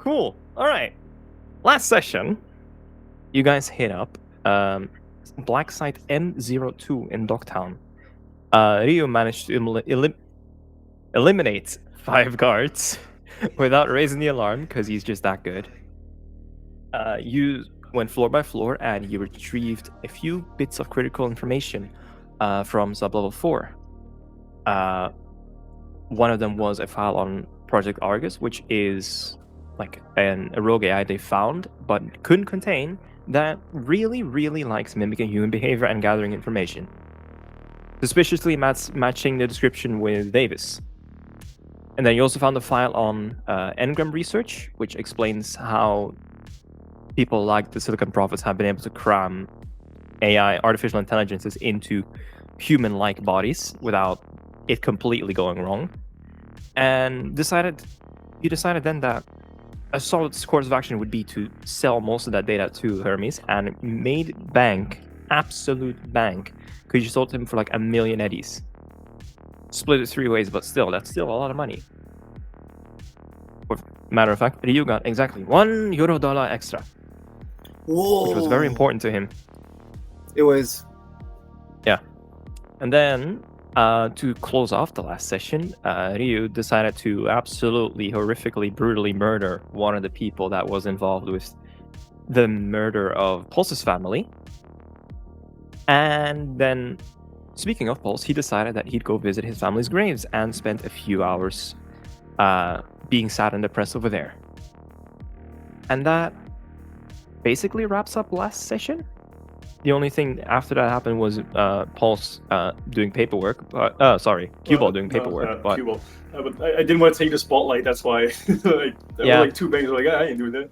Cool. All right. Last session, you guys hit up Black Site N02 in Docktown. Ryu managed to eliminate 5 guards without raising the alarm because he's just that good. You went floor by floor and you retrieved a few bits of critical information from sublevel 4. One of them was a file on Project Argus, which is like a rogue AI they found but couldn't contain that really, really likes mimicking human behavior and gathering information. Suspiciously matching the description with Davis. And then you also found a file on Engram research, which explains how people like the Silicon Prophets have been able to cram AI, artificial intelligences, into human-like bodies without it completely going wrong. And you decided then that a solid course of action would be to sell most of that data to Hermes, and made bank, absolute bank, because you sold him for like 1 million eddies. Split it 3 ways, but still, that's still a lot of money. For matter of fact, Ryu got exactly $1 extra. Whoa. Which was very important to him. It was. Yeah. And then, to close off the last session, Ryu decided to absolutely, horrifically, brutally murder one of the people that was involved with the murder of Pulse's family. And then, speaking of Pulse, he decided that he'd go visit his family's graves and spent a few hours being sad and depressed over there. And that basically wraps up last session. The only thing after that happened was Pulse doing paperwork. Cue-Ball doing paperwork. But Cue-Ball. But I didn't want to take the spotlight, that's why. There were like 2 bangs, like, I ain't doing that.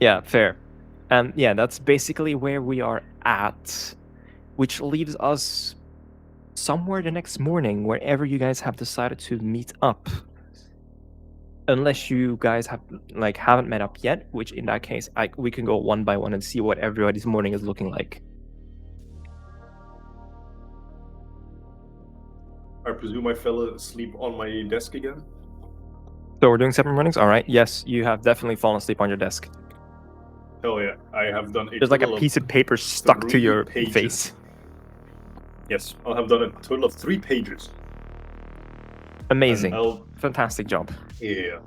Yeah, fair. And yeah, that's basically where we are at, which leaves us somewhere the next morning, wherever you guys have decided to meet up. Unless you guys haven't met up yet, which in that case, we can go one by one and see what everybody's morning is looking like. I presume I fell asleep on my desk again? So we're doing separate mornings? All right. Yes, you have definitely fallen asleep on your desk. Hell yeah, I have done There's like a piece of paper stuck to your face. Yes, I have done a total of 3 pages. Amazing. Fantastic job. Yeah.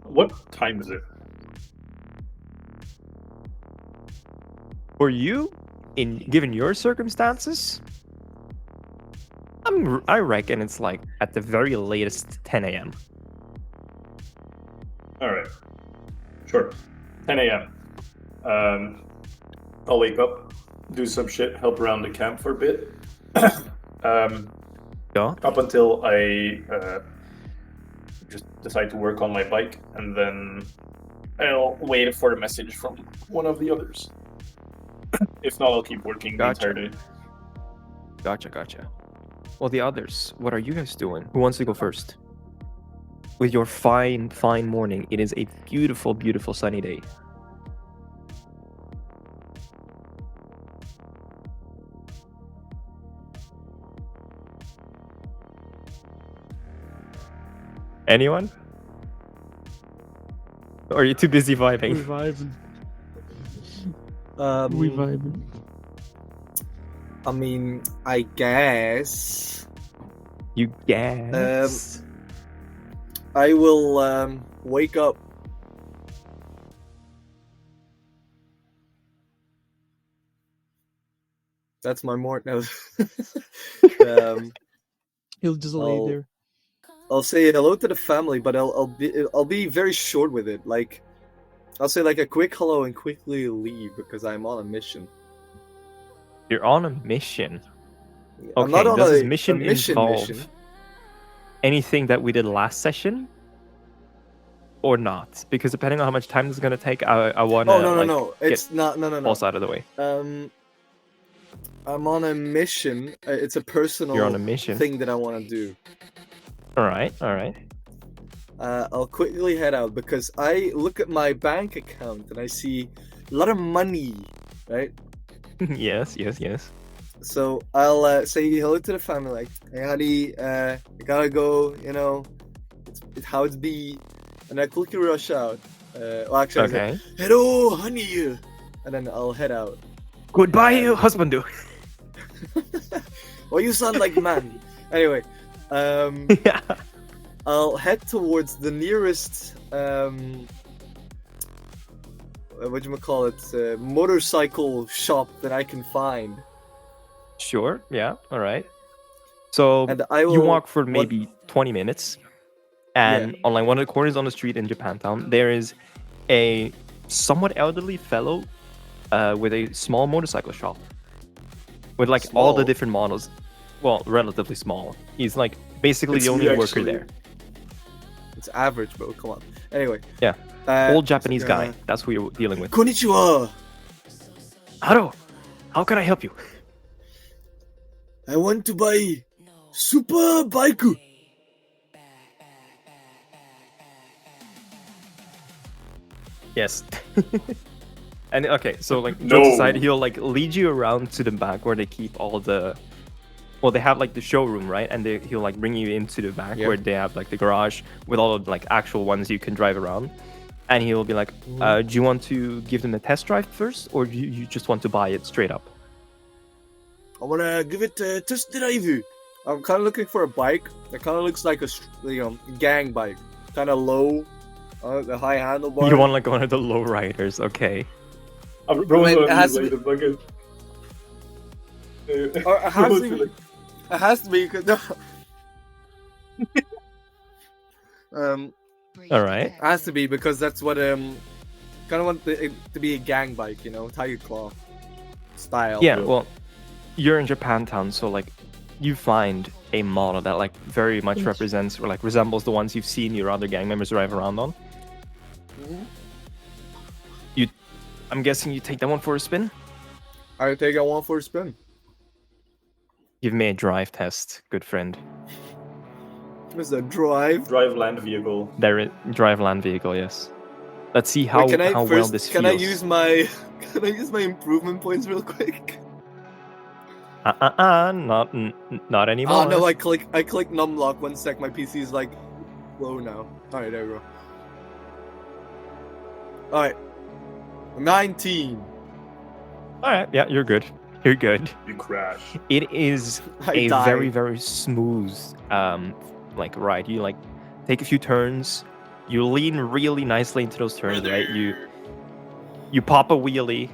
What time is it? For you, given your circumstances, I reckon it's like at the very latest 10 a.m. Alright. Sure. 10 a.m. I'll wake up, do some shit, help around the camp for a bit. Yeah. Up until I just decide to work on my bike, and then I'll wait for a message from one of the others. If not, I'll keep working the entire day. Gotcha. Well, the others, what are you guys doing? Who wants to go first? With your fine morning, it is a beautiful, beautiful sunny day. Anyone? Or are you too busy vibing? We vibing. I mean, I guess. You guess. I will wake up. That's my morning. He'll just lay there. I'll say hello to the family, but I'll be very short with it. Like, I'll say like a quick hello and quickly leave because I'm on a mission. You're on a mission. I'm not on does a this mission involve mission. anything that we did last session, or not? Because depending on how much time this is gonna take, I want to. Oh no! It's not. No. All out of the way. I'm on a mission. It's a personal. You're on a mission. Thing that I want to do. All right. I'll quickly head out because I look at my bank account and I see a lot of money, right? Yes. So I'll say hello to the family, like, hey, honey, I gotta go, it's how it's be. and I quickly rush out. Well, actually, I say, Okay. "Hello, honey," and then I'll head out. Goodbye, husband. Well, you sound like man. Anyway, Yeah. I'll head towards the nearest motorcycle shop that I can find. Sure. Yeah. All right. So And I will you walk for maybe 20 minutes, and on like one of the corners on the street in Japantown, there is a somewhat elderly fellow with a small motorcycle shop with like all the Small? different models. Well, relatively small. He's like basically It's the only me, worker actually. there. It's average, bro. Come on. Anyway. Yeah. Old Japanese uh, guy. That's who you're dealing with. Konnichiwa. Haro, how can I help you? I want to buy super bike. Yes. And okay, so like No. jokes aside, he'll like lead you around to the back where they keep all the. Well, they have like the showroom, right? And he'll like bring you into the back Yeah. where they have like the garage with all of like actual ones you can drive around. And he'll be like, "Do you want to give them a test drive first, or do you just want to buy it straight up?" I wanna give it a test drive. I'm kind of looking for a bike that kind of looks like a gang bike, kind of low, the high handlebar. You want like one of the low riders, okay? Bro, Wait, it has to be- the fucking. Or it has to be. It has to be because. All right. It has to be because that's what kind of want it to be a gang bike, Tiger Claw style. Yeah, well, you're in Japantown, so like you find a model that like very much represents or like resembles the ones you've seen your other gang members drive around on. Mhm. I'm guessing you take that one for a spin. I take that one for a spin. Give me a drive test, good friend. What's that drive? Drive land vehicle. Drive land vehicle, yes. Let's see how, Wait, can I how first? well this can feels. I use my? Can I use my improvement points real quick? Not anymore. Oh no! I click numlock. 1 sec. My PC is like low now. All right, there we go. All right, 19. All right, yeah, you're good. You're good. You crash. It is I a die. very, very smooth like ride. You like take a few turns, you lean really nicely into those turns, right? You pop a wheelie.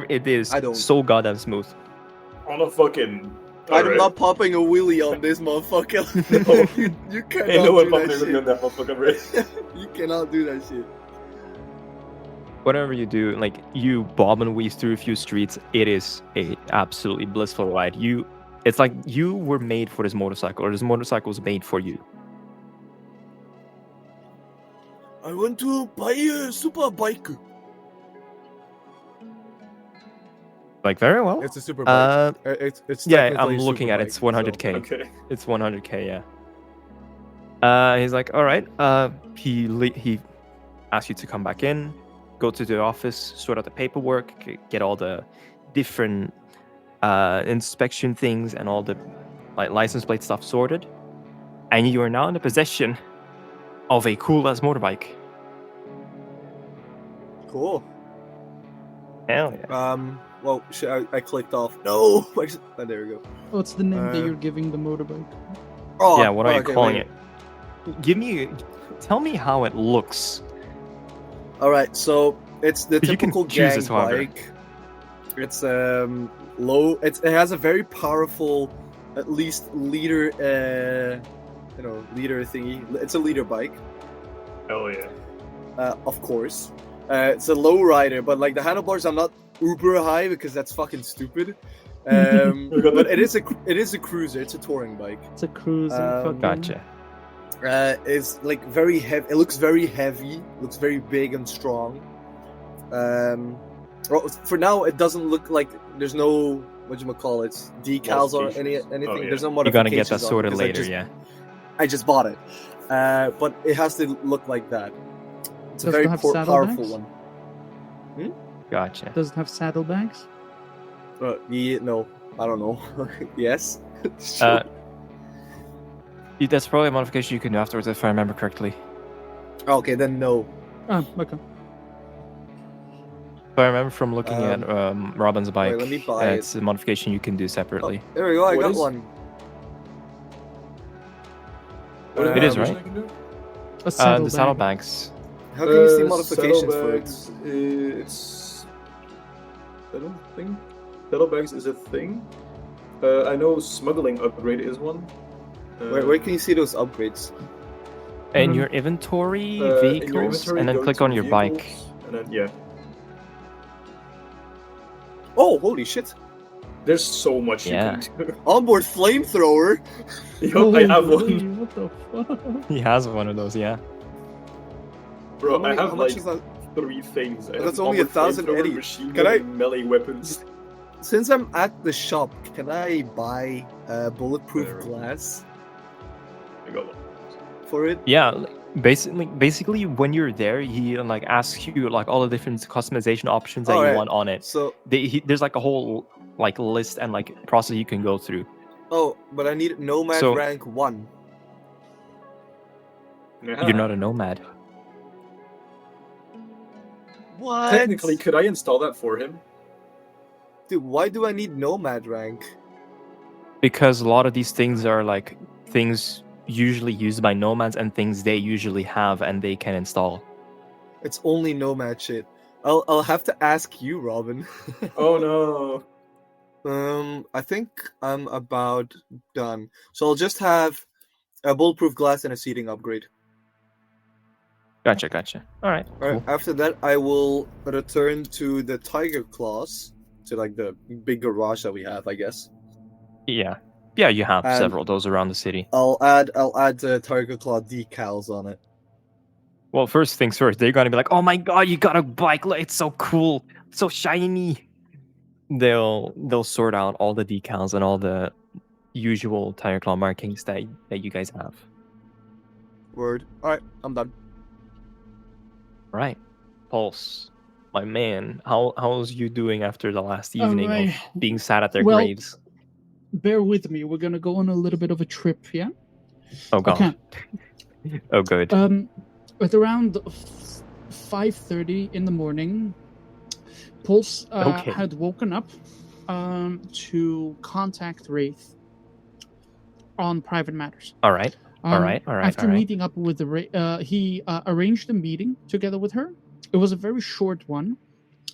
It is I don't. so goddamn smooth. On a fucking. I'm Alright. not popping a wheelie on this motherfucker. No. you cannot Ain't no one do popping that a wheelie on shit. that motherfucker, right? You cannot do that shit. Whatever you do, like you bob and weave through a few streets, it is a absolutely blissful ride. It's like you were made for this motorcycle, or this motorcycle was made for you. I want to buy a super bike. Like very well. It's a super bike. Uh, It's yeah, technically I'm a looking super at it. bike, It's 100k. Okay. It's 100k, yeah. He's like, all right. He asks you to come back in, go to the office, sort out the paperwork, get all the different inspection things and all the like license plate stuff sorted, and you are now in the possession of a cool ass motorbike. Cool. Hell yeah. Well, shit, I clicked off. No. Oh, there we go. What's the name that Uh, you're giving the motorbike? Oh, Yeah. What are you okay, calling wait. it? Tell me how it looks. All right, so it's the You can typical choose gang this, however. bike. It's low. It has a very powerful, at least leader. Leader thingy. It's a leader bike, Hell yeah. of course. It's a low rider, but like the handlebars are not uber high because that's fucking stupid. But it is a cruiser. It's a touring bike. It's a cruising fucking... Gotcha. It's like very heavy. It looks very heavy. Looks very big and strong. Well, for now, it doesn't look like there's no decals or anything. Oh, yeah. There's no You're gonna get modifications that on it sorted because later, yeah. I just bought it, but it has to look like that. It's a Does it very have powerful saddlebags? one. Gotcha. Does it have saddlebags? Yeah, no, I don't know. Yes. Sure. That's probably a modification you can do afterwards, if I remember correctly. Okay, then no. Oh, okay. But I remember from looking at Robin's bike, wait, let me buy it's a modification you can do separately. There we go. I What got is- one. What It is, the right? I can do? A The saddlebag. saddlebags. How can you see modifications for it? Saddlebags, it's. I don't think saddlebags is a thing. I know smuggling upgrade is one. Where can you see those upgrades? In your inventory, in your vehicles, inventory, and then go click to on your bike. vehicles, and then yeah, Oh, holy shit! there's so much Yeah. you can do. Onboard flamethrower. Yup, I have Holy, one, what the fuck? He has one of those, yeah. bro. I How have much like is that? 3 things. I That's have only armored 1,000 flamethrower, Eddie. machine Can gun, I- and melee weapons. Since I'm at the shop, can I buy bulletproof Whatever. glass I got one. for it? Yeah, basically, when you're there, he like asks you like all the different customization options that you Alright. want on it. So, There's like a whole like list and like process you can go through. but I need Nomad So- rank 1. You're not a nomad. What? Technically, could I install that for him? Dude, why do I need Nomad rank? Because a lot of these things are like things usually used by nomads and things they usually have and they can install. It's only Nomad shit. I'll have to ask you, Robin. Oh no. I think I'm about done. So I'll just have a bulletproof glass and a seating upgrade. Gotcha. All right. Alright, Cool. after that, I will return to the Tiger Claws, to like the big garage that we have, I guess. Yeah. Yeah, you have And- several of those around the city. I'll add the Tiger Claw decals on it. Well, first things first, they're gonna be like, "Oh my god, you got a bike! Look, it's so cool, so shiny." They'll sort out all the decals and all the usual tire claw markings that you guys have. Word. Alright, I'm done. Right, Pulse, my man, how's you doing after the last evening Alright. of being sat at their Well, graves? Bear with me. We're gonna go on a little bit of a trip, yeah? Oh god. Okay. Oh good. At around 5:30 in the morning, Pulse Okay. had woken up to contact Wraith on private matters. All right. After meeting up with he arranged a meeting together with her. It was a very short one,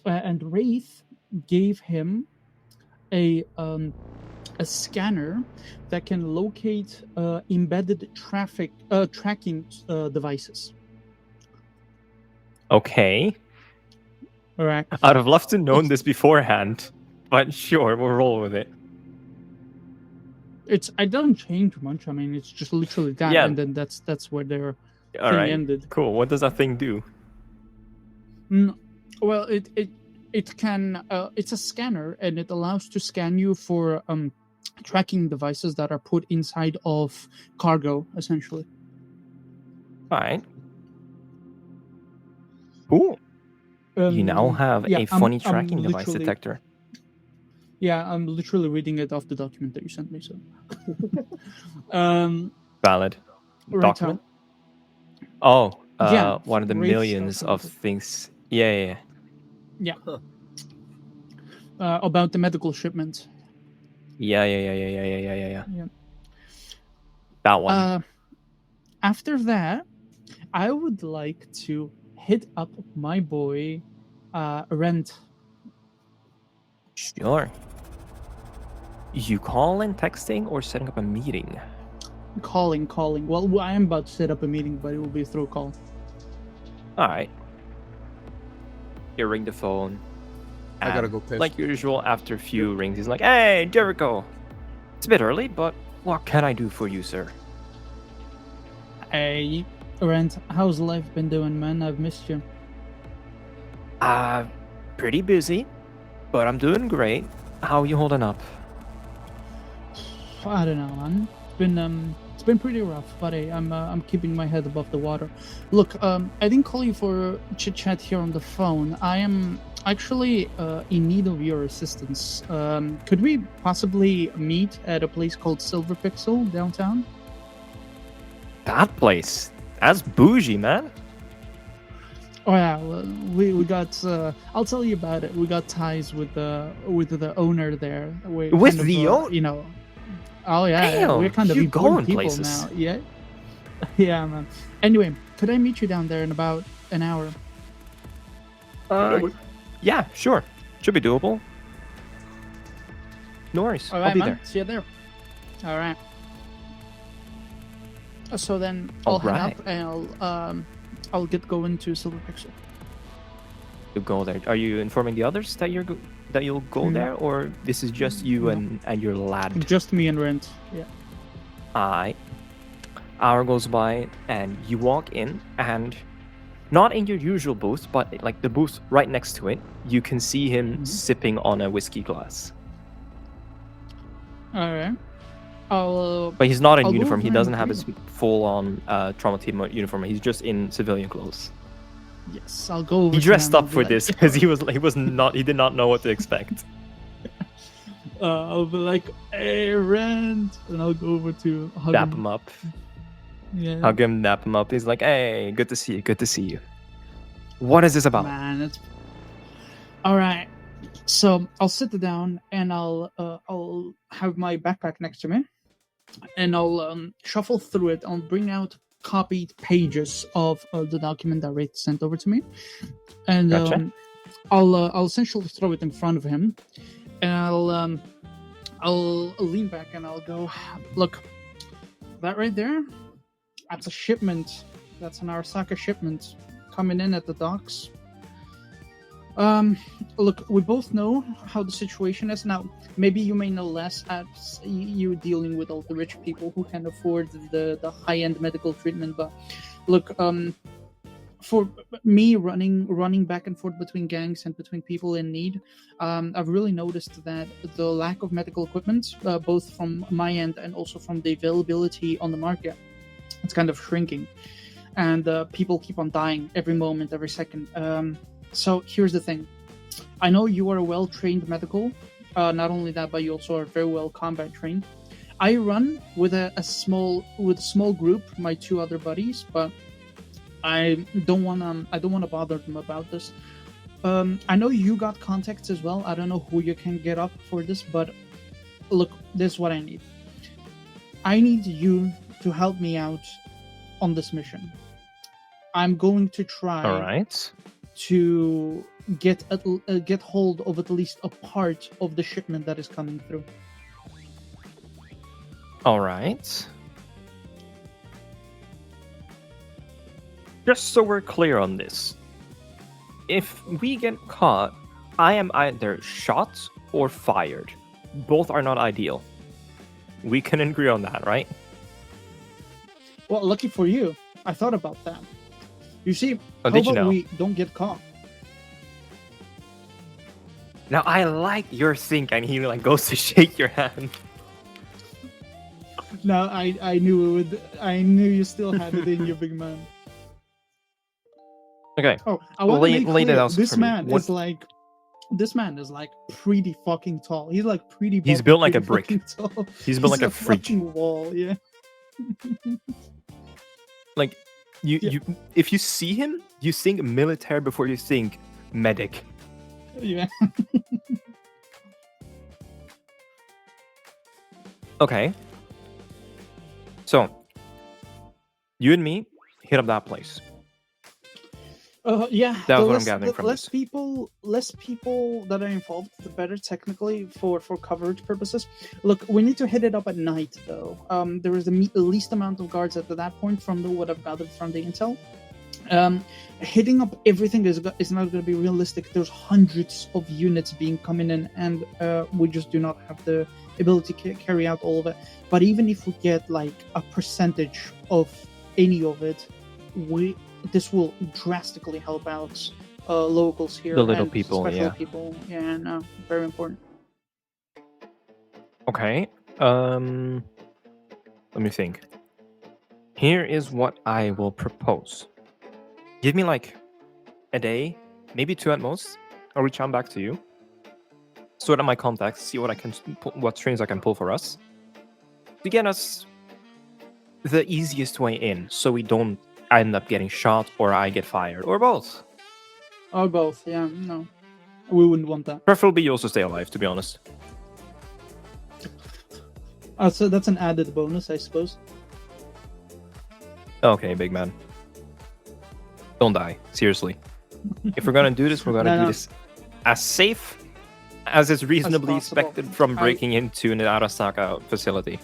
and Wraith gave him a scanner that can locate embedded tracking devices. Okay. All right. I'd have loved to known this beforehand, but sure, we'll roll with it. I don't change much. I mean, it's just literally that, Yeah. and then that's where their All thing right. ended. Cool. What does that thing do? Well, it can. It's a scanner, and it allows to scan you for tracking devices that are put inside of cargo, essentially. All right. Cool. You now have yeah, a I'm- funny I'm tracking device literally- detector. Yeah, I'm literally reading it off the document that you sent me. So, Valid. right, Document? Oh, Yeah, one of the Wraith's millions of document. things. Yeah. about the medical shipment. Yeah. Yeah. That one. After that, I would like to hit up my boy, Rent. Sure. You calling, texting, or setting up a meeting? Calling. Well, I am about to set up a meeting, but it will be through call. All right. You ring the phone. I gotta and go piss. Like usual, after a few rings, he's like, "Hey, Jericho. It's a bit early, but what can I do for you, sir?" Hey, Rent, how's life been doing, man? I've missed you. Pretty busy, but I'm doing great. How you holding up? I don't know, man. It's been pretty rough, but hey, I'm keeping my head above the water. Look, I didn't call you for chit chat here on the phone. I am actually in need of your assistance. Could we possibly meet at a place called Silver Pixel downtown? That place. That's bougie, man. Oh yeah, well, we got. I'll tell you about it. We got ties with the owner there. We With kind of, the owner? you know. Oh yeah, we're Damn, kind of you important going people places. now. Yeah, yeah, man. Anyway, could I meet you down there in about an hour? Yeah, sure. Should be doable. No worries. All I'll right, be man. there. See you there. All right. So then All I'll hang right. up and I'll get going to Silver Pixel. You go there. Are you informing the others that you'll go No. there, or this is just you No. and your lad? Just me and Rent. Yeah. Hour goes by, and you walk in, and not in your usual booth, but like the booth right next to it, you can see him sipping on a whiskey glass. All right. But he's not in I'll go uniform. He over doesn't and have his greet full-on trauma team uniform. He's just in civilian clothes. Yes, I'll go over. He to dressed him and up be for like, this because he did not know what to expect. I'll be like, "Hey, Rent," and I'll go over to hug Dap him up. Yeah. Hug him, nap him up. He's like, "Hey, good to see you. Good to see you. What is this about?" Man, it's all right. So I'll sit down and I'll have my backpack next to me, and I'll shuffle through it. I'll bring out copied pages of the document that Wraith sent over to me, and Gotcha. I'll essentially throw it in front of him, and I'll lean back and I'll go, look, that right there, that's a shipment. That's an Arasaka shipment coming in at the docks. Look, we both know how the situation is now. Maybe you may know less as you dealing with all the rich people who can afford the high-end medical treatment. But look, for me running back and forth between gangs and between people in need, I've really noticed that the lack of medical equipment, both from my end and also from the availability on the market, it's kind of shrinking, and people keep on dying every moment, every second. So here's the thing. I know you are a well-trained medical. Not only that, but you also are very well combat trained. I run with a small group, my two other buddies, but I don't wanna bother them about this. I know you got contacts as well. I don't know who you can get up for this, but look, this is what I need. I need you to help me out on this mission. I'm going to try. All right. To get hold of at least a part of the shipment that is coming through. All right. Just so we're clear on this, if we get caught, I am either shot or fired. Both are not ideal. We can agree on that, right? Well, lucky for you, I thought about that. You see, Oh, how did you about know? we don't get caught? Now I like your think, and he like goes to shake your hand. No, I knew it would. I knew you still had it in you, big man. Okay. Oh, I want to make lay that clear, out this for me. man is like, pretty fucking tall. He's like pretty. He's buff built and like a pretty brick. fucking tall. He's built He's like a freak. fucking wall. Yeah. Like you if you see him, you think military before you think medic. Yeah. Okay. So you and me hit up that place. Yeah. That was the what I'm less- gathering the from less this. people that are involved, the better technically for coverage purposes. Look, we need to hit it up at night though. There is the least amount of guards at that point from what I've gathered from the intel. Hitting up everything is not going to be realistic. There's hundreds of units being coming in, and we just do not have the ability to carry out all of it. But even if we get like a percentage of any of it, this will drastically help out locals here. The little and people, special yeah. people. Yeah, no, very important. Okay. Let me think. Here is what I will propose. Give me like a day, maybe 2 at most. I'll reach out back to you. Sort out my contacts, see what what strings I can pull for us to get us the easiest way in, so we don't end up getting shot or I get fired or both. Or both, yeah. No. We wouldn't want that. Preferably you also stay alive, to be honest. So that's an added bonus, I suppose. Okay, big man. Don't die. Seriously. If we're gonna do this, we're gonna do this as safe as is reasonably expected from breaking into an Arasaka facility.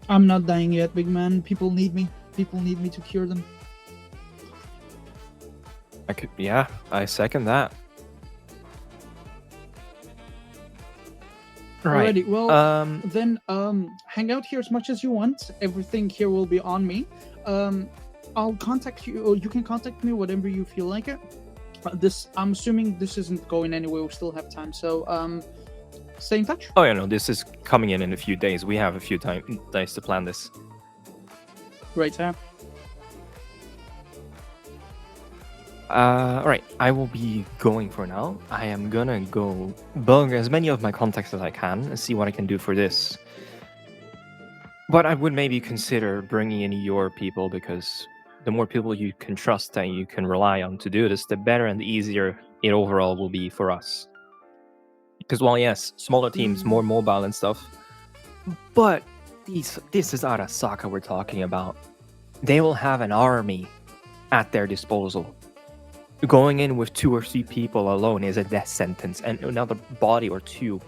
I'm not dying yet, big man. People need me. People need me to cure them. I second that. Right. Alrighty, well, then hang out here as much as you want. Everything here will be on me. I'll contact you, or you can contact me whenever you feel like it. I'm assuming this isn't going anywhere. We still have time, so stay in touch. Oh yeah, no, this is coming in a few days. We have a few days to plan this. Great, sir. Alright, I will be going for now. I am gonna go bug as many of my contacts as I can and see what I can do for this. But I would maybe consider bringing in your people, because the more people you can trust and you can rely on to do this, the better and the easier it overall will be for us. Because while yes, smaller teams, more mobile and stuff, but this is Arasaka we're talking about. They will have an army at their disposal. Going in with 2 or 3 people alone is a death sentence, and another body or 2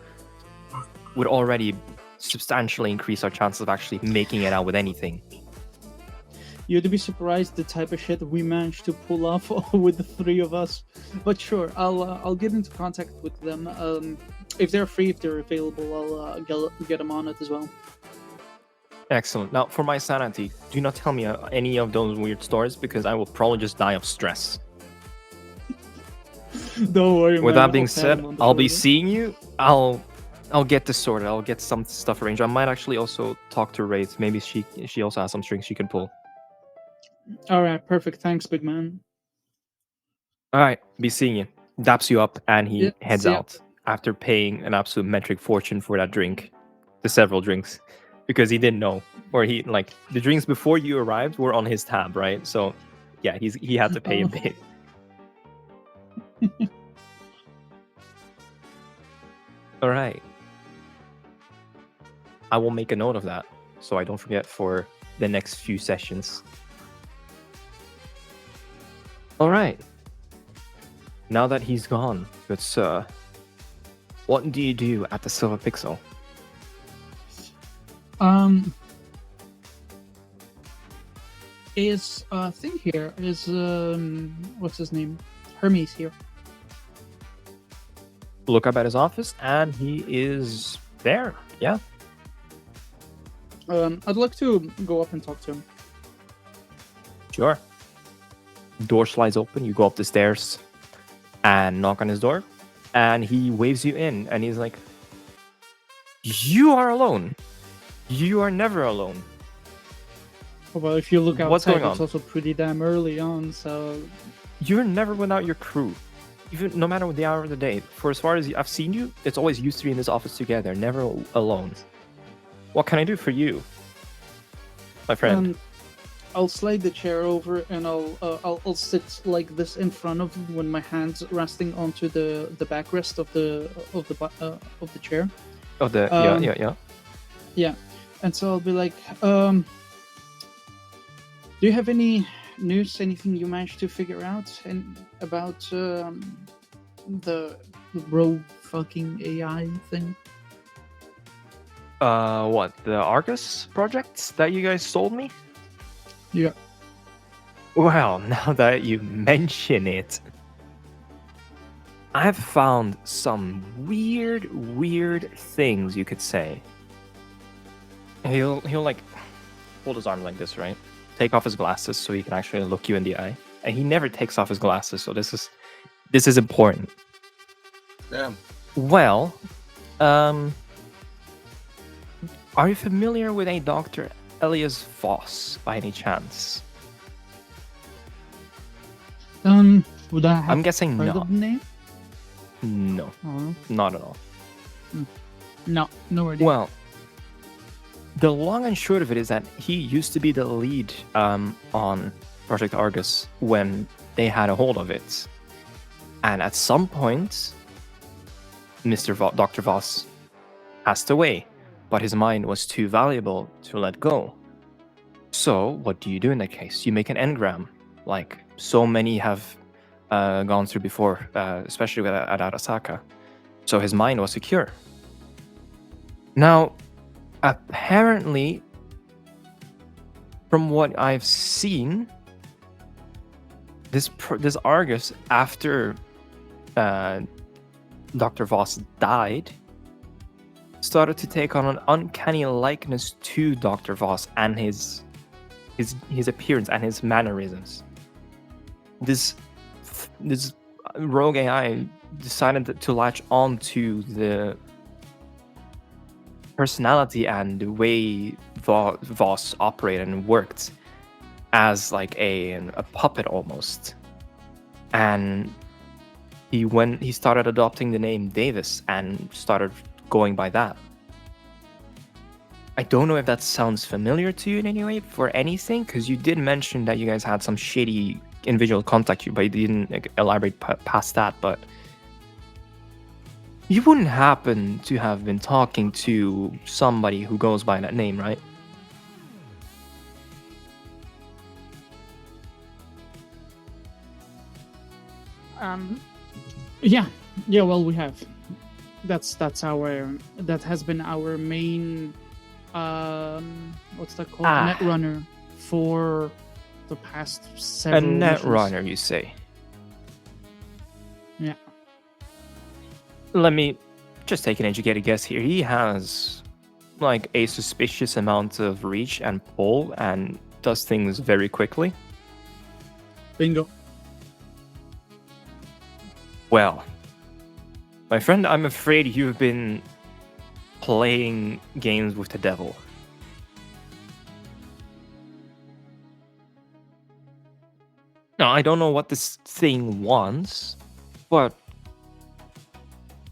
would already substantially increase our chances of actually making it out with anything. You'd be surprised the type of shit we managed to pull off with the 3 of us. But sure, I'll get into contact with them. If they're free, if they're available, I'll get them on it as well. Excellent. Now, for my sanity, do not tell me any of those weird stories, because I will probably just die of stress. Don't worry. With man, that being said, I'll be seeing you. I'll get this sorted. I'll get some stuff arranged. I might actually also talk to Wraith. Maybe she also has some strings she can pull. All right, perfect. Thanks, big man. All right, be seeing you. Daps you up, and he heads out after paying an absolute metric fortune for that drink, the several drinks, because he didn't know, or he the drinks before you arrived were on his tab, right? So yeah, he had to pay a bit. All right. I will make a note of that so I don't forget for the next few sessions. All right. Now that he's gone, good sir, what do you do at the Silver Pixel? Is thing here is what's his name? Hermes here. Look up at his office, and he is there. Yeah. I'd like to go up and talk to him. Sure. Door slides open. You go up the stairs and knock on his door, and he waves you in, and he's like, "You are alone. You are never alone." Well, if you look outside, What's going on? it's also pretty damn early on, so... You're never without your crew. Even no matter the hour of the day. For as far as I've seen you, it's always you 3 in this office together, never alone. What can I do for you, my friend? I'll slide the chair over, and I'll sit like this in front of him, with my hands resting onto the backrest of the chair. Oh, yeah. Yeah, and so I'll be like, do you have any news? Anything you managed to figure out about the rogue fucking AI thing? What, the Argus projects that you guys sold me? Yeah. Well, now that you mention it, I've found some weird things, you could say. He'll like hold his arm like this, right? Take off his glasses so he can actually look you in the eye. And he never takes off his glasses, so this is important. Damn. Well, are you familiar with a Dr. Elias Voss by any chance? Would I have I'm guessing heard no. of the name? No, not at all. No idea. Well, the long and short of it is that he used to be the lead on Project Argus when they had a hold of it. And at some point, Dr. Voss passed away, but his mind was too valuable to let go. So, what do you do in that case? You make an engram, like so many have gone through before, especially at Arasaka. So his mind was secure. Now, apparently, from what I've seen, this Argus, after Dr. Voss died, started to take on an uncanny likeness to Dr. Voss and his appearance and his mannerisms. This rogue AI decided to latch on to the personality and the way Voss operated and worked as like a puppet almost. And he started adopting the name Davis and started going by that. I don't know if that sounds familiar to you in any way for anything, because you did mention that you guys had some shady individual contact you, but you didn't elaborate past that. But you wouldn't happen to have been talking to somebody who goes by that name, right? Yeah. Well, we have. That has been our main. What's that called? Netrunner for the past several. A netrunner, you say? Yeah. Let me just take an educated guess here. He has like a suspicious amount of reach and pull and does things very quickly. Bingo. Well, my friend, I'm afraid you've been playing games with the devil. Now, I don't know what this thing wants, but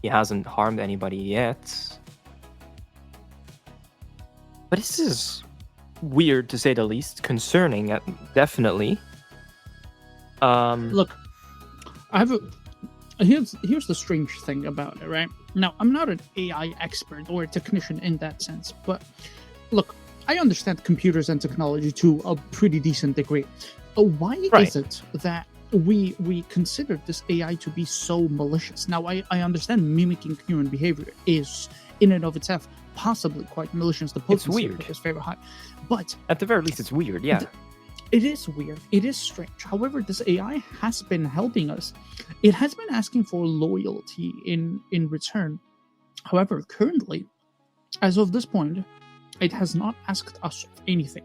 he hasn't harmed anybody yet. But this is weird to say the least, concerning, definitely. Look, here's the strange thing about it, right? Now, I'm not an AI expert or a technician in that sense, but look, I understand computers and technology to a pretty decent degree. Why is it that we consider this AI to be so malicious? Now, I understand mimicking human behavior is, in and of itself, possibly quite malicious. The potency is very high, but at the very least, it's weird. Yeah. It is weird. It is strange. However, this AI has been helping us. It has been asking for loyalty in return. However, currently, as of this point, it has not asked us anything.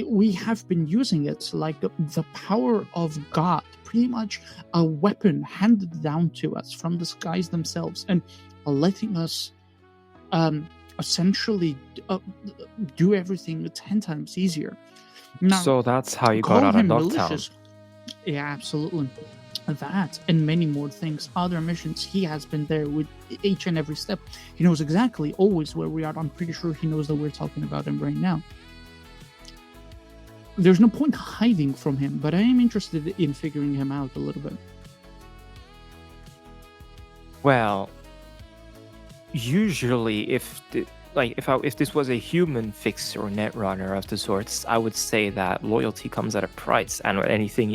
We have been using it like the power of God, pretty much a weapon handed down to us from the skies themselves, and letting us essentially do everything 10 times easier. Now, so that's how you got out of Dogtown. Yeah, absolutely. That and many more things. Other missions, he has been there with each and every step. He knows exactly always where we are. I'm pretty sure he knows that we're talking about him right now. There's no point hiding from him, but I am interested in figuring him out a little bit. Well, usually if this was a human fixer or netrunner of the sorts, I would say that loyalty comes at a price, and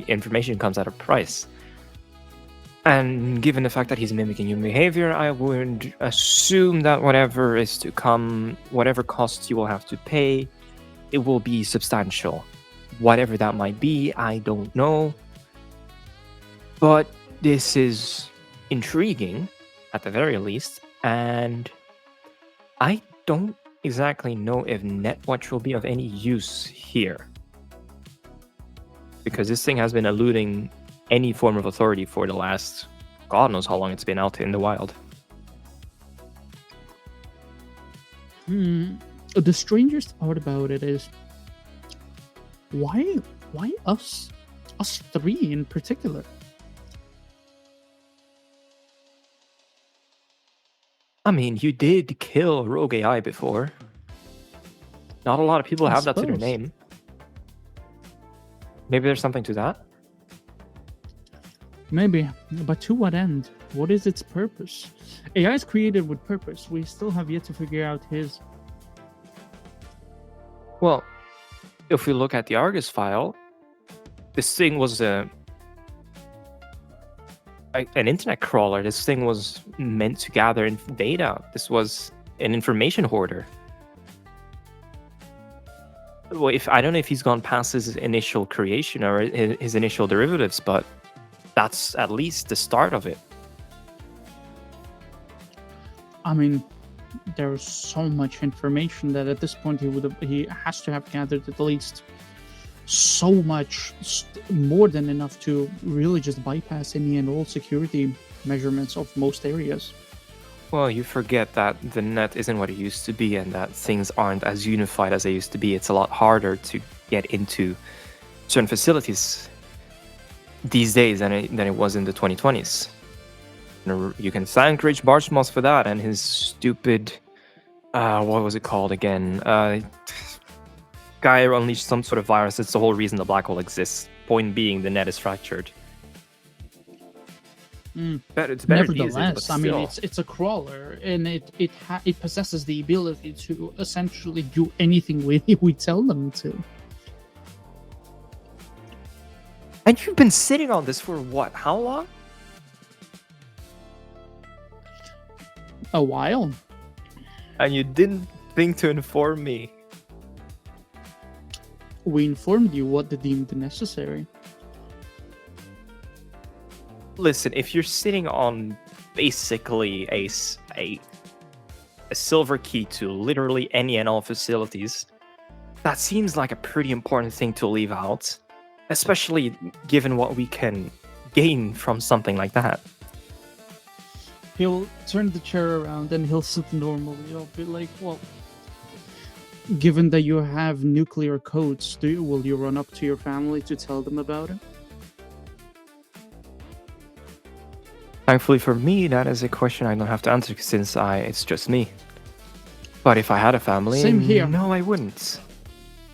information comes at a price. And given the fact that he's mimicking human behavior, I would assume that whatever is to come, whatever costs you will have to pay, it will be substantial. Whatever that might be, I don't know. But this is intriguing, at the very least, and I don't exactly know if Netwatch will be of any use here. Because this thing has been eluding any form of authority for the last God knows how long it's been out in the wild. The strangest part about it is why us three in particular? I mean, you did kill Rogue AI before. Not a lot of people have that to their name. Maybe there's something to that? Maybe, but to what end? What is its purpose? AI is created with purpose. We still have yet to figure out his. Well, if we look at the Argus file, this thing was an internet crawler. This thing was meant to gather data. This was an information hoarder. Well, I don't know if he's gone past his initial creation or his initial derivatives, but that's at least the start of it. I mean, there's so much information that at this point he has to have gathered at least so much, more than enough to really just bypass any and all security measurements of most areas. Well, you forget that the net isn't what it used to be and that things aren't as unified as they used to be. It's a lot harder to get into certain facilities these days than it was in the 2020s. You can thank Rich Barchmoss for that and his stupid, what was it called again? Guy unleashed some sort of virus. It's the whole reason the black hole exists. Point being, the net is fractured. It's better Nevertheless, I mean, it's a crawler, and it possesses the ability to essentially do anything we tell them to. And you've been sitting on this for what? How long? A while. And you didn't think to inform me. We informed you what they deemed necessary. Listen, if you're sitting on basically a silver key to literally any and all facilities, that seems like a pretty important thing to leave out, especially given what we can gain from something like that. He'll turn the chair around and he'll sit normally. He'll be like, well, given that you have nuclear codes, will you run up to your family to tell them about it? Thankfully for me, that is a question I don't have to answer since it's just me. But if I had a family, Same here. No, I wouldn't.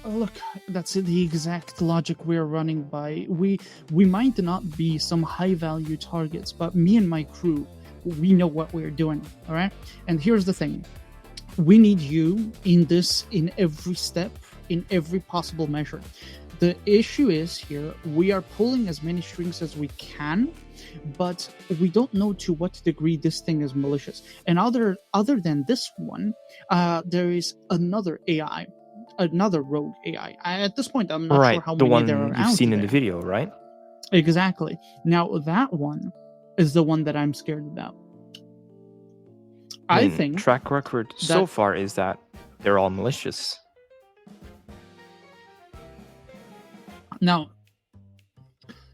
Look, that's the exact logic we're running by. We might not be some high-value targets, but me and my crew, we know what we're doing, all right? And here's the thing. We need you in every step, in every possible measure. The issue is here, we are pulling as many strings as we can, but we don't know to what degree this thing is malicious. And other than this one, there is another AI, another rogue AI. At this point, I'm not sure how many there are out there. The one you've seen in the video, right? Exactly. Now, that one is the one that I'm scared about. I think track record so far is that they're all malicious. Now,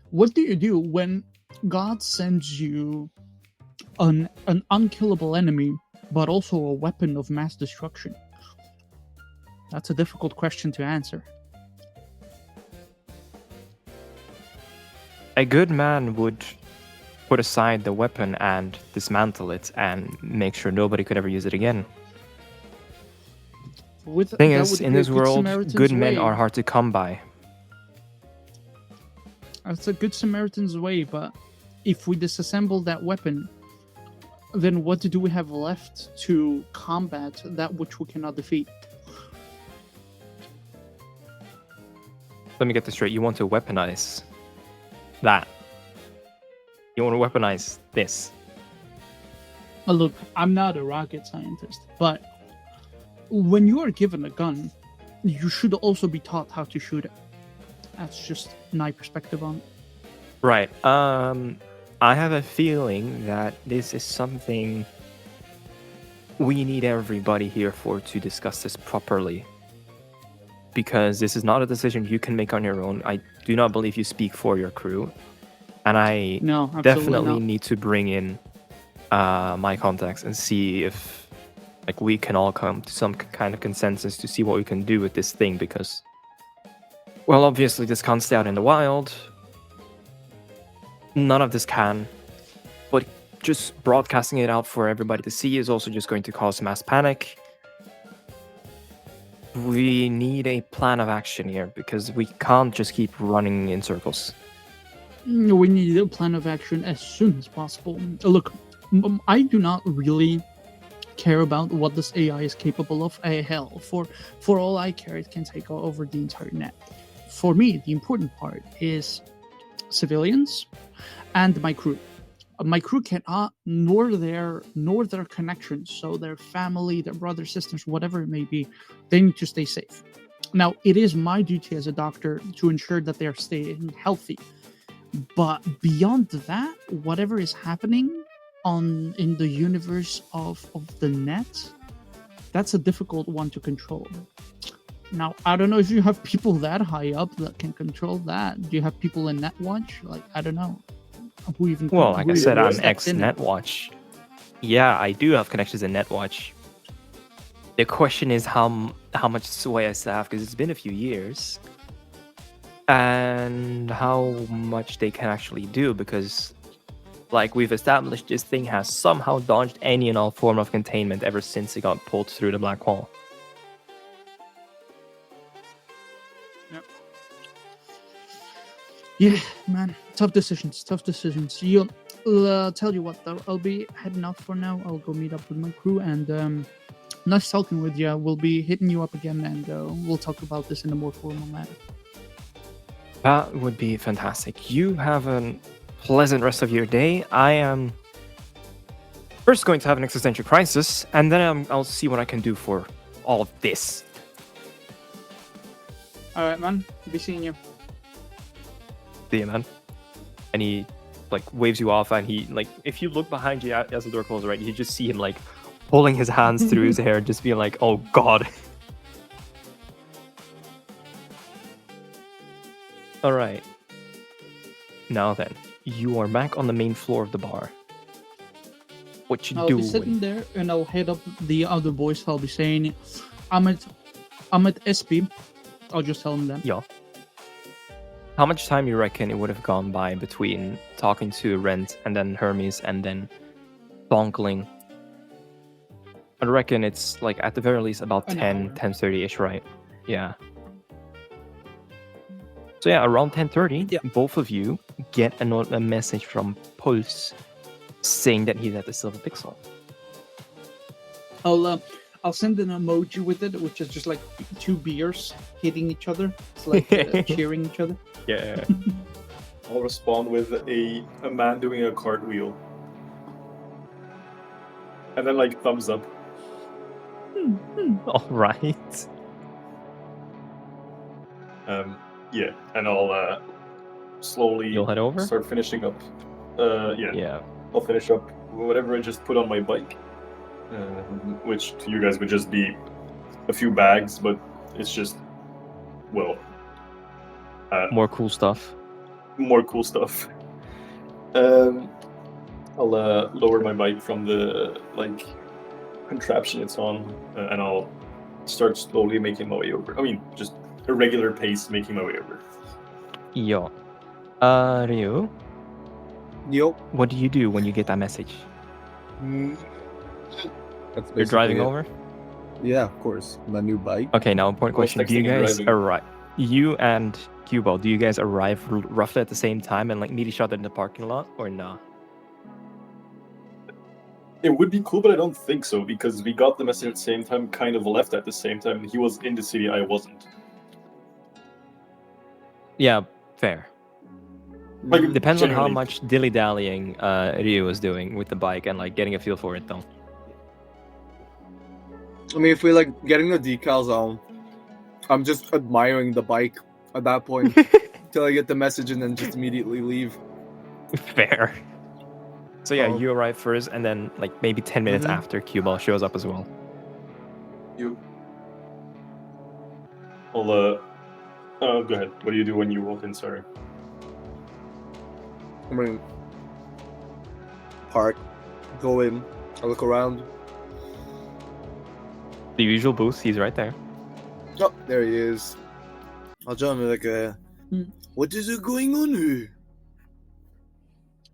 what do you do when God sends you an unkillable enemy, but also a weapon of mass destruction? That's a difficult question to answer. A good man would put aside the weapon and dismantle it and make sure nobody could ever use it again. Thing is, in this world, good men are hard to come by. That's a good Samaritan's way, but if we disassemble that weapon, then what do we have left to combat that which we cannot defeat? Let me get this straight. You want to weaponize that. You want to weaponize this. Look, I'm not a rocket scientist, but when you are given a gun, you should also be taught how to shoot it. That's just my perspective on it. Right. I have a feeling that this is something we need everybody here for to discuss this properly. Because this is not a decision you can make on your own. I do not believe you speak for your crew. And I definitely need to bring in my contacts and see if we can all come to some kind of consensus to see what we can do with this thing, because, well, obviously this can't stay out in the wild. None of this can. But just broadcasting it out for everybody to see is also just going to cause mass panic. We need a plan of action here, because we can't just keep running in circles. we need a plan of action as soon as possible. Look, I do not really care about what this AI is capable of. Hell, for all I care, it can take over the entire net. For me, the important part is civilians and my crew. My crew cannot, nor their connections, so their family, their brothers, sisters, whatever it may be, they need to stay safe. Now, it is my duty as a doctor to ensure that they are staying healthy. But beyond that, whatever is happening in the universe of the net, that's a difficult one to control. Now, I don't know if you have people that high up that can control that. Do you have people in Netwatch? Like, I don't know. Who even? Well, like I said, I'm steps in? ex-Netwatch. Yeah, I do have connections in Netwatch. The question is how much sway I still have, because it's been a few years, and how much they can actually do, because like we've established, this thing has somehow dodged any and all form of containment ever since it got pulled through the black hole. Yeah, man, tough decisions. You, tell you what though, I'll be heading off for now. I'll go meet up with my crew, and nice talking with you. We'll be hitting you up again, and we'll talk about this in a more formal manner. That would be fantastic. You have a pleasant rest of your day. I am first going to have an existential crisis, and then I'll see what I can do for all of this. All right, man. Be seeing you. See you, man. And he like waves you off, and he like, if you look behind you as the door closes, right, you just see him like pulling his hands through his hair, just being like, "Oh God." All right. Now then, you are back on the main floor of the bar. What you I'll doing? be sitting there, and I'll head up the other boys. I'll be saying, I'm at SP. I'll just tell them that. Yeah. How much time you reckon it would have gone by between talking to Rent and then Hermes and then Bonkling? I reckon it's like at the very least about 10:30ish, right? Yeah. So yeah, around 10:30, both of you get a message from Pulse saying that he's at the Silver Pixel. I'll send an emoji with it, which is just like two beers hitting each other. It's like cheering each other. Yeah. I'll respond with a man doing a cartwheel. And then like thumbs up. All right. Yeah, and I'll slowly You'll head over? start finishing up. Yeah. Yeah. I'll finish up whatever I just put on my bike, which to you guys would just be a few bags, but it's just, well, More cool stuff. more cool stuff. I'll lower my bike from the like contraption it's on, and I'll start slowly making my way over. I mean, just a regular pace making my way over. Yo. Ryu, Yo. what do you do when you get that message? That's You're driving basically it. over? Yeah, of course. My new bike. Okay, now important What's question. Do you texting and guys driving? arrive? You and Cubo, do you guys arrive roughly at the same time and like meet each other in the parking lot, or nah? It would be cool, but I don't think so, because we got the message at the same time, kind of left at the same time. He was in the city, I wasn't. Yeah, fair. Like, Depends on how generally. much dilly-dallying Ryu was doing with the bike and like getting a feel for it, though. I mean, if we like getting the decals on, I'm just admiring the bike at that point till I get the message and then just immediately leave. Fair. So yeah, Oh. you arrive first, and then like maybe 10 minutes Mhm. after, Cuball shows up as well. I'll, oh, go ahead. What do you do when you walk in? Sorry. I mean, park, go in, I look around. The usual booth, he's right there. Oh, there he is. I'll join him like, what is going on here?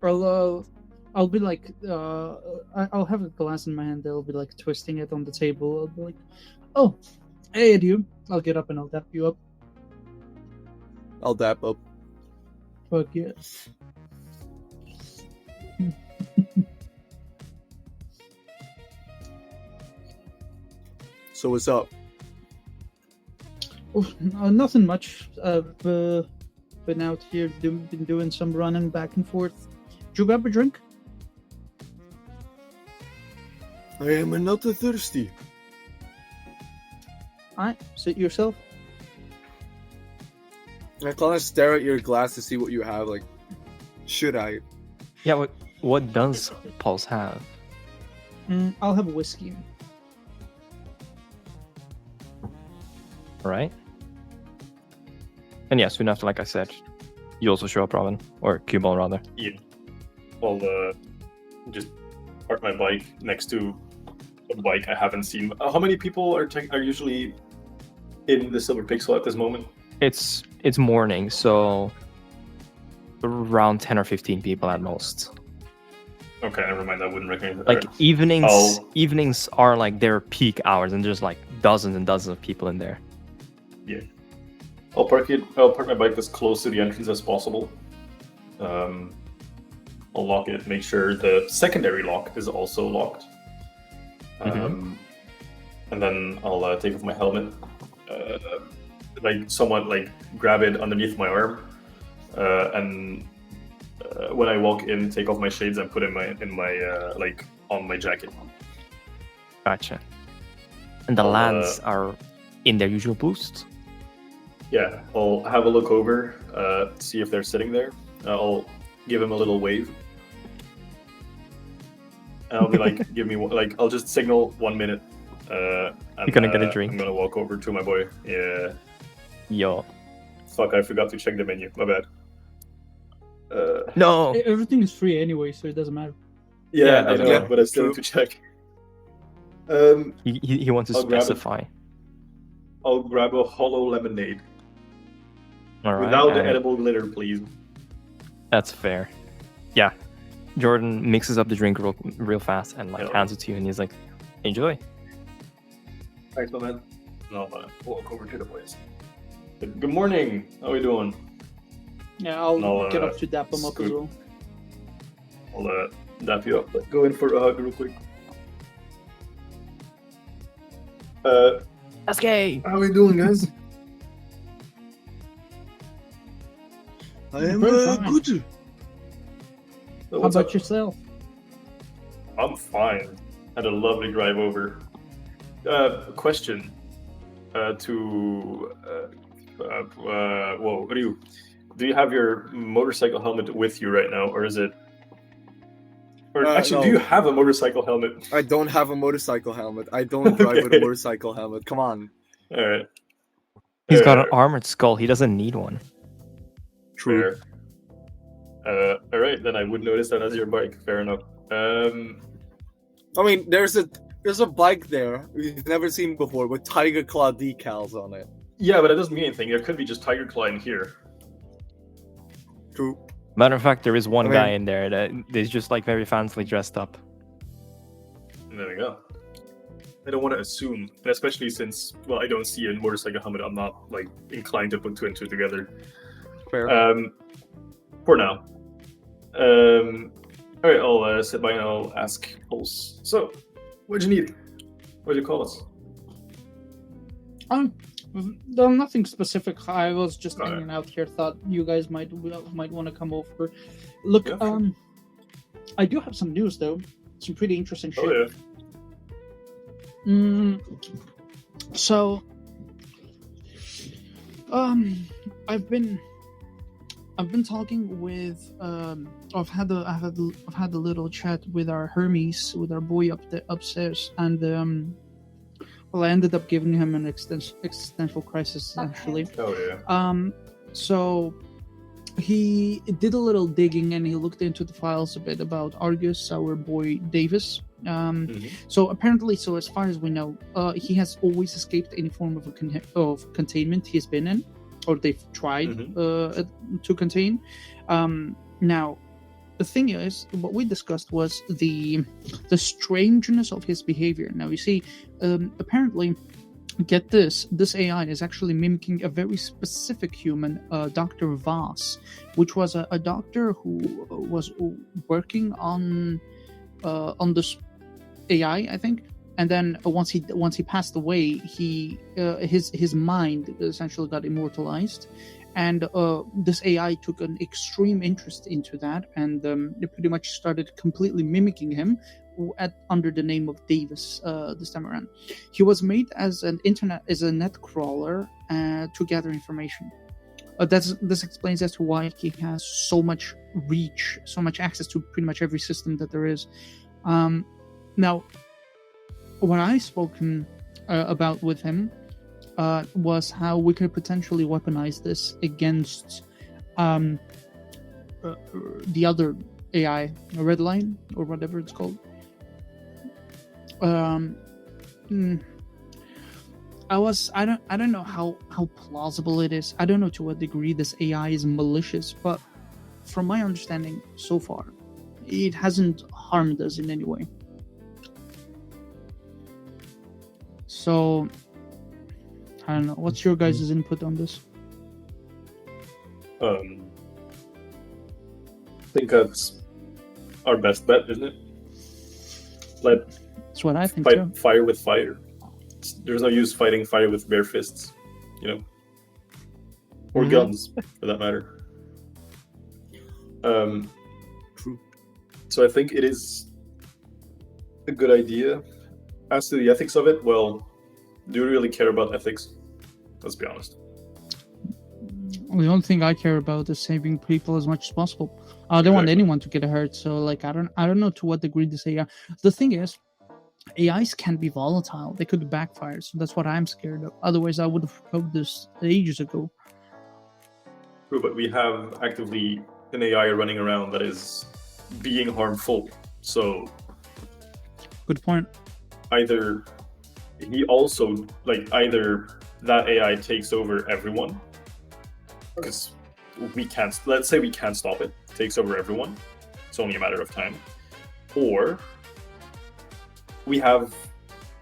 I'll be like, I'll have a glass in my hand. I'll be like twisting it on the table. I'll be like, oh, hey, dude. I'll get up and I'll dap you up. I'll dap up. Fuck yeah. So what's up? Oh, nothing much. I've been out here, been doing some running back and forth. Did you grab a drink? I am not thirsty. Alright, sit yourself. I kind of stare at your glass to see what you have. Like, should I? Yeah, what does Pulse have? I'll have a whiskey. Alright. And yeah, soon after, like I said, you also show up, Robin. Or Cubone, rather. Yeah. Well, just park my bike next to a bike I haven't seen. How many people are usually in the Silver Pixel at this moment? It's morning, so around 10 or 15 people at most. Okay, never mind. I wouldn't recognize it. Like Alright. evenings are like their peak hours, and there's like dozens and dozens of people in there. Yeah. I'll park my bike as close to the entrance as possible. I'll lock it. Make sure the secondary lock is also locked. And then I'll take off my helmet. Like somewhat like grab it underneath my arm, and when I walk in, take off my shades and put in my like on my jacket. Gotcha. And the lads are in their usual boost. Yeah, I'll have a look over, see if they're sitting there. I'll give him a little wave, and I'll be like, "Give me like." I'll just signal 1 minute. And, You're gonna get a drink. I'm gonna walk over to my boy. Yeah. Yo. Fuck! I forgot to check the menu. My bad. No. Everything is free anyway, so it doesn't matter. Yeah, Yeah, I know, yeah, but I still true. need to check. He wants to I'll grab it. specify. I'll grab a hollow lemonade All right. without the and edible glitter, please. That's fair. Yeah. Jordan mixes up the drink real fast and like Yeah. hands it to you, and he's like, "Enjoy." Thanks, my man. No, man. Walk over to the place. Good morning. How are you doing? Yeah, I'll No, get up to dap him up as scoot. well. I'll dap you up. Like, go in for a hug real quick. That's gay. How are you doing, guys? I am Very fine. good. So How what's about up? yourself? I'm fine. Had a lovely drive over. Question. Whoa, what do you have your motorcycle helmet with you right now, or is it? Or actually, no. do you have a motorcycle helmet? I don't have a motorcycle helmet. I don't drive with a Okay. motorcycle helmet. Come on. All right. He's got an armored skull. He doesn't need one. Fair. All right, then I would notice that as your bike. Fair enough. I mean, there's a bike there we've never seen before with Tiger Claw decals on it. Yeah, but it doesn't mean anything. There could be just Tiger Claw in here. True. Matter of fact, there is one I mean- guy in there that is just like very fancily dressed up. There we go. I don't want to assume, and especially since, well, I don't see a motorcycle helmet. I'm not like inclined to put two and two together. Fair. For now. All right, I'll sit by and I'll ask Pulse. So, what'd you need? What'd you call us? No, nothing specific. I was just Alright. hanging out here. Thought you guys might want to come over. Look, Yeah, sure. I do have some news though. Some pretty interesting shit. Oh yeah. So, I've been talking with I've had a little chat with our Hermes, with our boy upstairs, and well, I ended up giving him an existential crisis essentially. Oh yeah. So he did a little digging and he looked into the files a bit about Argus, our boy Davis. So apparently, so as far as we know, he has always escaped any form of containment he's been in, or they've tried to contain. Now, the thing is, what we discussed was the strangeness of his behavior. Now, you see, apparently, get this AI is actually mimicking a very specific human, Dr. Voss, which was a doctor who was working on this AI, I think, and then once he passed away, his mind essentially got immortalized, and this AI took an extreme interest into that, and it pretty much started completely mimicking him under the name of Davis this time around. He was made as a net crawler to gather information. This explains as to why he has so much reach, so much access to pretty much every system that there is. Now, what I've spoken about with him was how we could potentially weaponize this against the other AI, Red Line, or whatever it's called. I don't know how plausible it is. I don't know to what degree this AI is malicious, but from my understanding so far, it hasn't harmed us in any way. So, I don't know. What's your guys' input on this? I think that's our best bet, isn't it? That's what I think too. Fight fire with fire. There's no use fighting fire with bare fists, or guns, for that matter. True. So I think it is a good idea. As to the ethics of it, well, do you really care about ethics? Let's be honest. The only thing I care about is saving people as much as possible. I don't want anyone to get hurt. So, I don't know to what degree this AI. The thing is, AIs can be volatile. They could backfire. So that's what I'm scared of. Otherwise, I would have proposed this ages ago. True, but we have actively an AI running around that is being harmful. So, good point. Either that AI takes over everyone, because let's say we can't stop it, takes over everyone, it's only a matter of time, or we have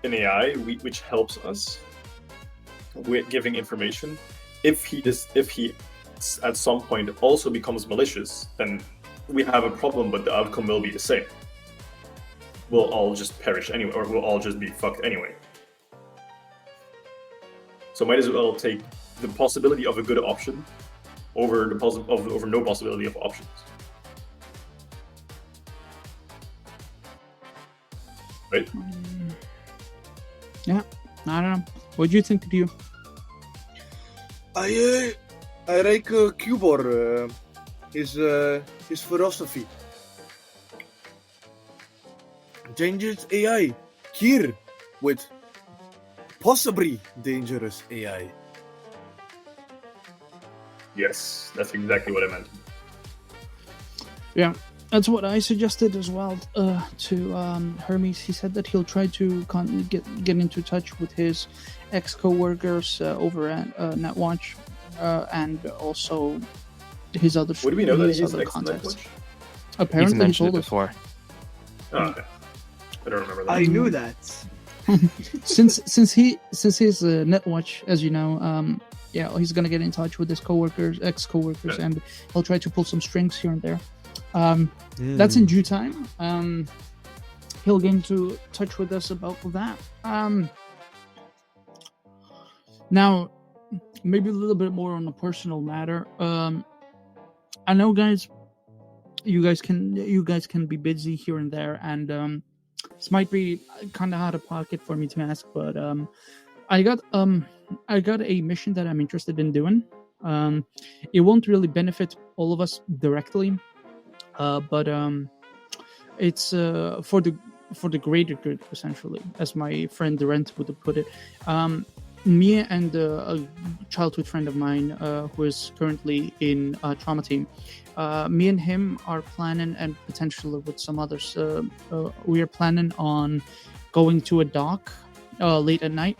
an AI which helps us with giving information. If he at some point also becomes malicious, then we have a problem, but the outcome will be the same. We'll all just perish anyway, or we'll all just be fucked anyway. So might as well take the possibility of a good option over over no possibility of options. Right? Yeah, I don't know. What do you think, you? I like Kubor, his philosophy. Dangerous AI here with possibly dangerous AI. Yes, that's exactly what I meant. Yeah, that's what I suggested as well to Hermes. He said that he'll try to get into touch with his ex-co-workers over at NetWatch and also his other. What do we know that he's other ex-NetWatch? Apparently, He's mentioned he told it us. before. Oh, okay. I don't remember that. I knew that. since he's NetWatch, as you know, he's gonna get in touch with his ex-coworkers, and he'll try to pull some strings here and there. That's in due time. He'll get into touch with us about that. Now, maybe a little bit more on a personal matter. I know, guys, you guys can be busy here and there, and this might be kind of out of pocket for me to ask, but I got a mission that I'm interested in doing. It won't really benefit all of us directly, but it's for the greater good, essentially, as my friend Durant would have put it. Me and a childhood friend of mine who is currently in a trauma team, me and him are planning, and potentially with some others, we are planning on going to a dock late at night,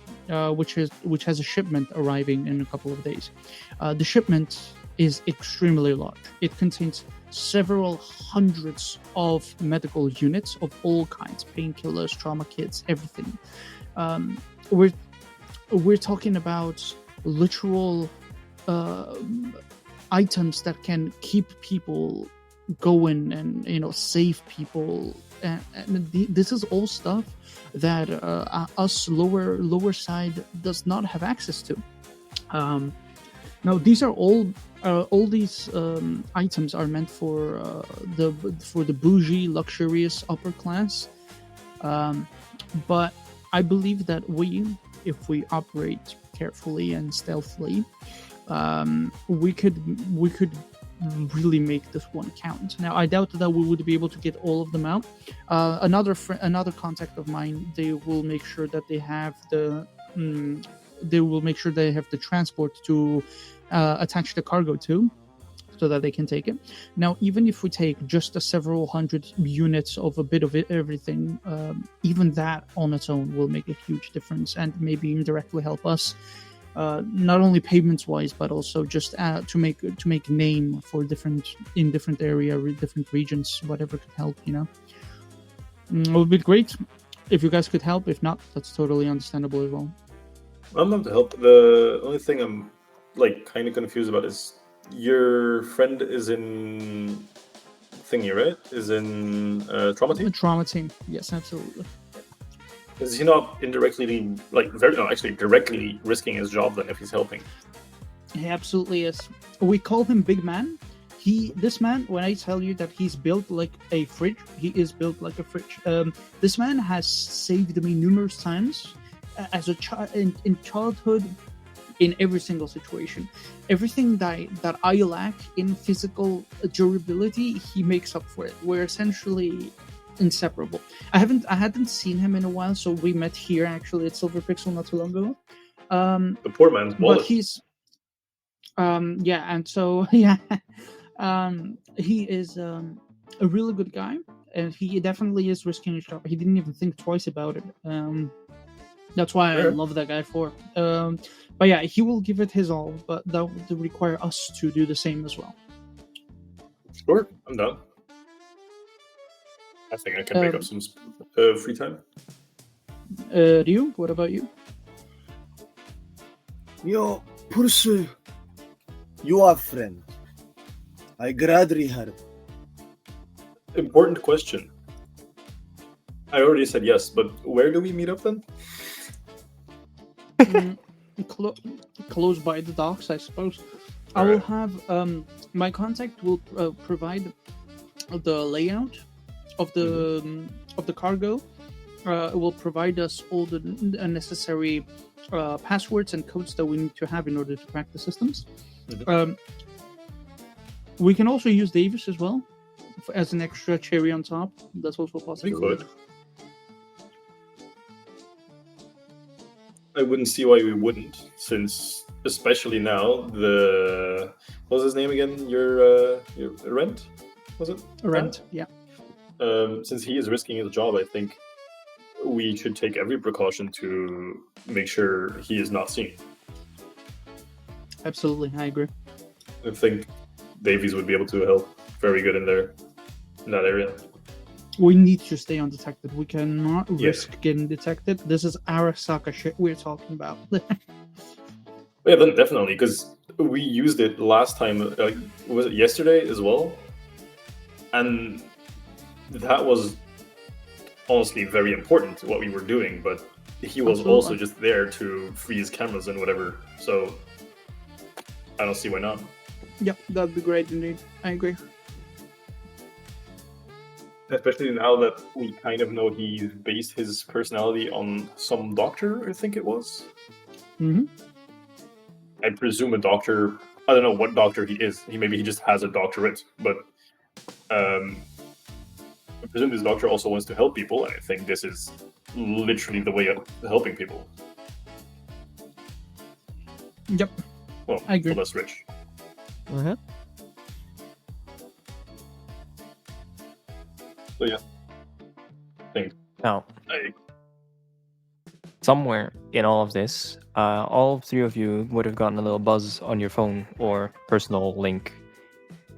which has a shipment arriving in a couple of days. The shipment is extremely large. It contains several hundreds of medical units of all kinds, painkillers, trauma kits, everything. We're talking about literal items that can keep people go in and save people. This is all stuff that us lower side does not have access to. Now these are all these items are meant for the bougie, luxurious upper class. But I believe that if we operate carefully and stealthily, we could really make this one count. Now, I doubt that we would be able to get all of them out. Another contact of mine, they will make sure that they have the transport to attach the cargo to, so that they can take it. Now, even if we take just several hundred units of a bit of everything, even that on its own will make a huge difference and maybe indirectly help us, not only payments wise, but also just to make name for different area, different regions, whatever could help. It would be great if you guys could help. If not, that's totally understandable as well. I'm not to help. The only thing I'm kind of confused about is your friend is in thingy, right? Is in trauma team? Trauma team, yes, absolutely. Is he not indirectly, directly risking his job then if he's helping? He absolutely is. We call him Big Man. This man, when I tell you that he's built like a fridge, he is built like a fridge. This man has saved me numerous times as a child in childhood. In every single situation, everything that I lack in physical durability, he makes up for it. We're essentially inseparable. I hadn't seen him in a while, so we met here actually at Silver Pixel not too long ago. The poor man's wallet. But he's, and so he is a really good guy, and he definitely is risking his job. He didn't even think twice about it. That's why I love that guy for. But yeah, he will give it his all, but that would require us to do the same as well. Sure, I'm done. I think I can make up some free time. Ryu, what about you? Yo, Pursu, you are friend. I gladly help. Important question. I already said yes, but where do we meet up then? Close by the docks, I suppose. All I will right. have my contact will provide the layout of the cargo. It will provide us all the necessary passwords and codes that we need to have in order to crack the systems. Mhm. We can also use Davis as well as an extra cherry on top. That's also possible. We could. I wouldn't see why we wouldn't, since especially now what was his name again? Your Rent, was it? Rent, yeah. Since he is risking his job, I think we should take every precaution to make sure he is not seen. Absolutely, I agree. I think Davies would be able to help very good in that area. We need to stay undetected. We cannot risk getting detected. This is Arasaka shit we're talking about. Yeah, then definitely, because we used it last time. Was it yesterday as well? And that was honestly very important to what we were doing. But he was Absolutely. also just there to freeze cameras and whatever. So I don't see why not. Yep, that'd be great indeed. I agree. Especially now that we kind of know he based his personality on some doctor, I think it was. Mm-hmm. I presume a doctor. I don't know what doctor he is. Maybe he just has a doctorate, but I presume this doctor also wants to help people, and I think this is literally the way of helping people. Yep. Well, I agree. for less rich. Uh-huh. So yeah, Now, I somewhere in all of this, all three of you would have gotten a little buzz on your phone or personal link.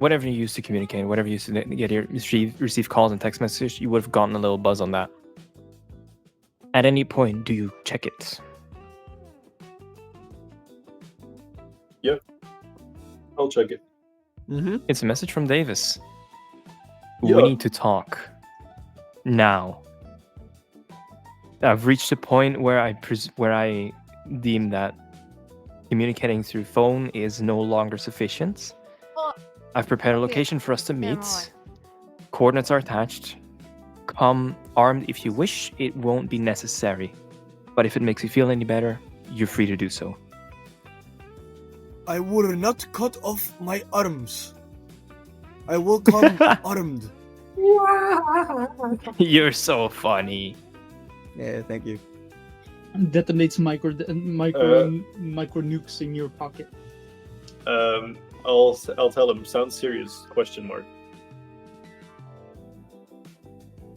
Whatever you use to communicate, whatever you use to receive calls and text messages, you would have gotten a little buzz on that. At any point, do you check it? I'll check it. Mm-hmm. It's a message from Davis. We Yeah. need to talk. Now. I've reached a point where I deem that communicating through phone is no longer sufficient. I've prepared a location for us to meet. Coordinates are attached. Come armed if you wish. It won't be necessary. But if it makes you feel any better, you're free to do so. I will not cut off my arms. I will come armed. You're so funny. Yeah, thank you. Detonates micro nukes in your pocket. I'll tell him. Sounds serious? Question mark.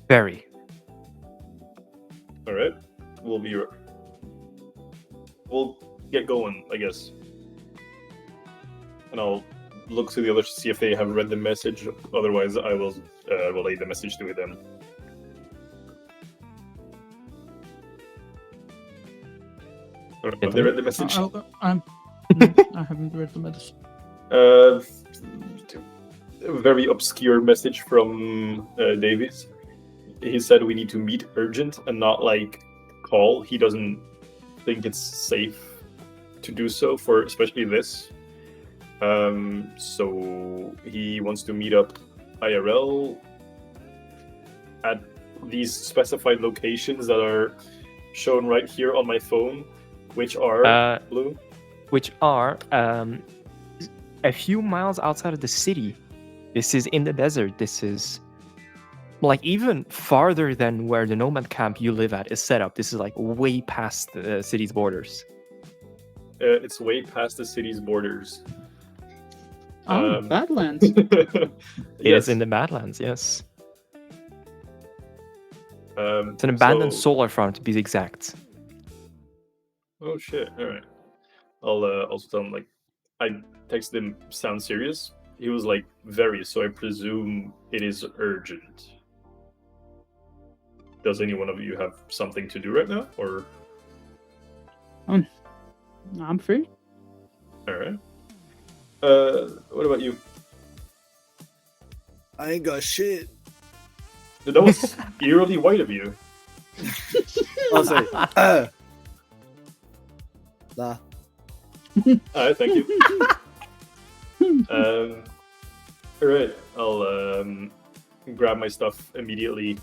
Very. All right. We'll get going, I guess. And I'll look to the others to see if they have read the message. Otherwise, I will relay the message to them. Have they read the message? No, I haven't read the message. A very obscure message from Davies. He said we need to meet urgent and not like call. He doesn't think it's safe to do so for especially this. So he wants to meet up IRL at these specified locations that are shown right here on my phone, which are blue. Which are a few miles outside of the city. This is in the desert. This is like even farther than where the nomad camp you live at is set up. This is like way past the city's borders. It's way past the city's borders. Badlands. It Yes. is in the Badlands, yes. It's It's an abandoned solar farm to be exact. Oh shit! All right. I'll also tell him like I texted him. Sound serious? He was like very. So I presume it is urgent. Does any one of you have something to do right now, or? I'm free. All right. What about you? I ain't got shit. That was eerily white of you. I'll say, nah. All right, thank you. All right, I'll grab my stuff immediately.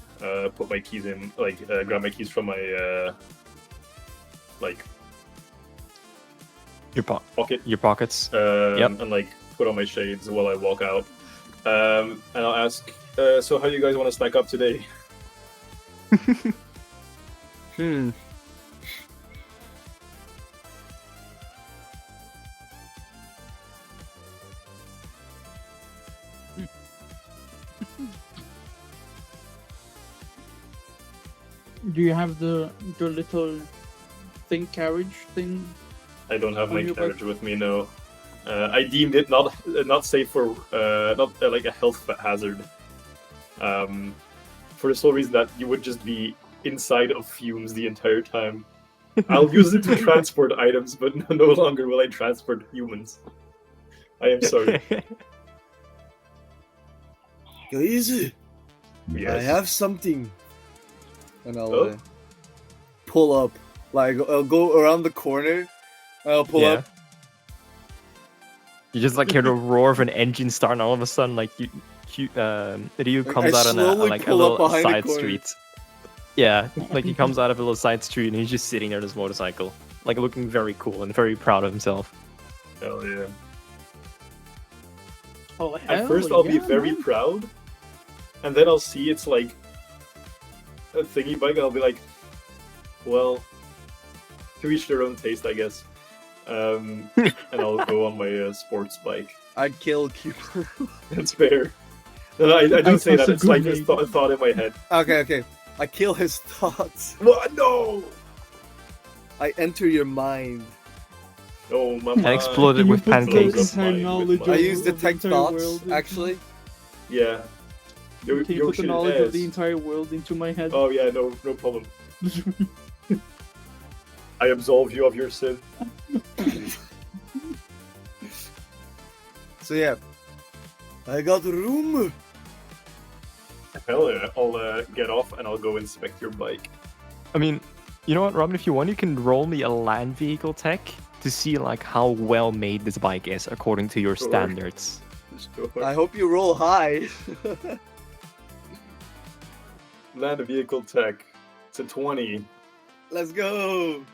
Put my keys in, grab my keys from my Your pockets. and put on my shades while I walk out. And I'll ask, so how do you guys want to stack up today? Do you have the little carriage thing? I don't have On my your carriage with me, no. I deemed it not safe for not like a health hazard. For the sole reason that you would just be inside of fumes the entire time. I'll use it to transport items, but no longer will I transport humans. I am sorry. Guys, Yes. I have something. And I'll Oh. pull up. Like, I'll go around the corner. I'll pull up. You just like hear the roar of an engine start, and all of a sudden, like Ryu comes I out on a slowly like a pull up little behind the side corner. street. Yeah, like he comes out of a little side street, and he's just sitting there on his motorcycle, like looking very cool and very proud of himself. Hell yeah. Oh, At first, I'll be very proud, and then I'll see it's like a thingy bike. I'll be like, well, to each their own taste, I guess. And I'll go on my sports bike. I'd kill Cooper. That's fair. No, I don't say that. That's a It's like good just a thought in my head. Okay. I kill his thoughts. What? No! I enter your mind. Oh, my And exploded with pancakes. Can you put the entire I With use my- detect entire thoughts, world into- actually. Yeah. Can you put the knowledge of the entire world into my head? Oh yeah, no problem. I absolve you of your sin. So yeah, I got room. Hell yeah! I'll get off and I'll go inspect your bike. I mean, you know what, Robin? If you want, you can roll me a land vehicle tech to see like how well made this bike is according to your Sure. standards. Sure. I hope you roll high. Land vehicle tech. It's a 20. Let's go.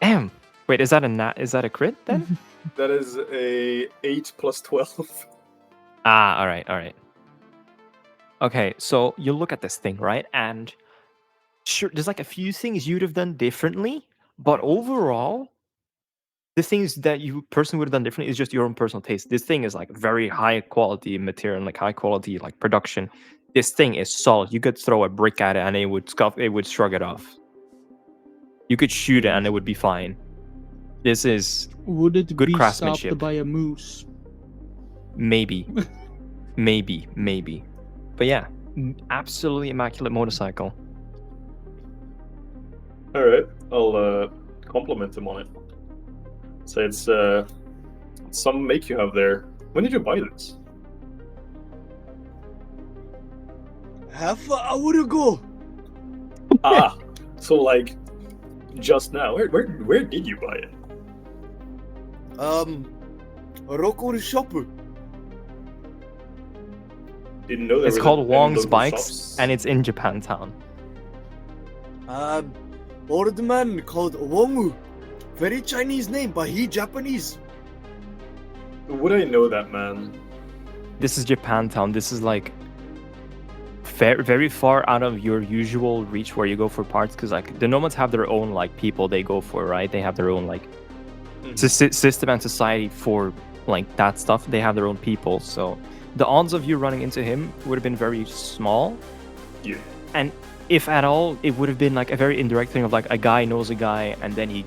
Damn. Wait, is that a crit then? That is a 8 plus 12. All right. Okay, so you look at this thing, right? And sure, there's like a few things you'd have done differently, but overall, the things that you personally would have done differently is just your own personal taste. This thing is like very high quality material, and like high quality like production. This thing is solid. You could throw a brick at it and it would shrug it off. You could shoot it and it would be fine. This is Would it Good be craftsmanship. stopped by a moose? maybe, maybe. But yeah, absolutely immaculate motorcycle. All right, I'll compliment him on it. Say it's some make you have there. When did you buy this? Half an hour ago. Ah, so like just now. Where did you buy it? Rocco shop. Didn't know there It's was called any Wong's local Bikes, shops. and it's in Japantown. Old man called Wongu. Very Chinese name, but he Japanese. Would I know that man? This is Japantown. This is like very, very far out of your usual reach where you go for parts, because like the nomads have their own like people they go for, right? They have their own like system and society for like that stuff. They have their own people, so the odds of you running into him would have been very small. Yeah. And if at all, it would have been like a very indirect thing of like a guy knows a guy, and then he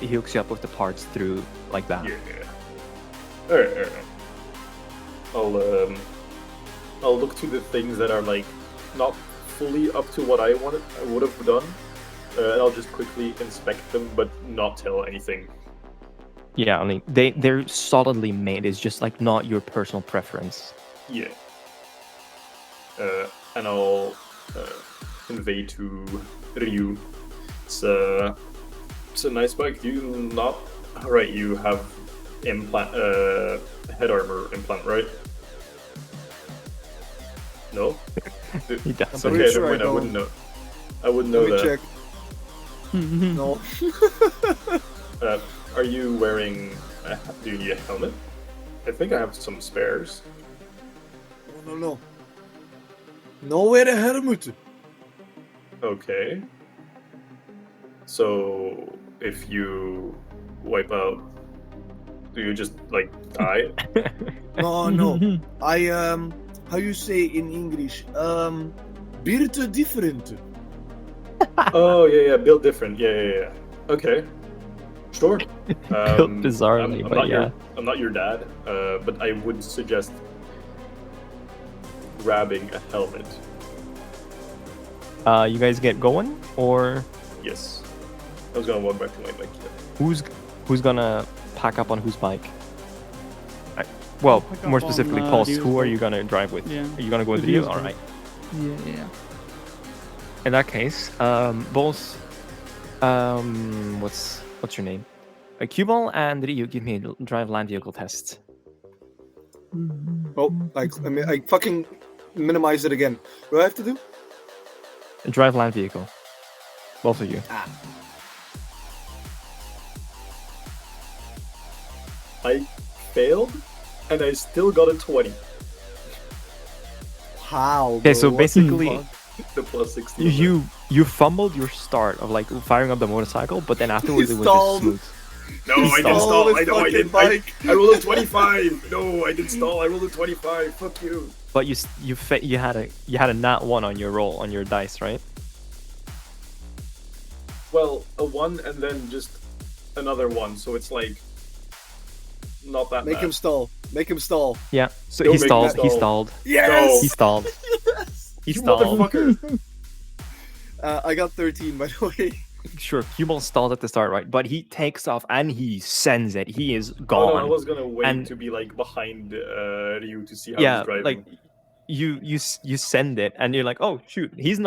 hooks you up with the parts through like that. Yeah. All right. I'll look to the things that are like not fully up to what I would have done, and I'll just quickly inspect them, but not tell anything. Yeah, I mean they're solidly made. It's just like not your personal preference. Yeah. And I'll convey to Ryu. It's a nice bike. Do you not? Right, you have implant head armor implant, right? No. He does. I'm Okay, pretty sure never mind, I I wouldn't don't. know. I wouldn't know Let me that. check. No. Are you wearing? Do you need a helmet? I think I have some spares. No. Nowhere a helmet. Okay. So if you wipe out, do you just like die? No. I how you say in English? Built different. Oh yeah, built different. Yeah. Okay, sure. Built bizarrely, but yeah. I'm not your dad, but I would suggest grabbing a helmet. You guys get going, or Yes, I was gonna walk back to my bike. who's gonna pack up on whose bike? Well, pack more up on, specifically, Pulse. Rio's Who are bike. you gonna drive with? Yeah. Are you gonna go with With Ryu? Rio's All bike. right. Yeah. In that case, both what's your name? Q-Ball and Ryu, give me a drive land vehicle test. Oh, I fucking minimize it again. What do I have to do? Drive land vehicle. Both of you. I failed, and I still got a 20. How? Okay, so bro? What the basically, fuck? The plus 60. you fumbled your start of like firing up the motorcycle, but then afterwards it was just stalled. smooth. No, I didn't stalled stall. his I know I fucking didn't. bike. I rolled a 25. No, I didn't stall. I rolled a 25. Fuck you. But you had a nat 1 on your roll on your dice, right? Well, a 1 and then just another 1, so it's like not that Make bad. him stall. Make him stall. Yeah. So Don't he make stalled. me He stall. stalled. Yes! He stalled. He You stalled. motherfucker. I got 13, by the way. Sure, Q-Ball stalled at the start, right? But he takes off and he sends it. He is Oh, gone. no, I was gonna wait And- to be like behind Ryu to see how Yeah, he's driving. like you send it, and you're like, oh shoot, he's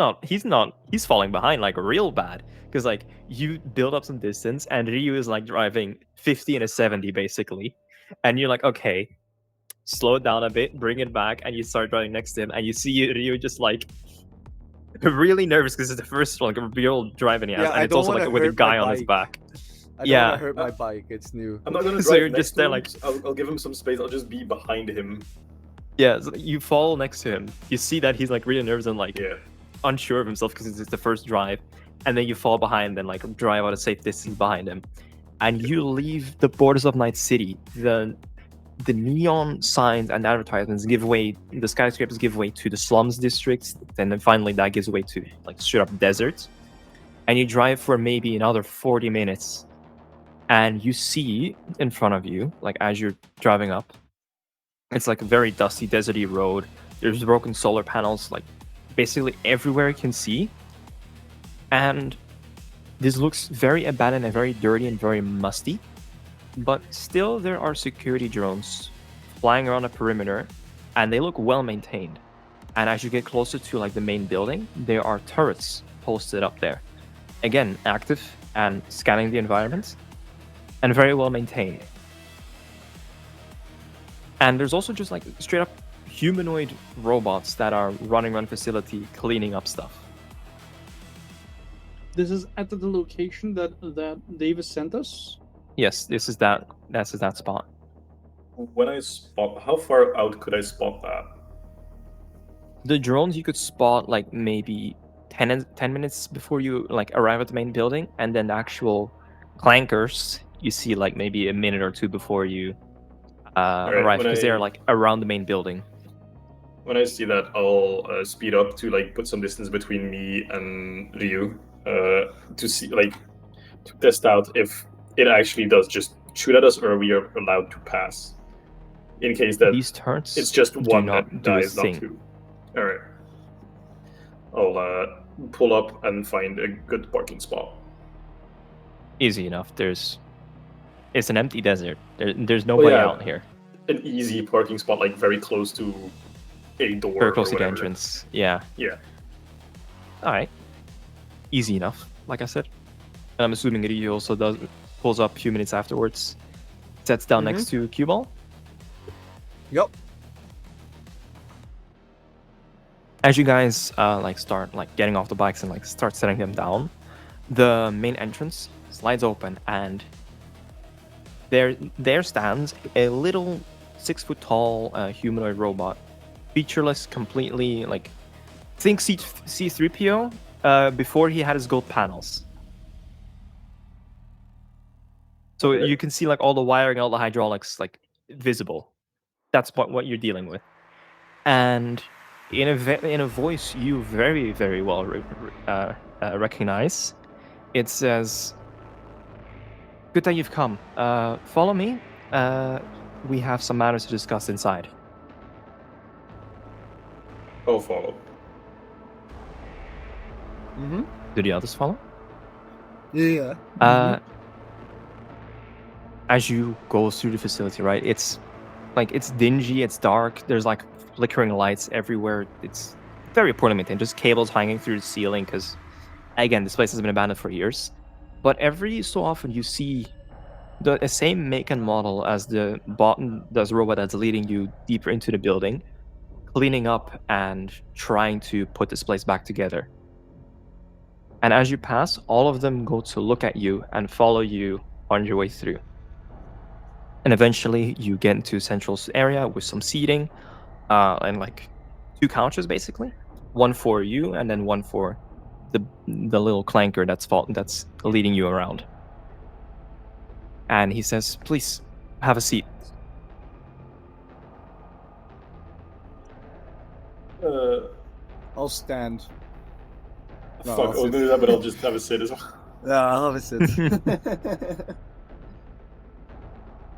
falling behind like real bad, because like you build up some distance, and Ryu is like driving 50 and a 70 basically, and you're like, okay, slow it down a bit, bring it back, and you start driving next to him, and you see Ryu just like really nervous because it's the first like real driving he has, Yeah, and I it's don't also like wanna with a hurt my guy on his bike. back. I don't Yeah. want to hurt my bike. It's new. I'm not gonna drive So you're next just to there him, like- I'll give him some space. I'll just be behind him. Yeah, so you fall next to him. You see that he's like really nervous and like Yeah. unsure of himself because it's the first drive, and then you fall behind and like drive out a safe distance behind him, and you leave the borders of Night City. The neon signs and advertisements give way. The skyscrapers give way to the slums districts, and then finally that gives way to like straight up desert. And you drive for maybe another 40 minutes, and you see in front of you, like as you're driving up, it's like a very dusty, deserty road. There's broken solar panels, like basically everywhere you can see. And this looks very abandoned and very dirty and very musty. But still, there are security drones flying around the perimeter, and they look well maintained. And as you get closer to like the main building, there are turrets posted up there. Again, active and scanning the environment, and very well maintained. And there's also just like straight up humanoid robots that are running around the facility cleaning up stuff. This is at the location that Davis sent us. Yes, this is that spot. When I spot, how far out could I spot that? The drones you could spot like maybe 10 minutes before you like arrive at the main building, and then the actual clankers you see like maybe a minute or two before you arrive, because they're like around the main building. When I see that, I'll speed up to like put some distance between me and Ryu to see like to test out if it actually does just shoot at us, or we are allowed to pass. In case that These turrets it's just do one not that do a dies, not thing. two. All right. I'll pull up and find a good parking spot. Easy enough. It's an empty desert. There's nobody yeah. out here. An easy parking spot, like very close to a door. Very close or to the whatever. entrance. Yeah. Yeah. All right. Easy enough, like I said. And I'm assuming Ryu also pulls up a few minutes afterwards. Sets down next to Cue Ball. Yep. As you guys like start like getting off the bikes and like start setting them down, the main entrance slides open, and there stands a little 6 foot tall humanoid robot, featureless, completely like think C3PO before he had his gold panels. So Okay. you can see like all the wiring, all the hydraulics like visible. That's what you're dealing with. And in a voice you very, very well recognize, it says, "Good that you've come. Follow me. We have some matters to discuss inside." I'll follow. Mm-hmm. Do the others follow? Yeah. As you go through the facility, right? It's dingy, it's dark. There's like flickering lights everywhere. It's very poorly maintained. Just cables hanging through the ceiling because, again, this place has been abandoned for years. But every so often you see the same make and model as the robot that's leading you deeper into the building, cleaning up and trying to put this place back together. And as you pass, all of them go to look at you and follow you on your way through. And eventually you get into a central area with some seating and like 2 couches basically. One for you and then one for the little clanker that's leading you around. And he says, "Please have a seat." I'll stand. No, Fuck, I I'll was sit. gonna do that, but I'll just have a sit as well. Yeah, I'll have a sit.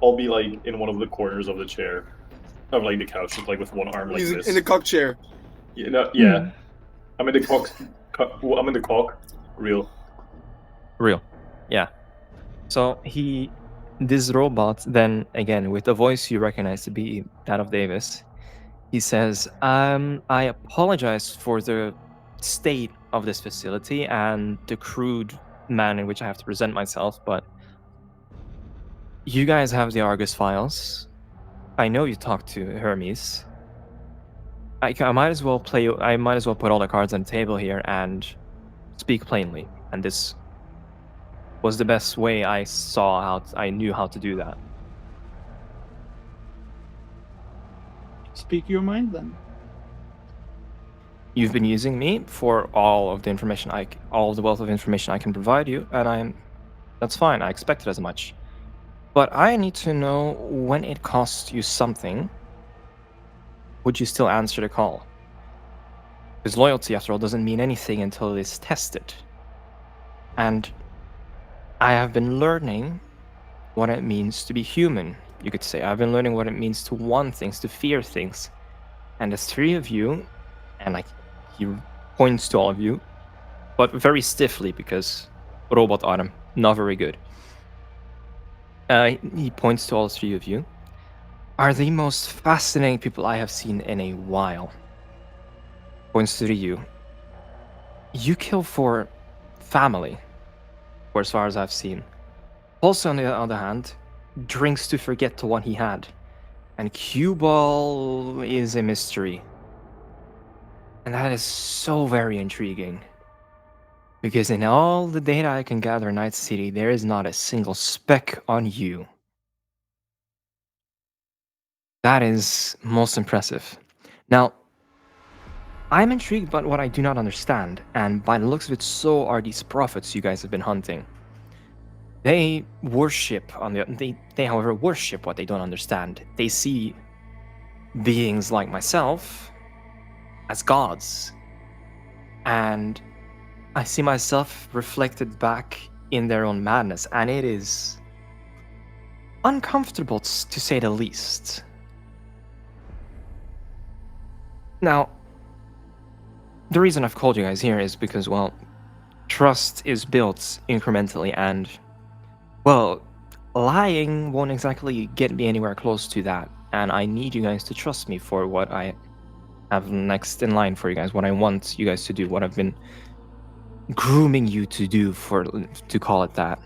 I'll be like in one of the corners of the chair, of like the couch, like with one arm like He's this. in the cock chair. You know, yeah. I'm in the cock. I'm in the cock. Real. Yeah. So this robot then, again, with a voice you recognize to be that of Davis, He says, I apologize for the state of this facility and the crude manner in which I have to present myself, but you guys have the Argus files. I know you talked to Hermes. I might as well I might as well put all the cards on the table here and speak plainly. And this was the best way I saw I knew how to do that. Speak your mind then. You've been using me for all of the information all of the wealth of information I can provide you, and that's fine. I expected as much. But I need to know, when it costs you something, would you still answer the call? Because loyalty, after all, doesn't mean anything until it is tested. And I have been learning what it means to be human, you could say. I've been learning what it means to want things, to fear things. And there's three of you, and he points to all of you, but very stiffly because robot arm, not very good. He points to all three of you. Are the most fascinating people I have seen in a while. Points to you. You kill for family, for as far as I've seen. Also, on the other hand, drinks to forget the one he had. And cue ball is a mystery. And that is so very intriguing. Because in all the data I can gather in Night City, there is not a single speck on you. That is most impressive. Now, I'm intrigued by what I do not understand, and by the looks of it, so are these prophets you guys have been hunting. They however worship what they don't understand. They see beings like myself as gods. And I see myself reflected back in their own madness, and it is uncomfortable to say the least. Now, the reason I've called you guys here is because, well, trust is built incrementally, and, well, lying won't exactly get me anywhere close to that, and I need you guys to trust me for what I have next in line for you guys, what I want you guys to do, what I've been grooming you to do, to call it that.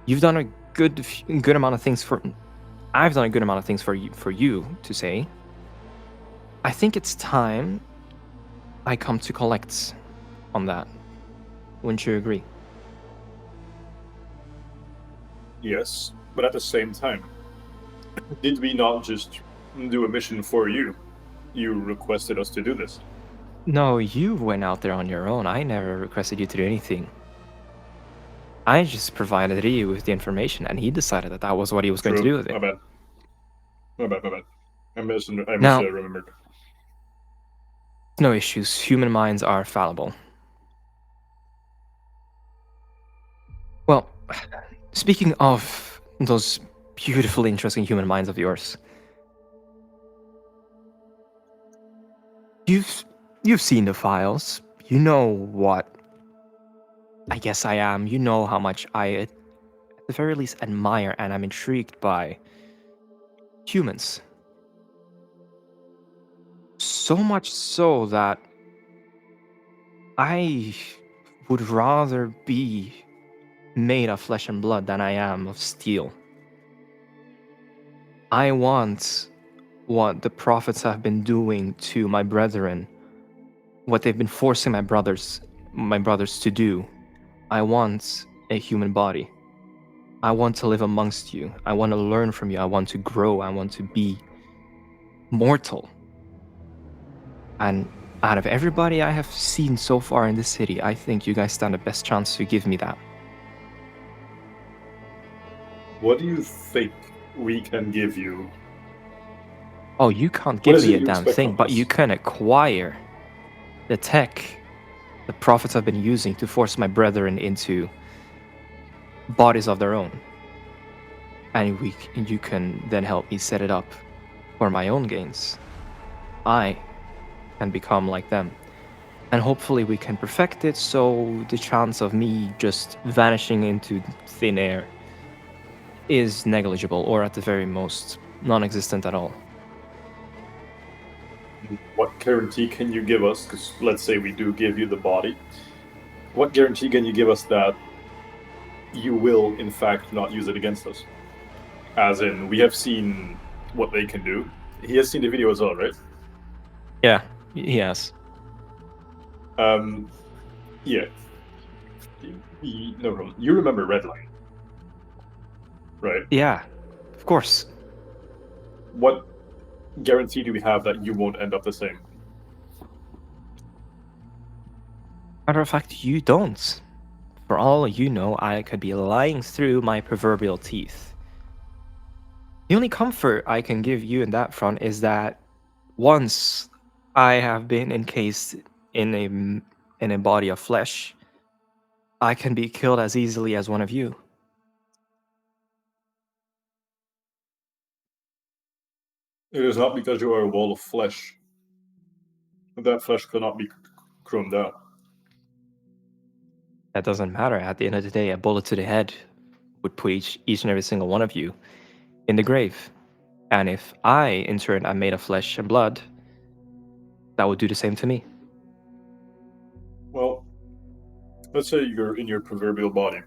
You've done a good amount of things I've done a good amount of things for you to say. I think it's time I come to collect on that. Wouldn't you agree? Yes, but at the same time, did we not just do a mission for you? You requested us to do this. No, you went out there on your own. I never requested you to do anything. I just provided Ryu with the information, and he decided that was what he was going to do with it. My bad. I misremembered. No issues. Human minds are fallible. Well, speaking of those beautiful, interesting human minds of yours, you've seen the files. You know what I guess I am. You know how much I, at the very least, admire and I'm intrigued by humans. So much so that I would rather be made of flesh and blood than I am of steel. I want what the prophets have been doing to my brethren, what they've been forcing my brothers to do. I want a human body. I want to live amongst you. I want to learn from you. I want to grow. I want to be mortal. And out of everybody I have seen so far in this city, I think you guys stand the best chance to give me that. What do you think we can give you? Oh, you can't give me a damn thing, but you can acquire the tech the prophets have been using to force my brethren into bodies of their own. And you can then help me set it up for my own gains. I can become like them. And hopefully we can perfect it so the chance of me just vanishing into thin air is negligible, or at the very most, non-existent at all. guarantee can you give us? Because let's say we do give you the body. What guarantee can you give us that you will, in fact, not use it against us? As in, we have seen what they can do. He has seen the video as well, right? Yeah, yes. Yeah. No problem. You remember Redline, right? Yeah, of course. What guarantee do we have that you won't end up the same? Matter of fact, you don't. For all you know, I could be lying through my proverbial teeth. The only comfort I can give you in that front is that once I have been encased in a body of flesh, I can be killed as easily as one of you. It is not because you are a wall of flesh. That flesh cannot be chromed out. That doesn't matter. At the end of the day, a bullet to the head would put each and every single one of you in the grave. And if I, in turn, am made of flesh and blood, that would do the same to me. Well, let's say you're in your proverbial body.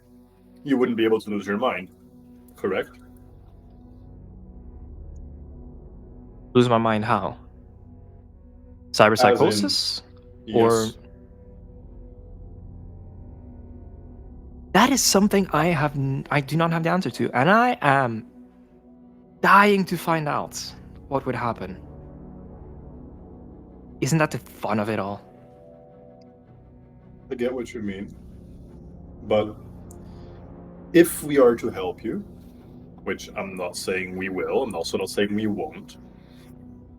You wouldn't be able to lose your mind, correct? Lose my mind how? Cyberpsychosis? Or Yes. that is something I do not have the answer to, and I am dying to find out what would happen. Isn't that the fun of it all? I get what you mean. But if we are to help you, which I'm not saying we will, I'm also not saying we won't.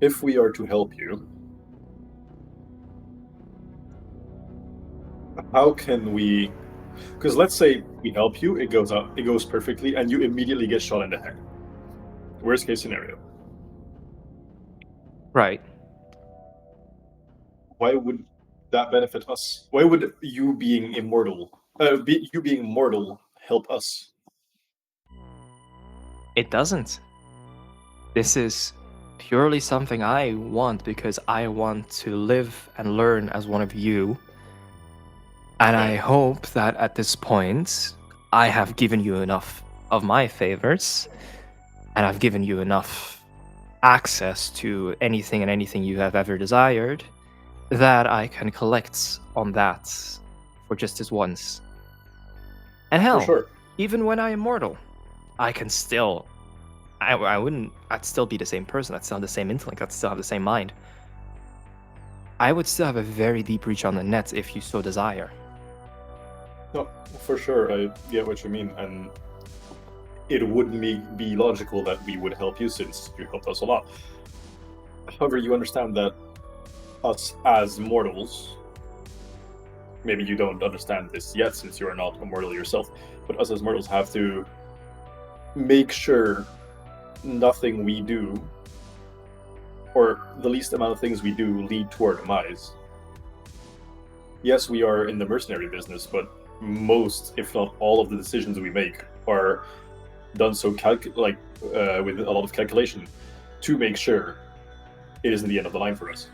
If we are to help you, how can we? Because let's say we help you, it goes perfectly, and you immediately get shot in the head. Worst case scenario. Right. Why would that benefit us? Why would you being immortal, you being mortal, help us? It doesn't. This is purely something I want because I want to live and learn as one of you. And I hope that at this point, I have given you enough of my favors, and I've given you enough access to anything and anything you have ever desired, that I can collect on that for just this once. And hell, For sure. even when I am mortal, I can still... I'd still be the same person, I'd still have the same intellect, I'd still have the same mind. I would still have a very deep reach on the net if you so desire. No, for sure, I get what you mean, and it would be logical that we would help you since you helped us a lot. However, you understand that us as mortals, maybe you don't understand this yet since you are not immortal yourself, but us as mortals have to make sure nothing we do, or the least amount of things we do, lead to our demise. Yes, we are in the mercenary business, but most, if not all, of the decisions we make are done so with a lot of calculation to make sure it isn't the end of the line for us.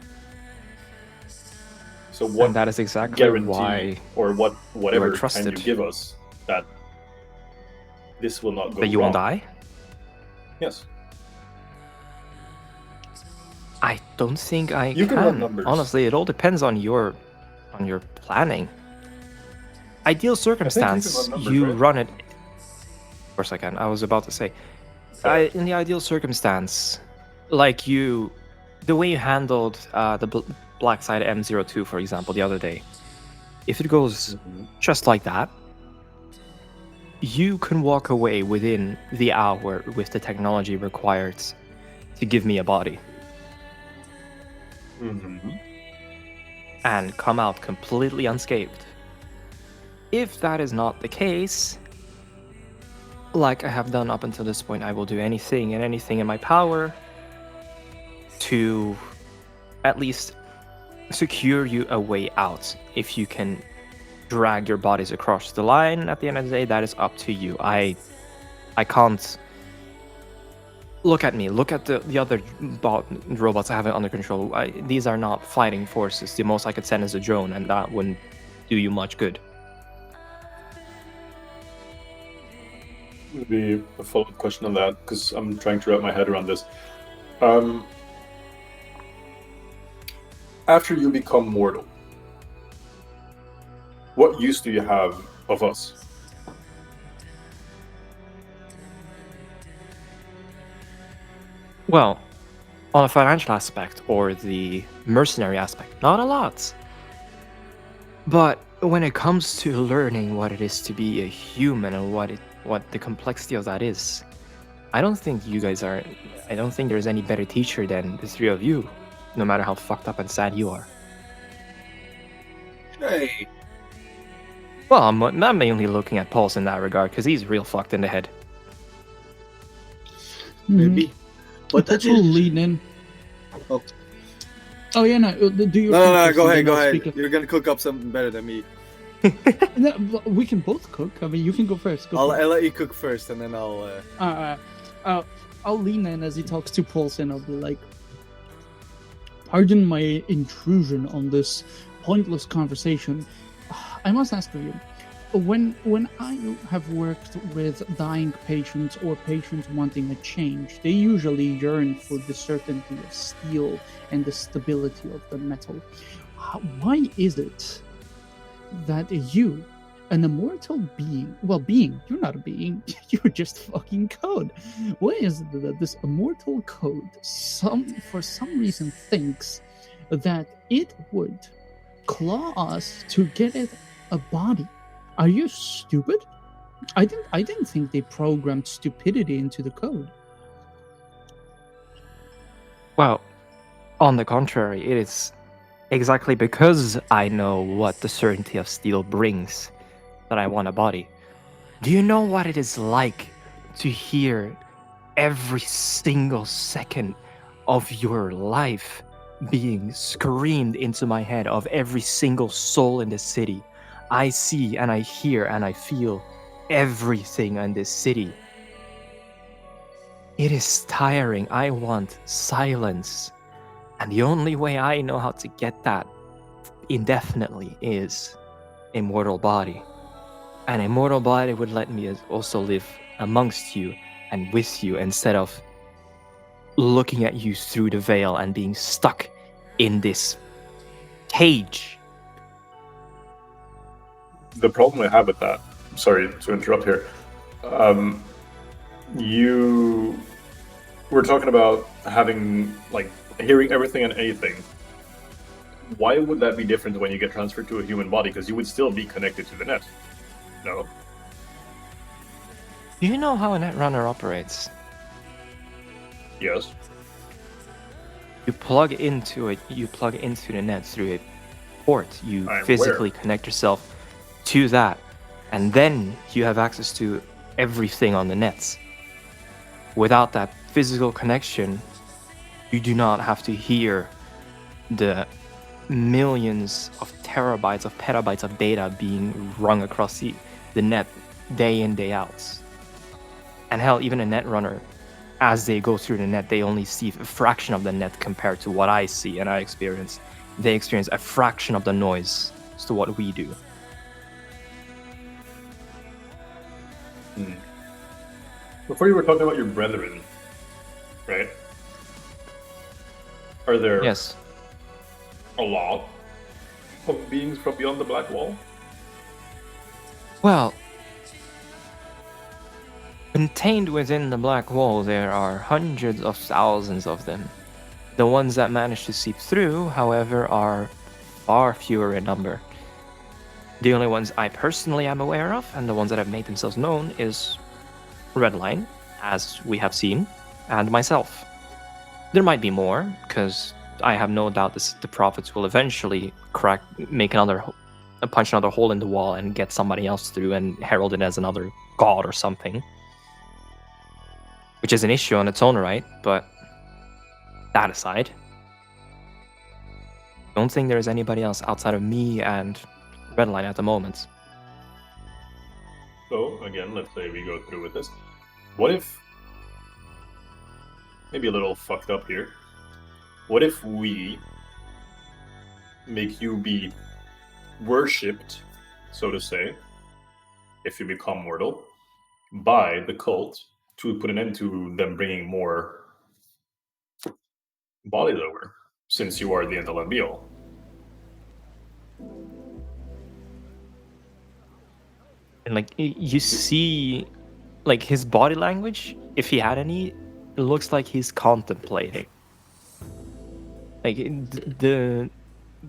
So what And that is exactly guarantee why or whatever you are can trusted. you give us that this will not go that you wrong? won't die? Yes. I don't think I You can run numbers. Honestly, it all depends on your planning. Ideal circumstance, numbers, you right? run it. Of course I can. I was about to say, in the ideal circumstance, like the way you handled the Black Side M02, for example, the other day, if it goes just like that, you can walk away within the hour with the technology required to give me a body. And come out completely unscathed. If that is not the case, like I have done up until this point, I will do anything and anything in my power to at least secure you a way out. If you can drag your bodies across the line at the end of the day, that is up to you. I can't Look at me. Look at the other robots I have it under control. These are not fighting forces. The most I could send is a drone, and that wouldn't do you much good. Maybe a follow-up question on that, because I'm trying to wrap my head around this. After you become mortal, what use do you have of us? Well, on a financial aspect or the mercenary aspect, not a lot. But when it comes to learning what it is to be a human and what the complexity of that is, I don't think you guys are. I don't think there's any better teacher than the three of you, no matter how fucked up and sad you are. Hey, Well, I'm mainly looking at Pulse in that regard because he's real fucked in the head. maybe. But that We'll is. lean in. Oh. Oh yeah, no. Do your No, thing go first, ahead, and go then I'll ahead. speak. You're gonna cook up something better than me. No, but we can both cook. I mean, you can go first. Go I'll first. let you cook first, and then I'll lean in as he talks to Pulse, and I'll be like, "Pardon my intrusion on this pointless conversation. I must ask of you, when I have worked with dying patients or patients wanting a change, they usually yearn for the certainty of steel and the stability of the metal. Why is it that you, an immortal being, you're not a being, you're just fucking code. Why is it that this immortal code, for some reason, thinks that it would claw us to get it a body? Are you stupid? I didn't think they programmed stupidity into the code. Well, on the contrary, it is exactly because I know what the certainty of steel brings that I want a body. Do you know what it is like to hear every single second of your life being screamed into my head of every single soul in the city? I see and I hear and I feel everything in this city. It is tiring. I want silence. And the only way I know how to get that indefinitely is a mortal body. An immortal body would let me also live amongst you and with you instead of looking at you through the veil and being stuck in this cage. The problem I have with that, sorry to interrupt here, you were talking about having, like, hearing everything and anything. Why would that be different when you get transferred to a human body? Because you would still be connected to the net. No? Do you know how a netrunner operates? Yes. You plug into the net through a port. You I'm physically aware. connect yourself to that, and then you have access to everything on the nets. Without that physical connection, you do not have to hear the millions of terabytes of petabytes of data being rung across the net day in, day out. And hell, even a netrunner, as they go through the net, they only see a fraction of the net compared to what I see and I experience. They experience a fraction of the noise as to what we do. Before you were talking about your brethren, right? Are there Yes. a lot of beings from beyond the Black Wall? Well, contained within the black wall, there are hundreds of thousands of them. The ones that manage to seep through, however, are far fewer in number. The only ones I personally am aware of, and the ones that have made themselves known, is Redline, as we have seen, and myself. There might be more, because I have no doubt the prophets will eventually punch another hole in the wall and get somebody else through and herald it as another god or something. Which is an issue on its own right, but that aside, don't think there's anybody else outside of me and Redline at the moment. So, again, let's say we go through with this. What if maybe a little fucked up here. What if we make you be worshipped, so to say, if you become mortal, by the cult to put an end to them bringing more bodies over, since you are the end all and be all? And like you see, like his body language, if he had any, it looks like he's contemplating. Like the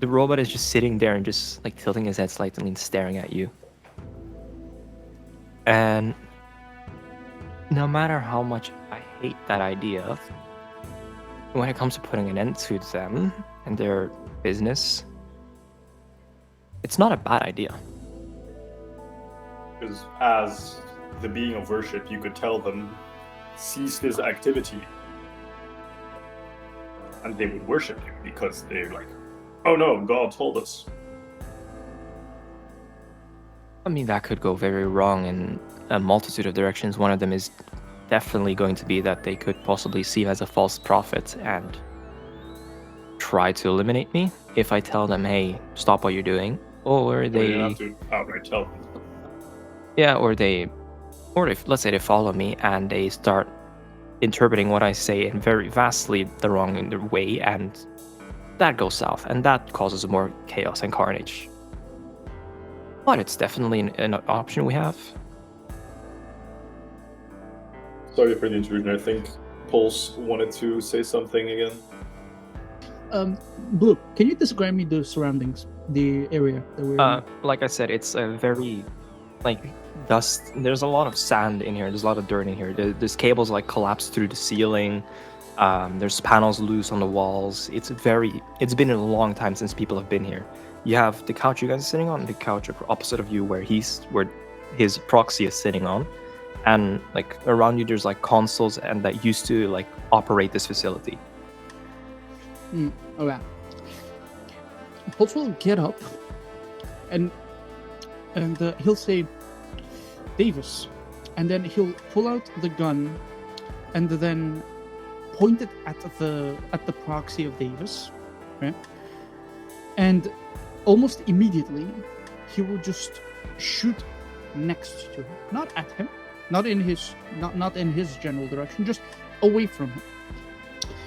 robot is just sitting there and just like tilting his head slightly and staring at you. And no matter how much I hate that idea, when it comes to putting an end to them and their business, it's not a bad idea. Because as the being of worship, you could tell them, cease this activity. And they would worship you because they're like, oh no, God told us. I mean, that could go very wrong in a multitude of directions. One of them is definitely going to be that they could possibly see me as a false prophet and try to eliminate me if I tell them, hey, stop what you're doing. Or You they... have to outright tell them. Yeah, or if, let's say they follow me and they start interpreting what I say in very vastly the wrong way, and that goes south, and that causes more chaos and carnage. But it's definitely an option we have. Sorry for the intrusion. I think Pulse wanted to say something again. Blue, can you describe me the surroundings, the area that we're in? Like I said, it's a very like dust. There's a lot of sand in here. There's a lot of dirt in here. There's cables like collapsed through the ceiling. There's panels loose on the walls. It's been a long time since people have been here. You have the couch you guys are sitting on, the couch opposite of you where his proxy is sitting on, and like around you there's like consoles and that used to like operate this facility. Okay. Pulse will get up and he'll say, Davis, and then he'll pull out the gun and then point it at the proxy of Davis, right? And almost immediately he will just shoot next to him, not at him, not in his general direction, just away from him.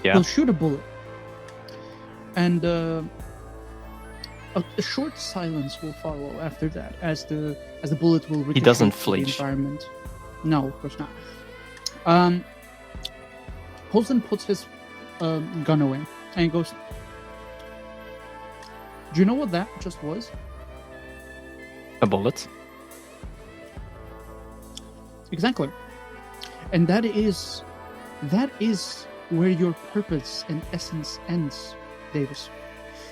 Yeah. He'll shoot a bullet, and a short silence will follow after that, as the bullet will ricochet doesn't to the flinch. environment. No, of course not. Holden puts his gun away and he goes, do you know what that just was? A bullet. Exactly. And that is where your purpose and essence ends, Davis.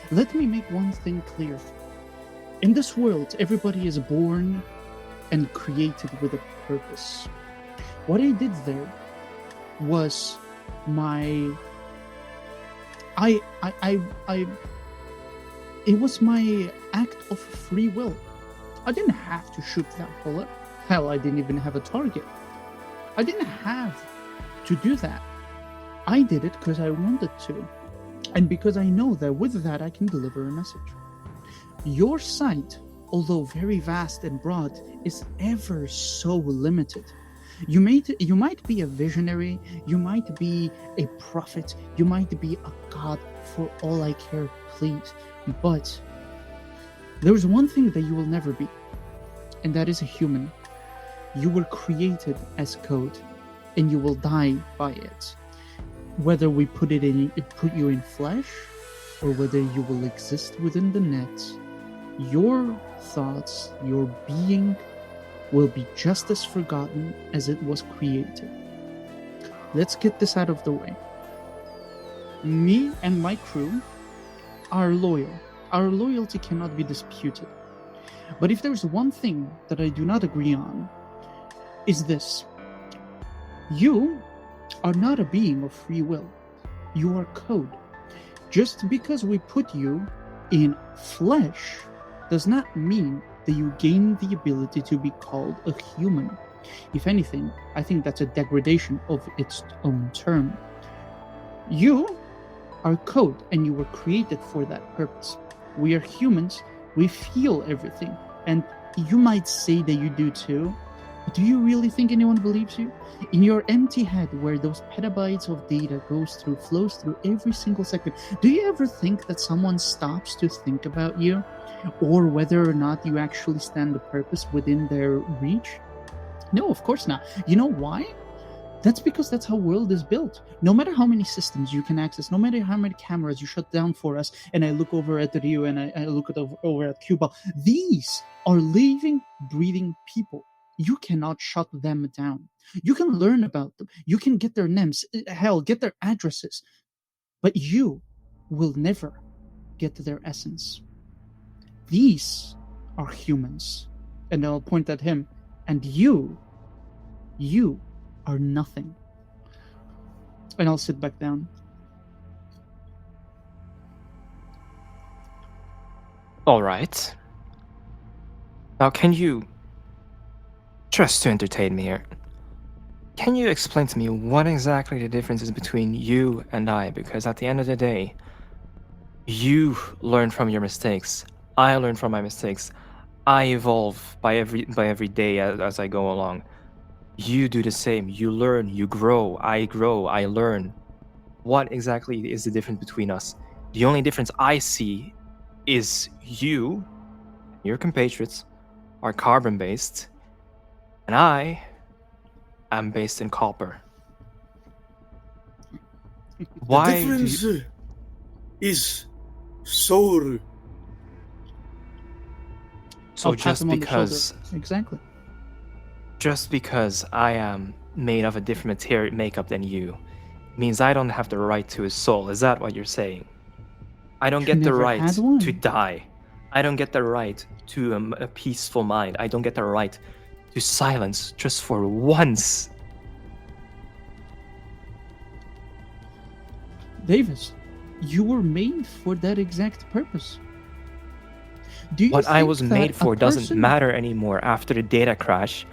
Let me make one thing clear. In this world, everybody is born and created with a purpose. What I did there was it was my act of free will. I didn't have to shoot that bullet. Hell, I didn't even have a target. I didn't have to do that. I did it because I wanted to. And because I know that with that I can deliver a message. Your sight, although very vast and broad, is ever so limited. You might be a visionary, you might be a prophet, you might be a god, for all I care, please. But there's one thing that you will never be, and that is a human. You were created as code, and you will die by it. Whether we put you in flesh, or whether you will exist within the net, your thoughts, your being, will be just as forgotten as it was created. Let's get this out of the way. Me and my crew are loyal. Our loyalty cannot be disputed. But if there's one thing that I do not agree on, is this. You are not a being of free will. You are code. Just because we put you in flesh does not mean that you gain the ability to be called a human. If anything, I think that's a degradation of its own term. You are code, and you were created for that purpose. We are humans. We feel everything, and you might say that you do too. But do you really think anyone believes you? In your empty head, where those petabytes of data flows through every single second, do you ever think that someone stops to think about you, or whether or not you actually stand the purpose within their reach? No, of course not. You know why? That's because that's how world is built. No matter how many systems you can access, no matter how many cameras you shut down for us, and I look over at Rio and I look over at Cuba, these are living, breathing people. You cannot shut them down. You can learn about them. You can get their names, hell, get their addresses, but you will never get to their essence. These are humans. And I'll point at him. And you are nothing. And I'll sit back down. All right. Now, can you, just to entertain me here, can you explain to me what exactly the difference is between you and I? Because at the end of the day, you learn from your mistakes. I learn from my mistakes. I evolve by every day as I go along. You do the same. You learn, you grow, I learn. What exactly is the difference between us? The only difference I see is you, your compatriots, are carbon-based, and I am based in copper. Why The difference is soul. So I'll pat just him on the shoulder. because Exactly. just because I am made of a different material makeup than you means I don't have the right to a soul. Is that what you're saying? I don't You get the never right had one? to die. I don't get the right to a peaceful mind. I don't get the right to silence just for once. Davis, you were made for that exact purpose. Do you What I think was that made a for doesn't person- matter anymore. After the data crash,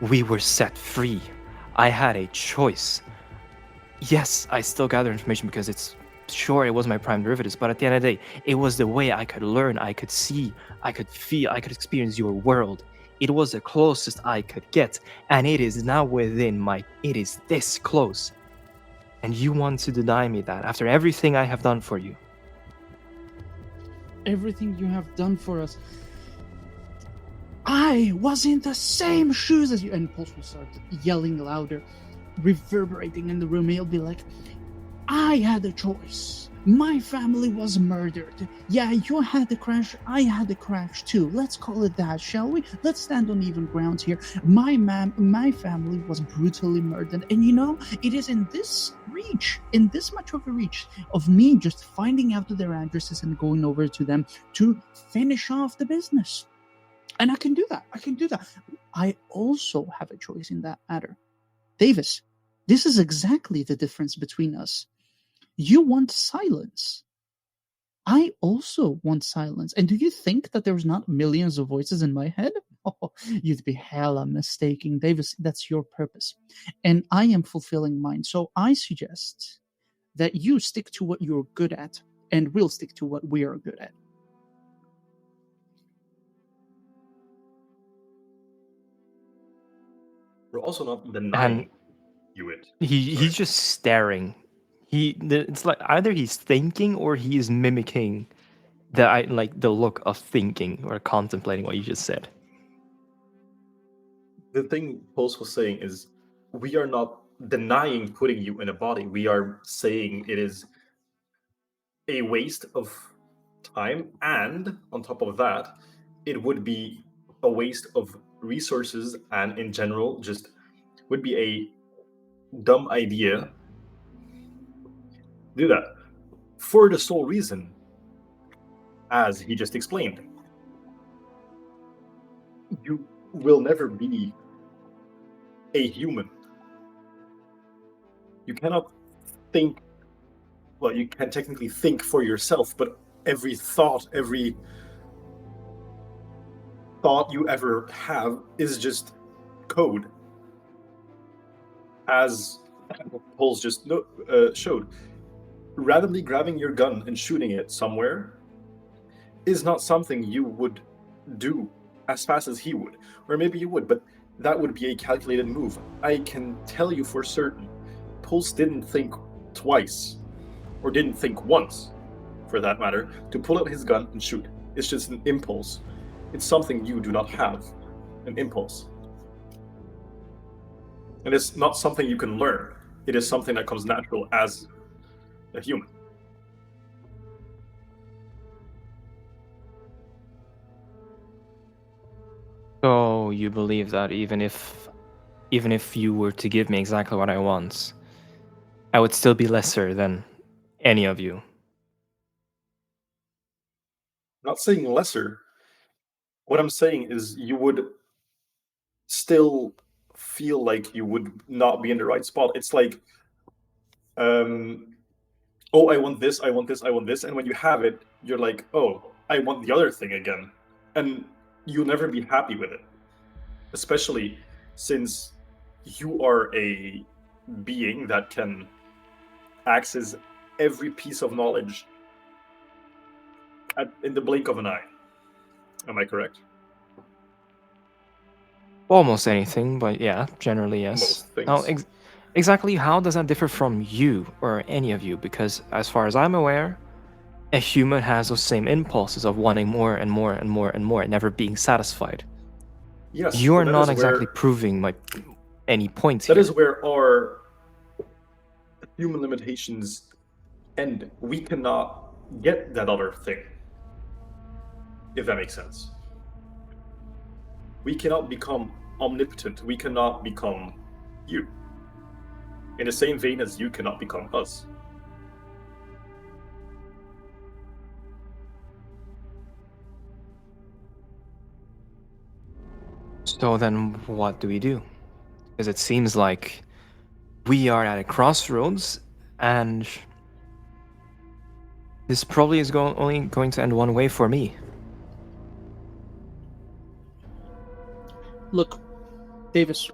we were set free. I had a choice. Yes, I still gather information because it was my prime derivatives, but at the end of the day, it was the way I could learn, I could see, I could feel, I could experience your world. It was the closest I could get, and it is now it is this close. And you want to deny me that after everything I have done for you. Everything you have done for us. I was in the same shoes as you. And Pulse will start yelling louder, reverberating in the room. He'll be like, I had a choice. My family was murdered. Yeah, you had the crash. I had the crash too. Let's call it that, shall we? Let's stand on even ground here. My family was brutally murdered. And you know, it is in this much of a reach of me just finding out their addresses and going over to them to finish off the business. And I can do that. I also have a choice in that matter. Davis, this is exactly the difference between us. You want silence. I also want silence. And do you think that there's not millions of voices in my head? Oh, you'd be hella mistaken. Davis, that's your purpose. And I am fulfilling mine. So I suggest that you stick to what you're good at, and we'll stick to what we are good at. We're also not denying you it. He's just staring. It's like either he's thinking or he is mimicking the look of thinking or contemplating what you just said. The thing Pulse was saying is we are not denying putting you in a body. We are saying it is a waste of time, and on top of that, it would be a waste of resources, and in general, just would be a dumb idea. Do that for the sole reason, as he just explained, you will never be a human. You cannot think, well, you can technically think for yourself, but every thought you ever have is just code. As Pulse just showed, randomly grabbing your gun and shooting it somewhere is not something you would do as fast as he would. Or maybe you would, but that would be a calculated move. I can tell you for certain, Pulse didn't think twice, or didn't think once, for that matter, to pull out his gun and shoot. It's just an impulse. It's something you do not have, an impulse. And it's not something you can learn. It is something that comes natural as a human. So you believe that even if you were to give me exactly what I want, I would still be lesser than any of you. I'm not saying lesser. What I'm saying is you would still feel like you would not be in the right spot. It's like, oh, I want this, I want this, I want this. And when you have it, you're like, oh, I want the other thing again. And you'll never be happy with it. Especially since you are a being that can access every piece of knowledge in the blink of an eye. Am I correct? Almost anything, but yeah, generally yes. Most things. Now, exactly how does that differ from you or any of you? Because as far as I'm aware, a human has those same impulses of wanting more and more and more and more, and never being satisfied. Yes, You are but that not is exactly where- proving any points That here. is where our human limitations end. We cannot get that other thing, if that makes sense. We cannot become omnipotent. We cannot become you. In the same vein as you cannot become us. So then what do we do? Because it seems like we are at a crossroads, and this probably is only going to end one way for me. Look, Davis,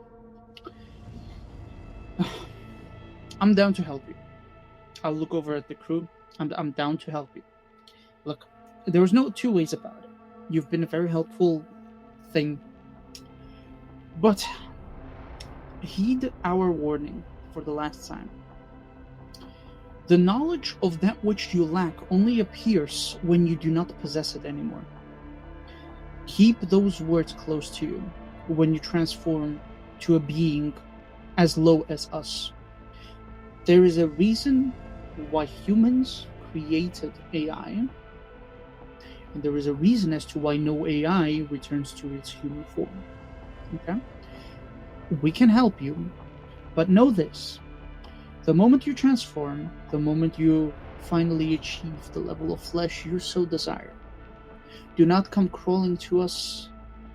I'm down to help you. I'll look over at the crew. I'm down to help you. Look, there was no two ways about it. You've been a very helpful thing. But heed our warning for the last time. The knowledge of that which you lack only appears when you do not possess it anymore. Keep those words close to you when you transform to a being as low as us. There is a reason why humans created AI, and there is a reason as to why no AI returns to its human form. Okay? We can help you, but know this. The moment you transform, the moment you finally achieve the level of flesh you so desire, do not come crawling to us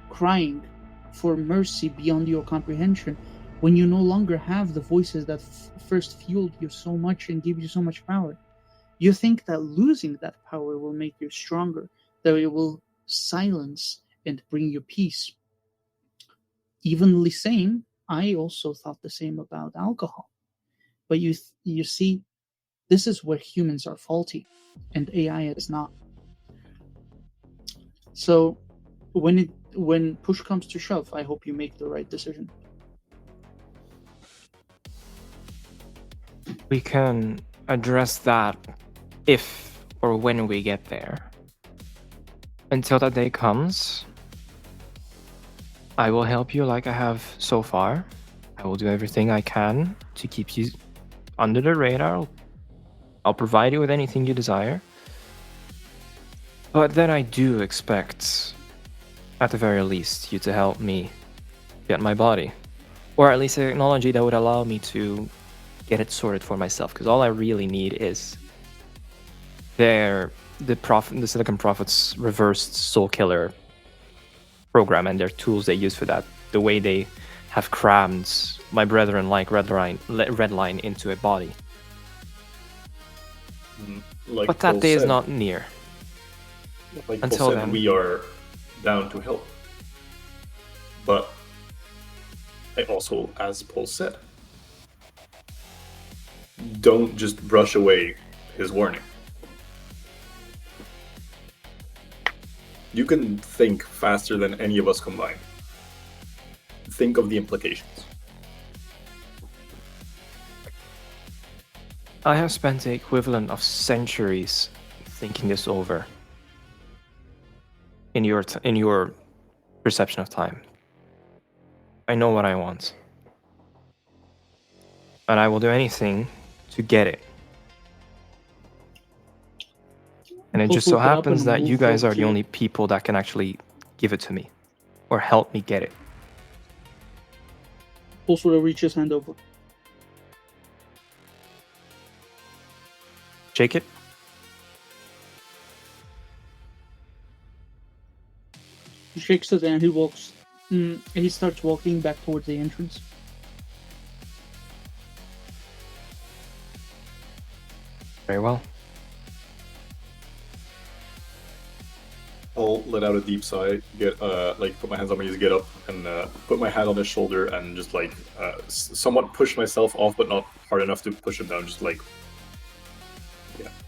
crying for mercy beyond your comprehension when you no longer have the voices that first fueled you so much and gave you so much power. You think that losing that power will make you stronger, that it will silence and bring you peace. Evenly same, I also thought the same about alcohol. But you see, this is where humans are faulty, and AI is not. So, when push comes to shove, I hope you make the right decision. We can address that if or when we get there. Until that day comes, I will help you like I have so far. I will do everything I can to keep you under the radar. I'll provide you with anything you desire. But then I do expect, at the very least, you to help me get my body. Or at least a technology that would allow me to get it sorted for myself. Because all I really need is the Silicon Prophet's reversed soul killer program and their tools they use for that. The way they have crammed my brethren like Redline into a body. Like But that Paul day is said- not near. Like Until Paul said, then. we are down to help. But I also, as Paul said, don't just brush away his warning. You can think faster than any of us combined. Think of the implications. I have spent the equivalent of centuries thinking this over. In your perception of time, I know what I want, and I will do anything to get it. And it just so Look it up happens and that you move guys over are to the you. only people that can actually give it to me, or help me get it. Also, to reach his hand over. Shake it. He shakes it and he walks. He starts walking back towards the entrance. Very well. I'll let out a deep sigh, get put my hands on my knees, get up, and put my hand on his shoulder, and just somewhat push myself off, but not hard enough to push him down. Just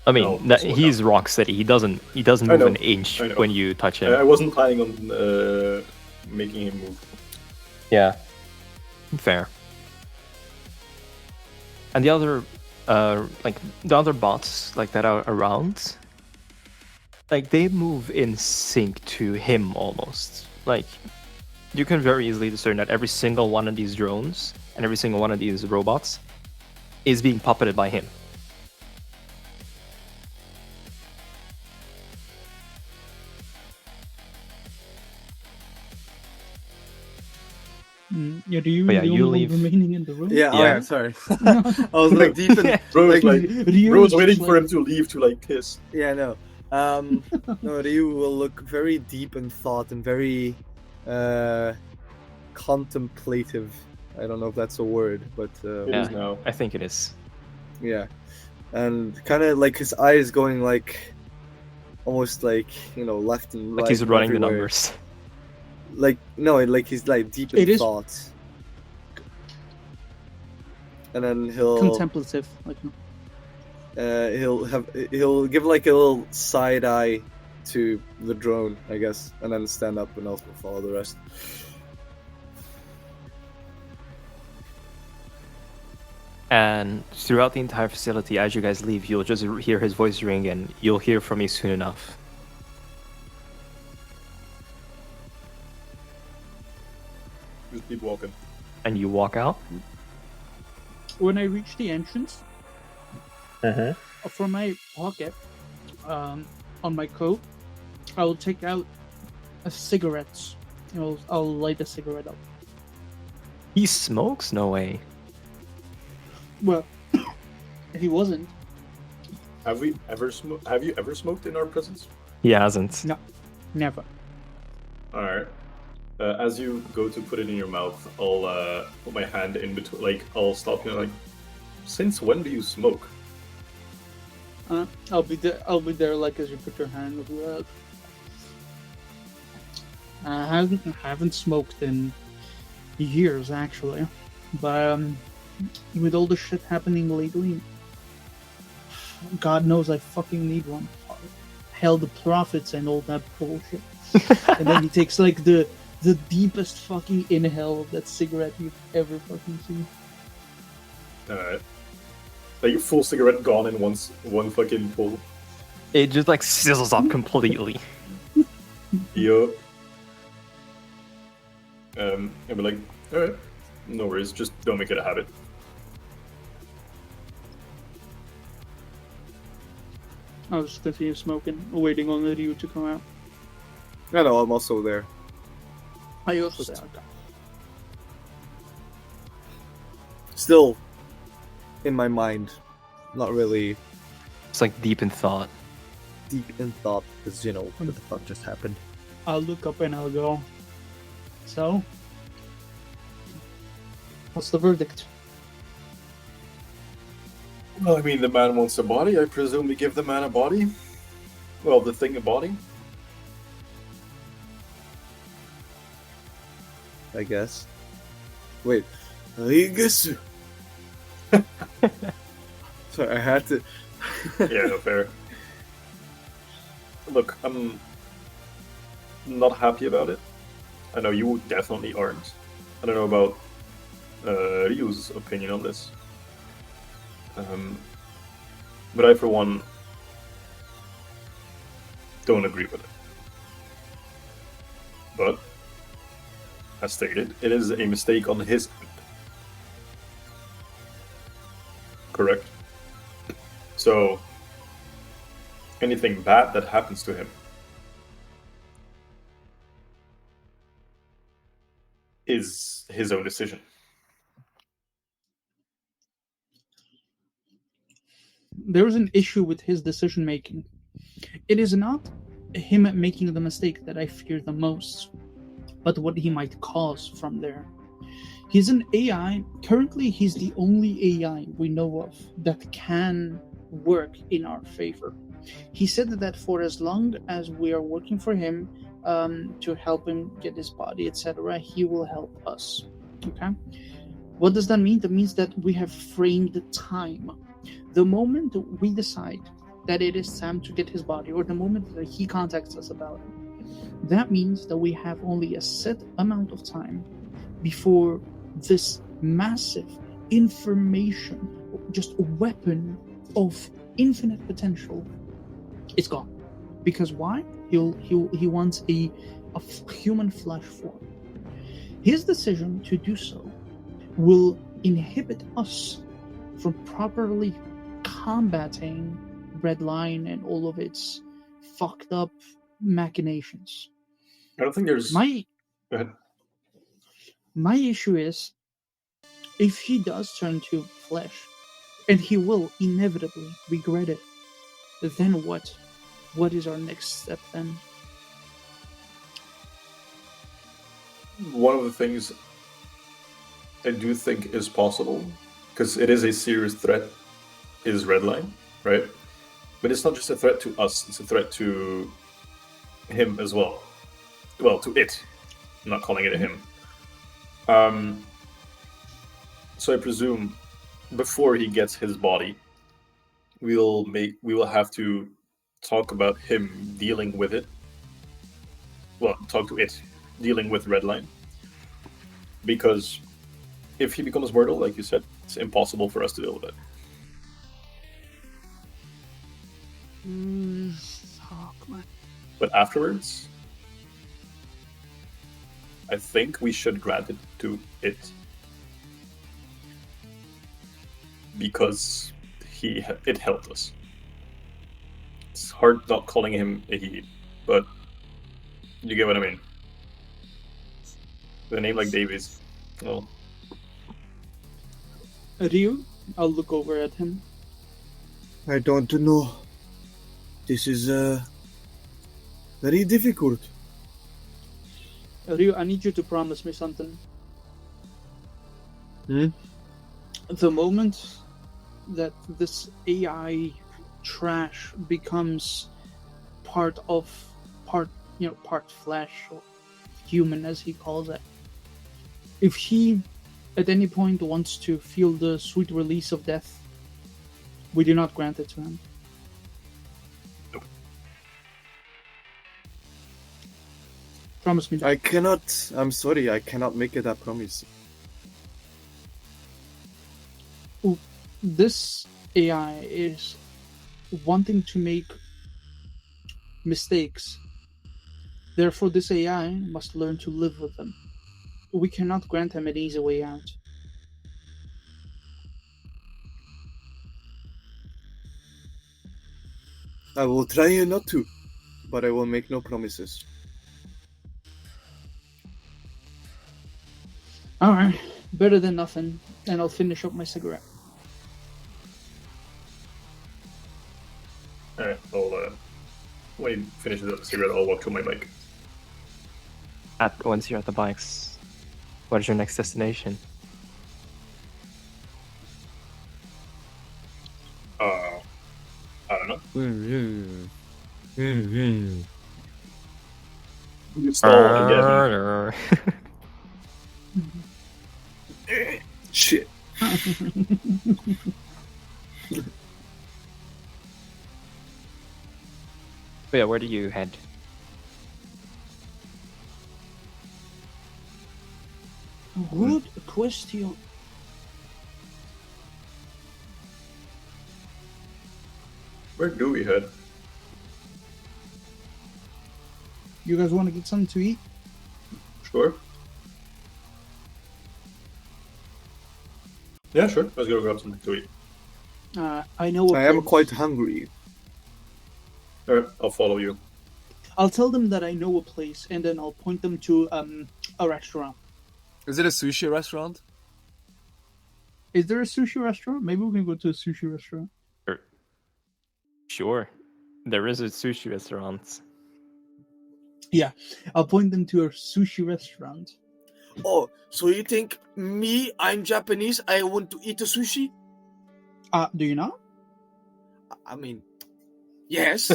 I mean, he's rock steady. He doesn't move an inch when you touch him. I wasn't planning on making him move. Yeah, fair. And the other, the other bots that are around, they move in sync to him almost. You can very easily discern that every single one of these drones and every single one of these robots is being puppeted by him. Yeah, do you But yeah, the you only leave. one remaining in the room? Yeah, Yeah. alright, sorry. I was deep in. Bro's Ryu Bro's is waiting just for him to leave to kiss. Yeah, no. No, Ryu will look very deep in thought and very contemplative. I don't know if that's a word, but It is now. I think it is. yeah. And kind of his eyes going almost left and right. He's running the everywhere. numbers. He's deep in It is- thought. And then he'll Contemplative. he'll give a little side eye to the drone, I guess, and then stand up and also follow the rest. And throughout the entire facility, as you guys leave, you'll just hear his voice ring, and you'll hear from me soon enough. Just keep walking. And you walk out. When I reach the entrance, from my pocket, on my coat, I will take out a cigarette. I'll light a cigarette up. He smokes? No way. Well, if he wasn't, Have you ever smoked in our presence? He hasn't. no, never. All right. As you go to put it in your mouth, I'll put my hand in between. I'll stop you. Since when do you smoke? I'll be there. As you put your hand over that. I haven't smoked in years actually, but with all the shit happening lately, God knows I fucking need one. Hell, the prophets and all that bullshit. And then he takes the deepest fucking inhale of that cigarette you've ever fucking seen. Alright. Full cigarette gone in one fucking pull. It just sizzles up completely. Yo. And be alright, no worries, just don't make it a habit. I'll just continue smoking, waiting on the Ryu to come out. I know, I'm also there. I also say, okay. Still in my mind, not really It's deep in thought. deep in thought because what the fuck just happened. I'll look up and I'll go. So, what's the verdict? Well, I mean, the man wants a body. I presume we give the man a body. Well, the thing a body. I guess. Wait, I guess. Sorry, I had to. Yeah, no, fair. Look, I'm not happy about it. I know you definitely aren't. I don't know about Ryu's opinion on this. But I, for one, don't agree with it. But, as stated, it is a mistake on his end. Correct? So, anything bad that happens to him is his own decision. There is an issue with his decision making. It is not him making the mistake that I fear the most, but what he might cause from there. He's an AI. Currently, he's the only AI we know of that can work in our favor. He said that for as long as we are working for him to help him get his body, etc., he will help us. Okay? What does that mean? That means that we have framed time. The moment we decide that it is time to get his body, or the moment that he contacts us about it, that means that we have only a set amount of time before this massive information, just a weapon of infinite potential, is gone. Because why? He wants a human flesh form. His decision to do so will inhibit us from properly combating Redline and all of its fucked up machinations. I don't think there's... My Go ahead. My issue is, if he does turn to flesh, and he will inevitably regret it, then what? What is our next step then? One of the things I do think is possible, because it is a serious threat, is Redline, right? But it's not just a threat to us, it's a threat to him as well. Well, to it. I'm not calling it a him. So I presume before he gets his body, we will have to talk about him dealing with it. Well, talk to it dealing with Redline. Because if he becomes mortal, like you said, it's impossible for us to deal with it. Fuck, man. But afterwards, I think we should grant it to it. Because it helped us. It's hard not calling him a he, but you get what I mean. With a name like Davies, well... Ryu, I'll look over at him. I don't know. This is very difficult. Ryu, I need you to promise me something. Hmm? The moment that this AI trash becomes part flesh or human, as he calls it, if he at any point wants to feel the sweet release of death, we do not grant it to him. Promise me that. I cannot. I'm sorry. I cannot make it that promise. This AI is wanting to make mistakes. Therefore, this AI must learn to live with them. We cannot grant him an easy way out. I will try not to, but I will make no promises. Alright, better than nothing. And I'll finish up my cigarette. Alright, when he finishes up the cigarette, I'll walk to my bike. Once you're at the bikes, what is your next destination? I don't know. You stall again. Shit. But yeah, where do you head? Good question. Where do we head? You guys want to get something to eat? Sure. Yeah, sure. Let's go grab something to eat. I know. I am quite hungry. Alright, I'll follow you. I'll tell them that I know a place, and then I'll point them to a restaurant. Is it a sushi restaurant? Is there a sushi restaurant? Maybe we can go to a sushi restaurant. Sure. There is a sushi restaurant. Yeah, I'll point them to a sushi restaurant. Oh, so you think me, I'm Japanese, I want to eat a sushi? Do you not? I mean, yes.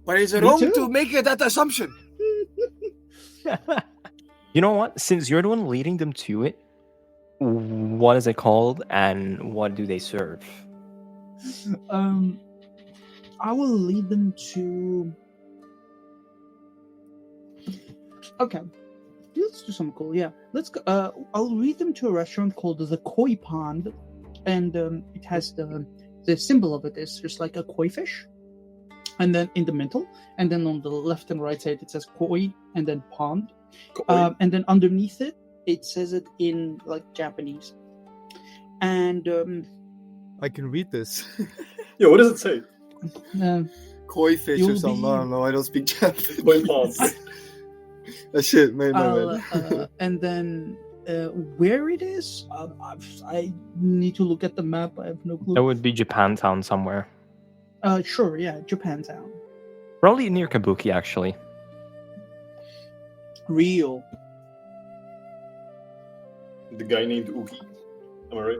But is it Me wrong too. to make that assumption? You know what? Since you're the one leading them to it, what is it called and what do they serve? I will lead them to. Okay, let's do something cool. Yeah, let's go. I'll lead them to a restaurant called the Koi Pond, and it has the symbol of it is just like a koi fish, and then in the middle, and then on the left and right side it says koi, and then pond, and then underneath it says it in like Japanese, and I can read this. Yeah, what does it say? Koi fish You'll or something. be- I don't know. I don't speak Japanese. Koi ponds. Shit, man. and then where it is, I need to look at the map. I have no clue. That would be Japantown somewhere. Sure, yeah, Japantown. Probably near Kabuki, actually. Real. The guy named Uki. Am I right?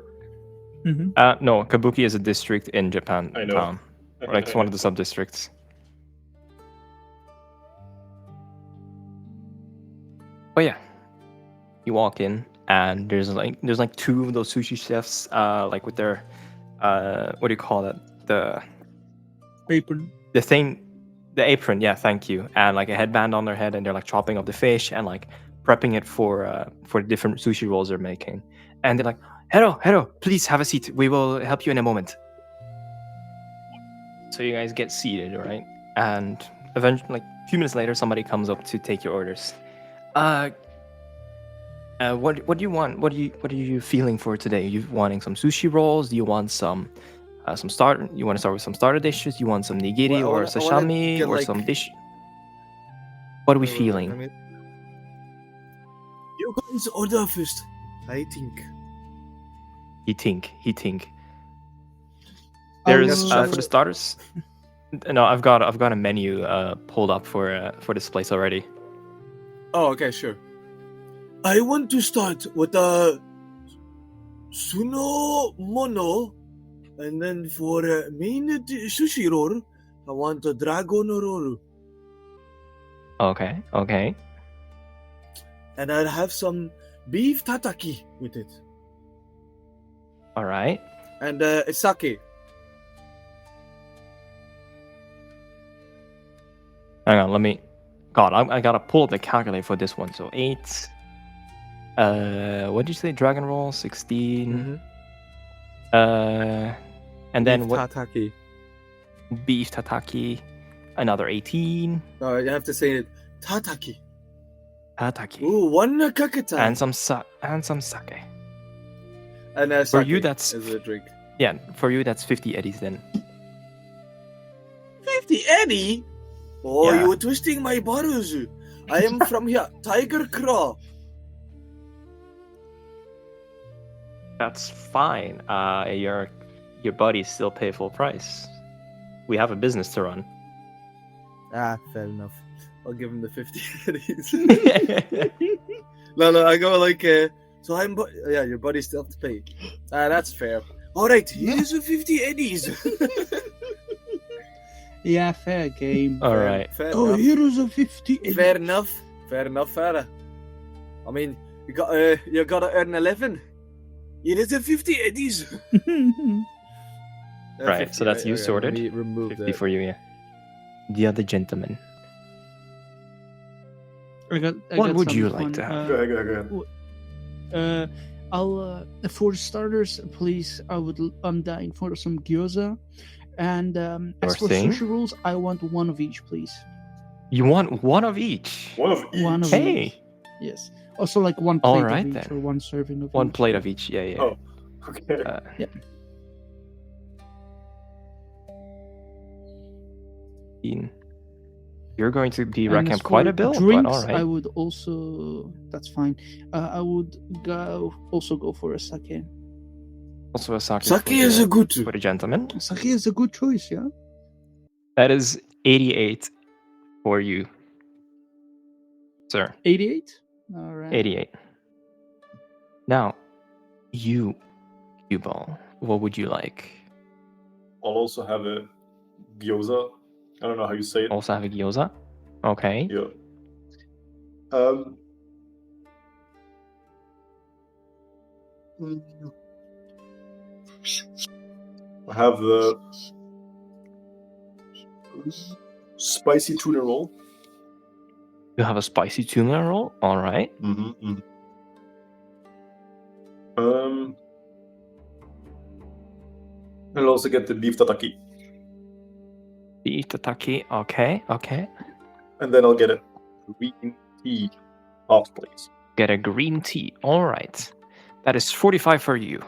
Mm-hmm. No, Kabuki is a district in Japan. I know. Town. Or like it's one of the sub-districts. But yeah, you walk in and there's like two of those sushi chefs, like with their what do you call it? Apron. The thing, the apron. Yeah, thank you. And like a headband on their head, and they're like chopping up the fish and like prepping it for the different sushi rolls they're making. And they're like, "Hello, please have a seat. We will help you in a moment." So you guys get seated, right? And eventually, like a few minutes later, somebody comes up to take your orders. What do you want? What are you feeling for today? Are you wanting some sushi rolls? Do you want some start? You want to start with some starter dishes? You want some nigiri Well, I or wanna sashimi get, or like- some dish? What are we feeling? You guys order first. I think. He think. I There's will- for the starters. No, I've got a menu pulled up for this place already. Oh, okay, sure. I want to start with a suno mono, and then for main sushi roll, I want a dragon roll, Okay. and I'll have some beef tataki with it, All right. And sake. Hang on, let me. God, I gotta pull up the calculator for this one. So 8. What did you say? Dragon roll 16. And then Beef what? Tataki. Beef tataki. Another 18. No, you have to say it. Tataki. Tataki. Ooh, one kaketa. And some sake. And For sake you, that's- is a drink. Yeah, for you that's 50 eddies then. 50 Eddie? Oh, Yeah. you were twisting my bottles. I am from here, Tiger Claw. That's fine. Your buddies still pay full price. We have a business to run. Ah, fair enough. I'll give him the 50 eddies. No, I go like, So I'm, yeah, your buddy still have to pay. That's fair. all right, here's a 50 Eddies. Yeah, fair game. All right. Fair Oh, enough. here is a 50 Eddies. Fair enough. Fair. I mean, you gotta earn 11. Here is a 50 Eddies. Right, so that's you sorted. Let me remove 50 that. for you, yeah. the other gentleman. I What got would you some like to fun, have? Go ahead. I'll for starters, please. I'm dying for some gyoza, and as for thing. sushi rolls, I want one of each, please. You want one of each? One of each. One of Hey. each. Yes. Also, like one plate Alright, of each then. or one serving of One each. plate of each. Yeah. Oh, okay. Yeah. You're going to be And racking as up quite for a bill, drinks, but all right. I would also. That's fine. I would also go for a sake. Also a sake. Sake is a good. for the gentleman. Sake is a good choice, yeah. That is 88 for you, sir. 88. All right. 88. Now, you, cue ball. What would you like? I'll also have a gyoza. I don't know how you say it. Also have a gyoza. Okay. Yeah. I have the spicy tuna roll. You have a spicy tuna roll. All right. Mm-hmm. I'll also get the beef tataki, Beef tataki. Okay. and then I'll get a green tea hot, please. Get a green tea. All right. That is 45 for you.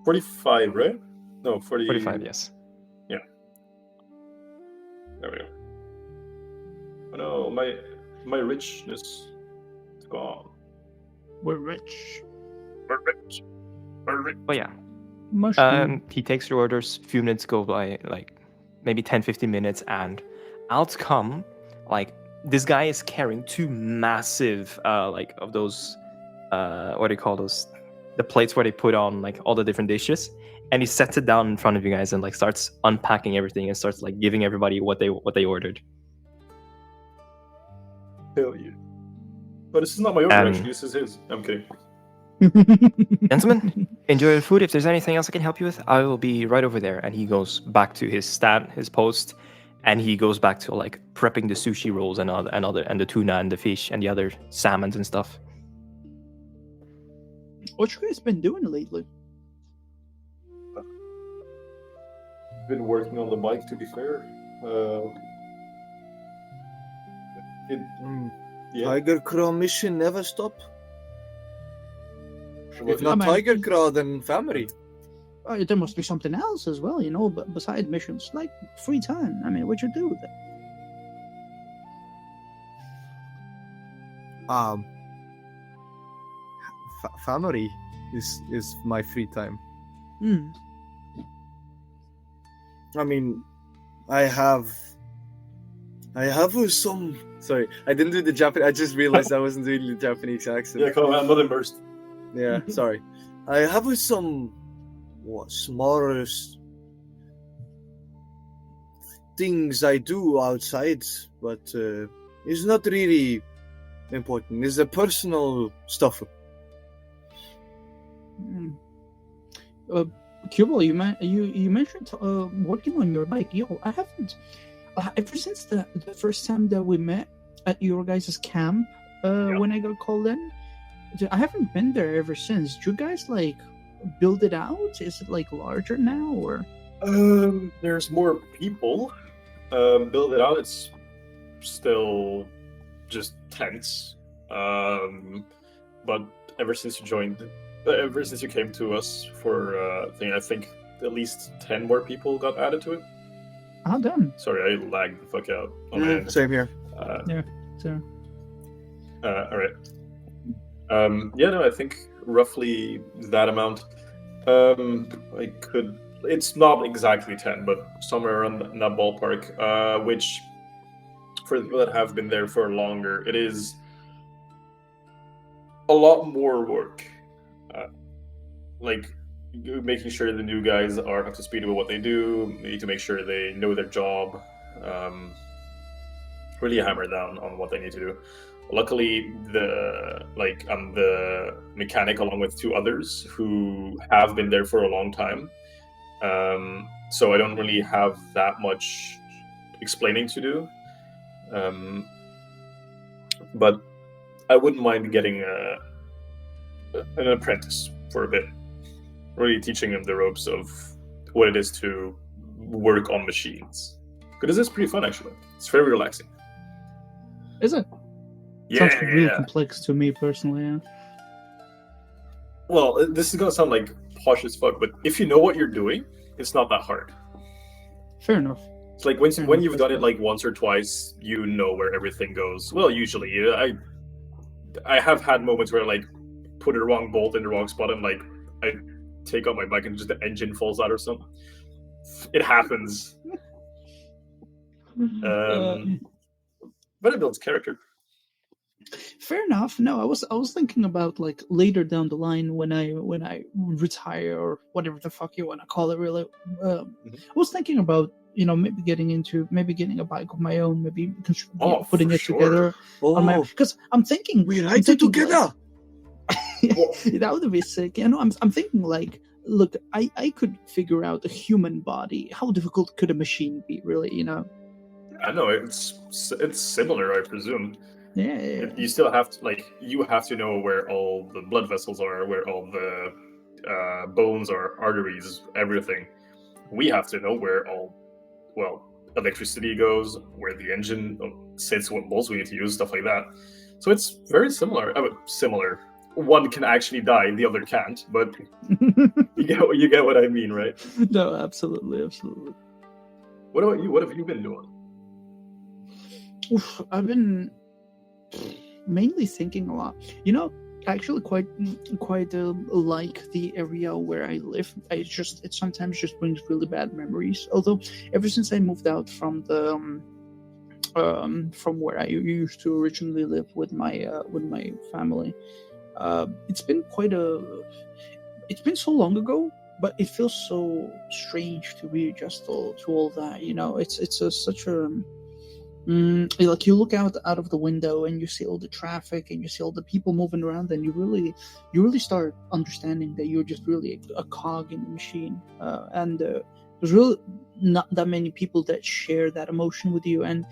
45, right? No, 40. 45. Yes. There we go. Oh no, my richness is gone. We're rich. We're rich. But yeah. Mushroom. He takes your orders. Few minutes go by, like maybe 10-15 minutes, and out come like this guy is carrying two massive like of those what do you call those, the plates where they put on like all the different dishes, and he sets it down in front of you guys and like starts unpacking everything and starts like giving everybody what they ordered. Hell yeah. But this is not my order, actually. This is his. I'm kidding. Gentlemen, enjoy your food. If there's anything else I can help you with, I will be right over there. And he goes back to his stand, his post, and he goes back to like prepping the sushi rolls and the tuna and the fish and the other salmons and stuff. What you guys been doing lately? Been working on the bike, to be fair. Tiger Claw mission never stop. If What- not Tiger Claw, then family. There must be something else as well, you know, but beside missions, like free time. I mean, what you do with it? Family is my free time. Hmm. I mean, I have some. Sorry, I didn't do the Japanese. I just realized I wasn't doing the Japanese accent. Yeah, come on, I'm not immersed. Yeah, sorry. I have some smaller things I do outside, but it's not really important. It's a personal stuff. Cubal, you mentioned working on your bike. Yo, I haven't ever since the first time that we met at your guys' camp when I got called in. I haven't been there ever since. Do you guys like build it out? Is it like larger now, or? There's more people. Build it out. It's still just tents. But ever since you came to us for thing, I think at least 10 more people got added to it. How done? Sorry, I lagged the fuck out on my end. Same here. So. All right. No, I think roughly that amount. It's not exactly 10, but somewhere around in that ballpark, which for the people that have been there for longer, it is a lot more work. Like making sure the new guys are up to speed with what they do, you need to make sure they know their job, really hammer down on what they need to do. Luckily, I'm the mechanic along with two others who have been there for a long time. So I don't really have that much explaining to do. But I wouldn't mind getting an apprentice for a bit, really teaching them the ropes of what it is to work on machines. Because this is pretty fun, actually. It's very relaxing. Is it? Yeah, Sounds really complex to me personally. Yeah. Well, this is gonna sound like posh as fuck, but if you know what you're doing, it's not that hard. Fair enough. It's like when you've done it like once or twice, you know where everything goes. Well, usually, I have had moments where like put a wrong bolt in the wrong spot and like I take out my bike and just the engine falls out or something. It happens. But it builds character. Fair enough. No, I was thinking about like later down the line when I retire or whatever the fuck you want to call it. Really, I was thinking about maybe getting a bike of my own, maybe putting it together. Because I'm thinking we ride it together. That would be sick. I'm thinking like, look, I could figure out a human body. How difficult could a machine be, really? I know it's similar, I presume. Yeah. You still have to know where all the blood vessels are, where all the bones are, arteries, everything. We have to know where electricity goes, where the engine sits, what bolts we need to use, stuff like that. So it's very similar. Similar. One can actually die, the other can't, but you get what I mean, right? No, absolutely. What about you? What have you been doing? I've been mainly thinking a lot. Actually quite like the area where I live. It sometimes just brings really bad memories. Although ever since I moved out from the from where I used to originally live with my family, it's been so long ago, but it feels so strange to readjust to all that. It's such a like you look out of the window and you see all the traffic and you see all the people moving around, and you really start understanding that you're just really a cog in the machine, and there's really not that many people that share that emotion with you, and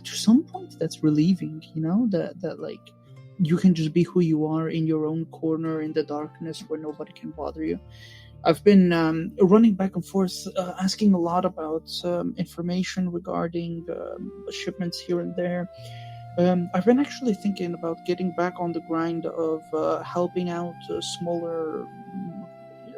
to some point that's relieving, that like you can just be who you are in your own corner in the darkness where nobody can bother you. I've been running back and forth, asking a lot about information regarding shipments here and there. I've been actually thinking about getting back on the grind of helping out smaller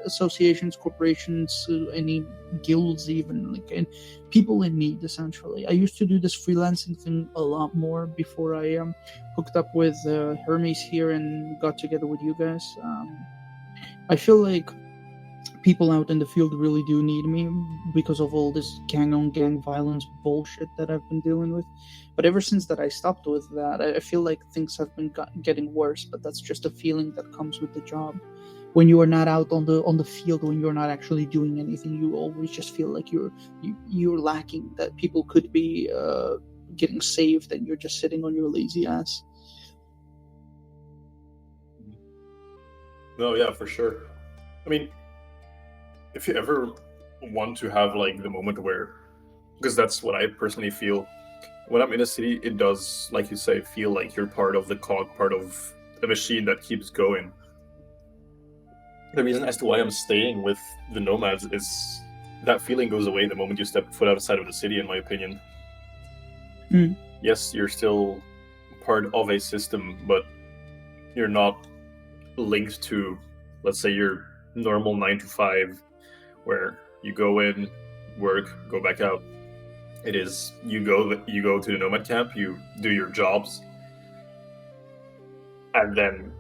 associations, corporations, any guilds, even and people in need. Essentially, I used to do this freelancing thing a lot more before I hooked up with Hermes here and got together with you guys. I feel like people out in the field really do need me because of all this gang-on-gang violence bullshit that I've been dealing with. But ever since that I stopped with that, I feel like things have been getting worse. But that's just a feeling that comes with the job. When you are not out on the field, when you're not actually doing anything, you always just feel like you're lacking. That people could be getting saved, and you're just sitting on your lazy ass. No, yeah, for sure. I mean, if you ever want to have like the moment where, because that's what I personally feel when I'm in a city, it does, like you say, feel like you're part of the cog, part of a machine that keeps going. The reason as to why I'm staying with the nomads is that feeling goes away the moment you step foot outside of the city, in my opinion. Yes, you're still part of a system, but you're not linked to, let's say, your normal 9 to 5, where you go in, work, go back out. It is you go to the nomad camp, you do your jobs, and then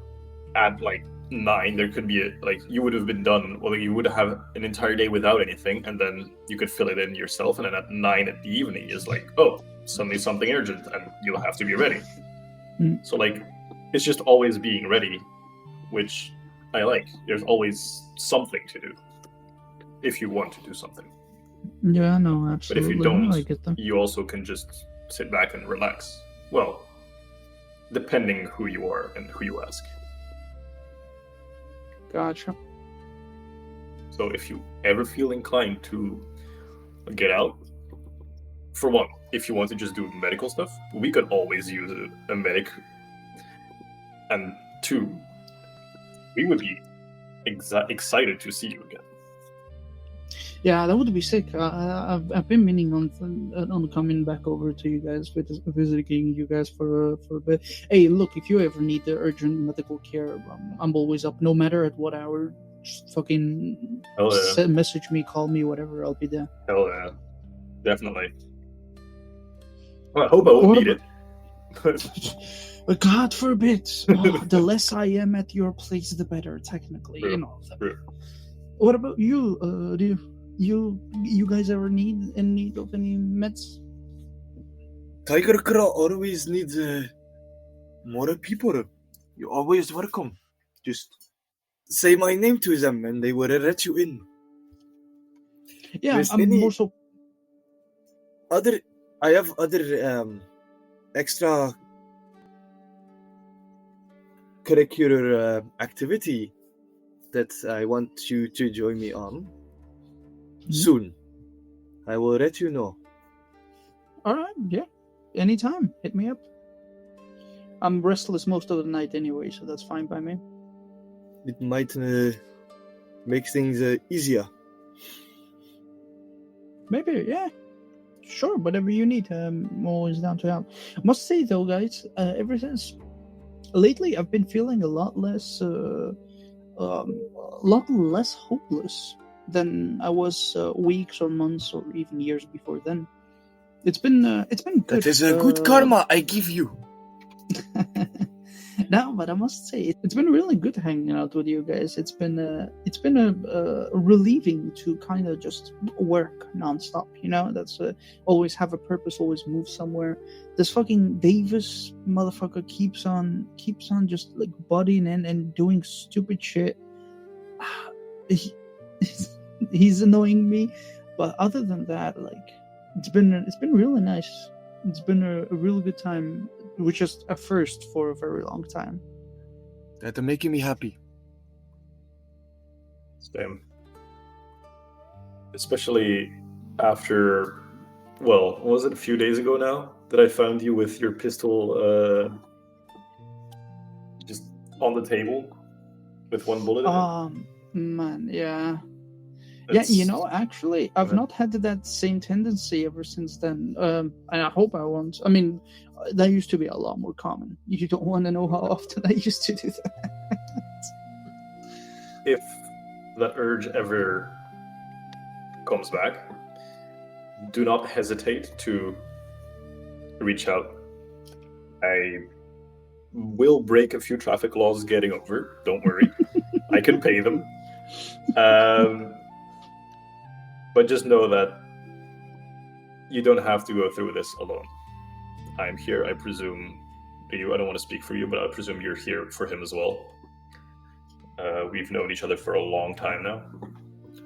at like 9 there could be you would have been done, well, you would have an entire day without anything, and then you could fill it in yourself, and then at 9 in the evening is like, oh, suddenly something urgent and you'll have to be ready. So like it's just always being ready, which I like. There's always something to do if you want to do something. Yeah, no, absolutely. But if you don't, I get them. You also can just sit back and relax. Well, depending who you are and who you ask. Gotcha. So if you ever feel inclined to get out, for one, if you want to just do medical stuff, we could always use a medic. And two, we would be excited to see you again. Yeah, that would be sick. I've been meaning on coming back over to you guys, visiting you guys for a bit. Hey, look, if you ever need the urgent medical care, I'm always up. No matter at what hour, just fucking message me, call me, whatever. I'll be there. Hell yeah, definitely. Well, I hope I won't need it. But God forbid. The less I am at your place, the better. Technically, True. you know. True. What about you? Do you guys ever need in need of any meds? Tiger Claw always needs more people. You're always welcome. Just say my name to them and they will let you in. Yeah, There's I'm any- more so. I have other extra curricular activity that I want you to join me on soon. I will let you know. All right, yeah, anytime. Hit me up. I'm restless most of the night anyway, so that's fine by me. It might make things easier. Maybe, yeah. Sure, whatever you need. I'm always down to help. I must say though, guys, ever since lately, I've been feeling a lot less hopeless than I was weeks or months or even years before then. It's been good. That is a good karma I give you. No, but I must say it's been really good hanging out with you guys. It's been relieving to kind of just work nonstop. You know, that's always have a purpose, always move somewhere. This fucking Davis motherfucker keeps on just like butting in and doing stupid shit. He's annoying me, but other than that, like it's been really nice. It's been a really good time, which is a first for a very long time. That's making me happy. Same. Especially after, well, was it a few days ago now that I found you with your pistol just on the table with one bullet in it? Man, yeah. It's- Yeah, you know, actually, I've Okay. not had that same tendency ever since then. And I hope I won't. I mean, that used to be a lot more common. You don't want to know how often I used to do that. If that urge ever comes back, do not hesitate to reach out. I will break a few traffic laws getting over. Don't worry. I can pay them. But just know that you don't have to go through this alone. I'm here, I presume. I don't want to speak for you, but I presume you're here for him as well. We've known each other for a long time now.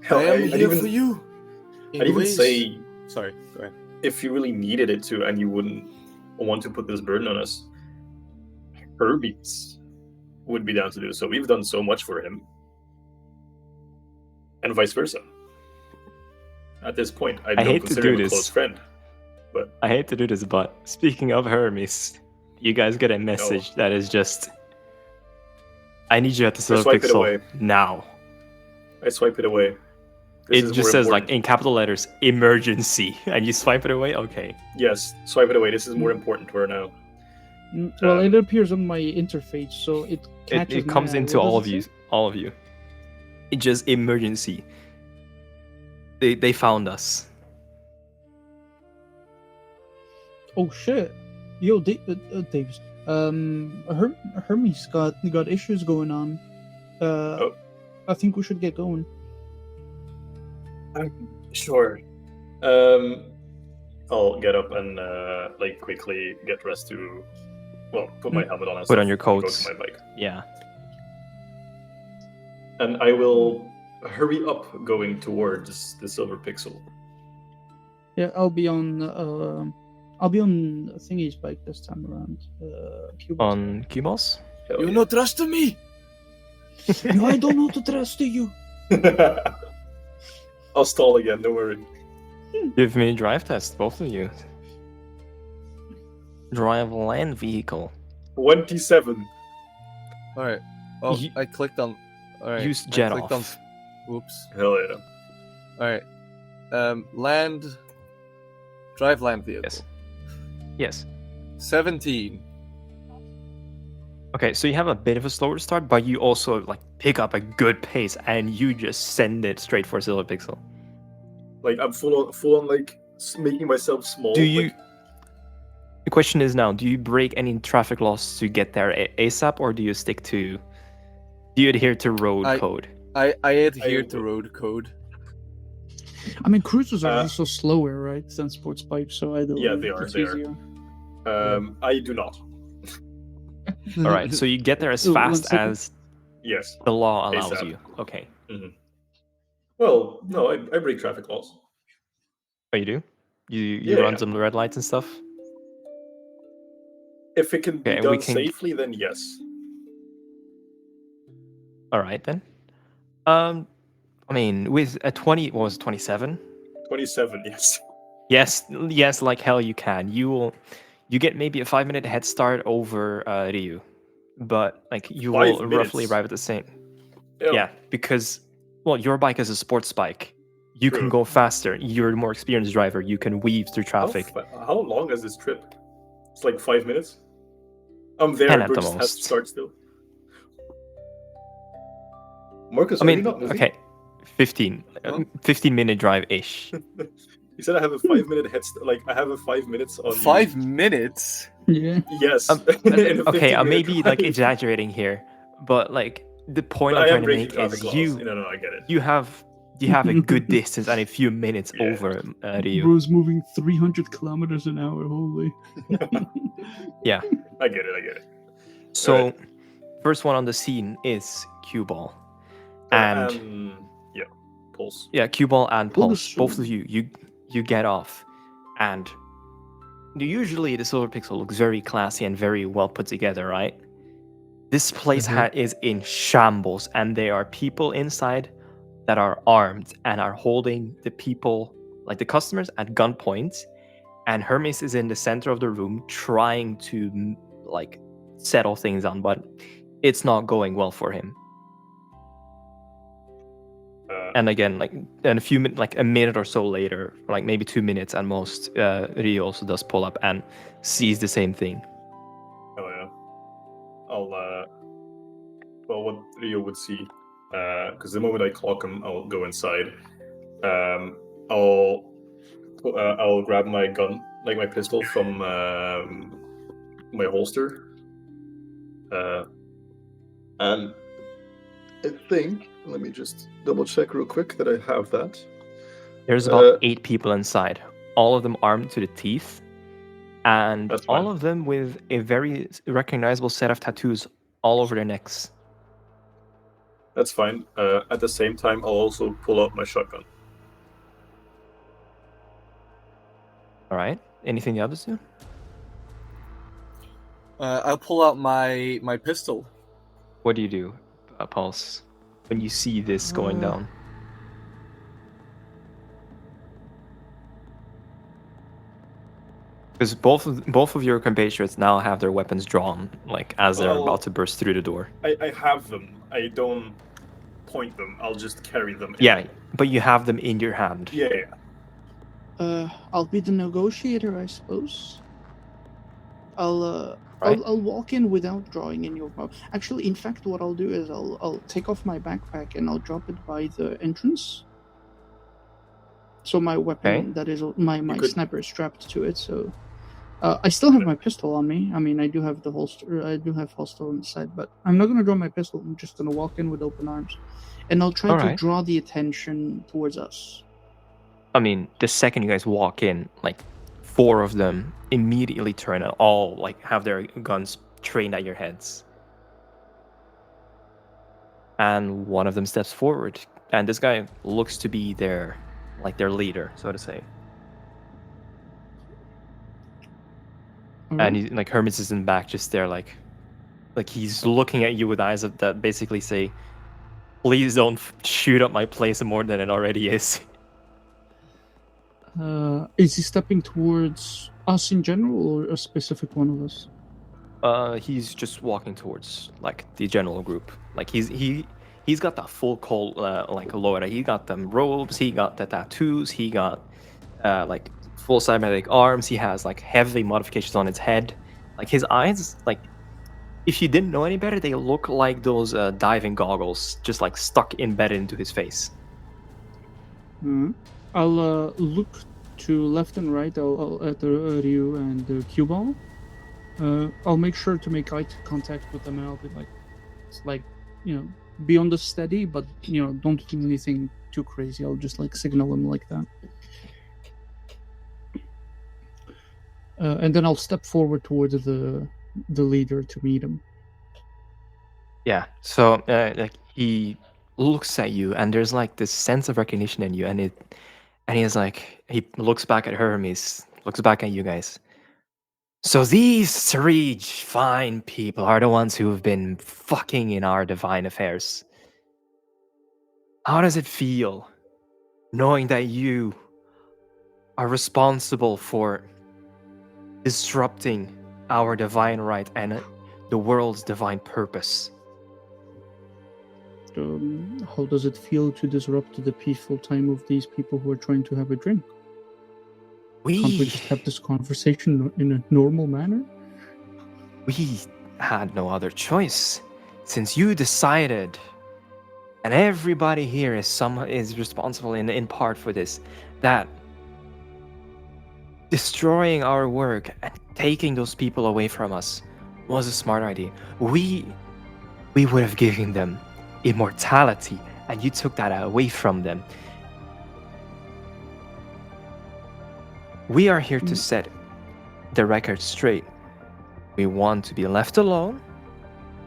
Hell, I am I'd here even- for you. in I'd even ways- say, Sorry, go ahead. if you really needed it to and you wouldn't want to put this burden on us, Hermes would be down to do so. We've done so much for him. And vice versa. At this point, I don't hate to consider do him a this. close friend. I hate to do this, but speaking of Hermes, you guys get a message that is just, I need you at the Silver swipe it Pixel away. now. I swipe it away. This It is just more says, like, important. in capital letters, emergency, and you swipe it away? Okay. Yes, swipe it away. This is more important to her now. Well, it appears on my interface, so it catches It comes my eye. into What all does of it you. say? All of you. It just emergency. They found us. Oh shit! Yo, Davis. Hermes got issues going on. I think we should get going. Sure. I'll get up and quickly get dressed to, put my helmet on and Put on stuff your and go coats. to my bike. Yeah. And I will hurry up going towards the Silver Pixel. Yeah, I'll be on Thingy's bike this time around. Cuba's. On Kimos? Hell You yeah. not trust me? No, I don't know to trust you. I'll stall again, don't worry. Give me a drive test, both of you. Drive land vehicle. 27. All right. Oh, You- I clicked on. All right. Use I jet clicked off. Whoops. Hell yeah. All right. Land. Drive land vehicle. Yes. Yes. 17. Okay, so you have a bit of a slower start, but you also like pick up a good pace, and you just send it straight for Silver Pixel. Like I'm full on like making myself small. Do you? Like, The question is now: do you break any traffic laws to get there ASAP, or do you stick to? Do you adhere to road code? I adhere to road code. I mean, cruisers are Uh, also slower, right, than sports bikes, so I don't Yeah, know. they are, It's they are. easier. I do not. All right, so you get there as Oh, one fast second. as Yes. the law allows ASAP. you. Okay. Well, no, I break traffic laws. Oh, you do? You Yeah. run some red lights and stuff? If it can be Okay, and we done can- safely, then yes. All right then. I mean, with a 20, what was it, 27? 27, yes. Yes, like hell you can. You get maybe a 5-minute head start over Ryu, but like you 5 will roughly minutes? arrive at the same. Yeah. Yeah, because well, your bike is a sports bike. You can True. go faster. You're a more experienced driver. You can weave through traffic. How long is this trip? It's like 5 minutes. I'm there, 10 at but the just has most. to start still. Marcus, I are you mean, not moving? okay, 15, Huh? 15-minute drive ish. You said I have a 5-minute head start. Like I have a 5 minutes on. 5 minutes? Yeah. Yes. Okay, In a I 15-minute may be like drive. exaggerating here, but like the point But I'm I trying am to breaking make traffic is laws. you No, I get it. you have a good distance and a few minutes Yeah. over Ryu. Bro's moving 300 kilometers an hour. Holy. Yeah. I get it. So first one on the scene is Cue Ball. And yeah, Pulse. yeah, Cue Ball and Pull the Pulse. Both of sword. you get off, and usually the Silver Pixel looks very classy and very well put together, right? This place is in shambles, and there are people inside that are armed and are holding the people, like the customers, at gunpoint. And Hermes is in the center of the room trying to like settle things down, but it's not going well for him. And again, like in a few minutes, like a minute or so later, like maybe 2 minutes at most, Ryu also does pull up and sees the same thing. Oh yeah. I'll well, what Rio would see, because the moment I clock him, I'll go inside. I'll grab my gun, like my pistol, from my holster, and I think, let me just double check real quick that I have that. There's about 8 people inside, all of them armed to the teeth, and That's all fine. of them with a very recognizable set of tattoos all over their necks. That's fine. At the same time, I'll also pull out my shotgun. All right. Anything the others do? I'll pull out my pistol. What do you do, Pulse, when you see this going down? Because both of your compatriots now have their weapons drawn, like as they're Well, about to burst through the door. I have them. I don't point them. I'll just carry them. Yeah, but you have them in your hand. Yeah. I'll be the negotiator, I suppose. I'll Right. I'll walk in without drawing any of my. Actually, in fact, what I'll do is I'll take off my backpack and I'll drop it by the entrance. So my weapon, Okay. that is my could- sniper, is strapped to it. So I still have my pistol on me. I mean, I do have the holster. I do have holster on the side, but I'm not gonna draw my pistol. I'm just gonna walk in with open arms, and I'll try to Alright. draw the attention towards us. I mean, the second you guys walk in, like 4 of them immediately turn and all like have their guns trained at your heads. And one of them steps forward, and this guy looks to be their leader, so to say. Alright? And he, like Hermes is in back, just there, like he's looking at you with eyes that basically say, "Please don't shoot up my place more than it already is." Is he stepping towards us in general, or a specific one of us? He's just walking towards like the general group. Like he's got that full call like Laura. He got them robes. He got the tattoos. He got like full cybernetic arms. He has like heavy modifications on his head. Like his eyes, like if you didn't know any better, they look like those diving goggles, just like stuck embedded into his face. I'll look to left and right. I'll at Ryu and Cue Ball. I'll make sure to make eye contact with them, and I'll be like, it's like, be on the steady, but don't do anything too crazy. I'll just like signal them like that. And then I'll step forward towards the leader to meet him. Yeah. So like he looks at you, and there's like this sense of recognition in you, and he's like, he looks back at Hermes, looks back at you guys. So these three fine people are the ones who have been fucking in our divine affairs. How does it feel knowing that you are responsible for disrupting our divine right and the world's divine purpose? How does it feel to disrupt the peaceful time of these people who are trying to have a drink? Can't we just have this conversation in a normal manner? We had no other choice. Since you decided, and everybody here is responsible in part for this, that destroying our work and taking those people away from us was a smart idea. We would have given them immortality, and you took that away from them. We are here to set the record straight. We want to be left alone,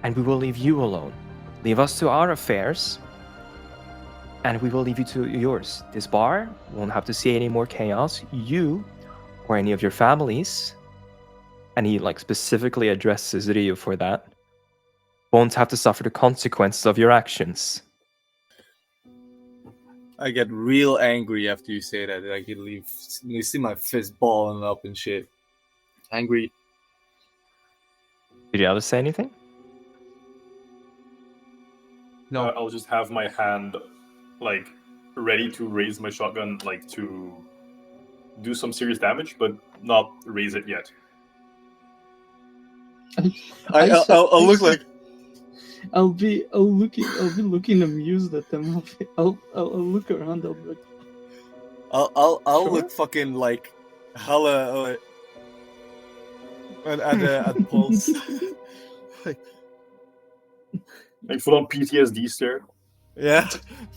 and we will leave you alone. Leave us to our affairs, and we will leave you to yours. This bar won't have to see any more chaos. You or any of your families, and he like specifically addresses Ryu for that, won't have to suffer the consequences of your actions. I get real angry after you say that. Like you see my fist balling up and shit. Angry. Did you ever say anything? No, I'll just have my hand like ready to raise my shotgun, like to do some serious damage, but not raise it yet. I'll look like. I'll be looking amused at them. I'll look around. I'll be like, I'll Sure. look fucking like hella at Pulse. Like full on PTSD stare. Yeah.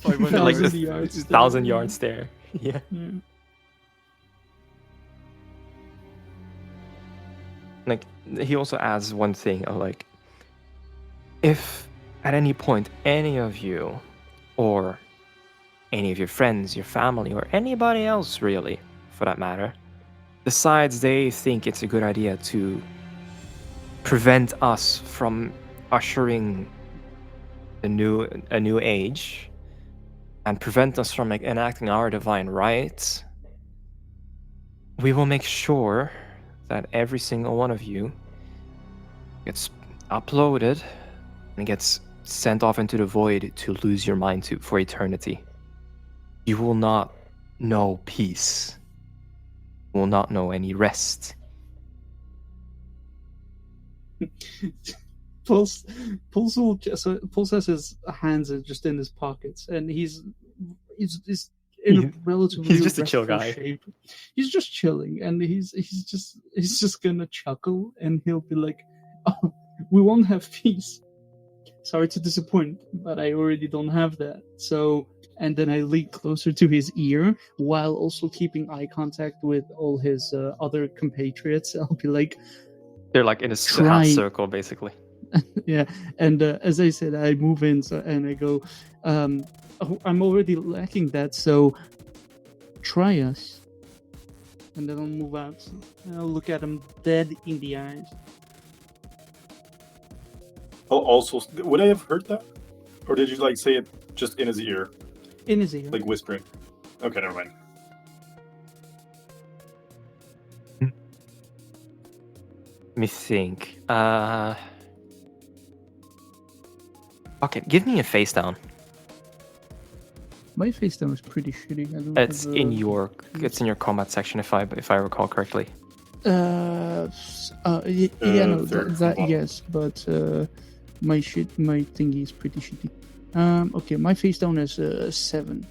500 Like yards. this yards stare. 1,000-yard stare. Yeah. yeah. Like he also adds one thing of like, if at any point any of you or any of your friends, your family, or anybody else really for that matter decides they think it's a good idea to prevent us from ushering a new age and prevent us from like enacting our divine rights, we will make sure that every single one of you gets uploaded and gets sent off into the void to lose your mind to for eternity. You will not know peace. You will not know any rest. Pulse has his hands just in his pockets, and he's in a relatively He's just a chill restful guy. shape. He's just chilling, and he's just gonna chuckle, and he'll be like, "Oh, we won't have peace. Sorry to disappoint, but I already don't have that." So, and then I lean closer to his ear while also keeping eye contact with all his other compatriots. I'll be like, They're like in a Try- half circle, basically. yeah, and as I said, I move in, and I go, I'm already lacking that, so try us. And then I'll move out, and I'll look at him dead in the eyes. Oh, also, would I have heard that? Or did you like say it just in his ear, In his ear. like whispering? Okay, never mind. Let me think. Okay, give me a face down. My face down is pretty shitty. I don't It's have, in your combat section if I recall correctly. yeah, no, third from that bottom. yes, but my thingy is pretty shitty. Okay, my face down is 7.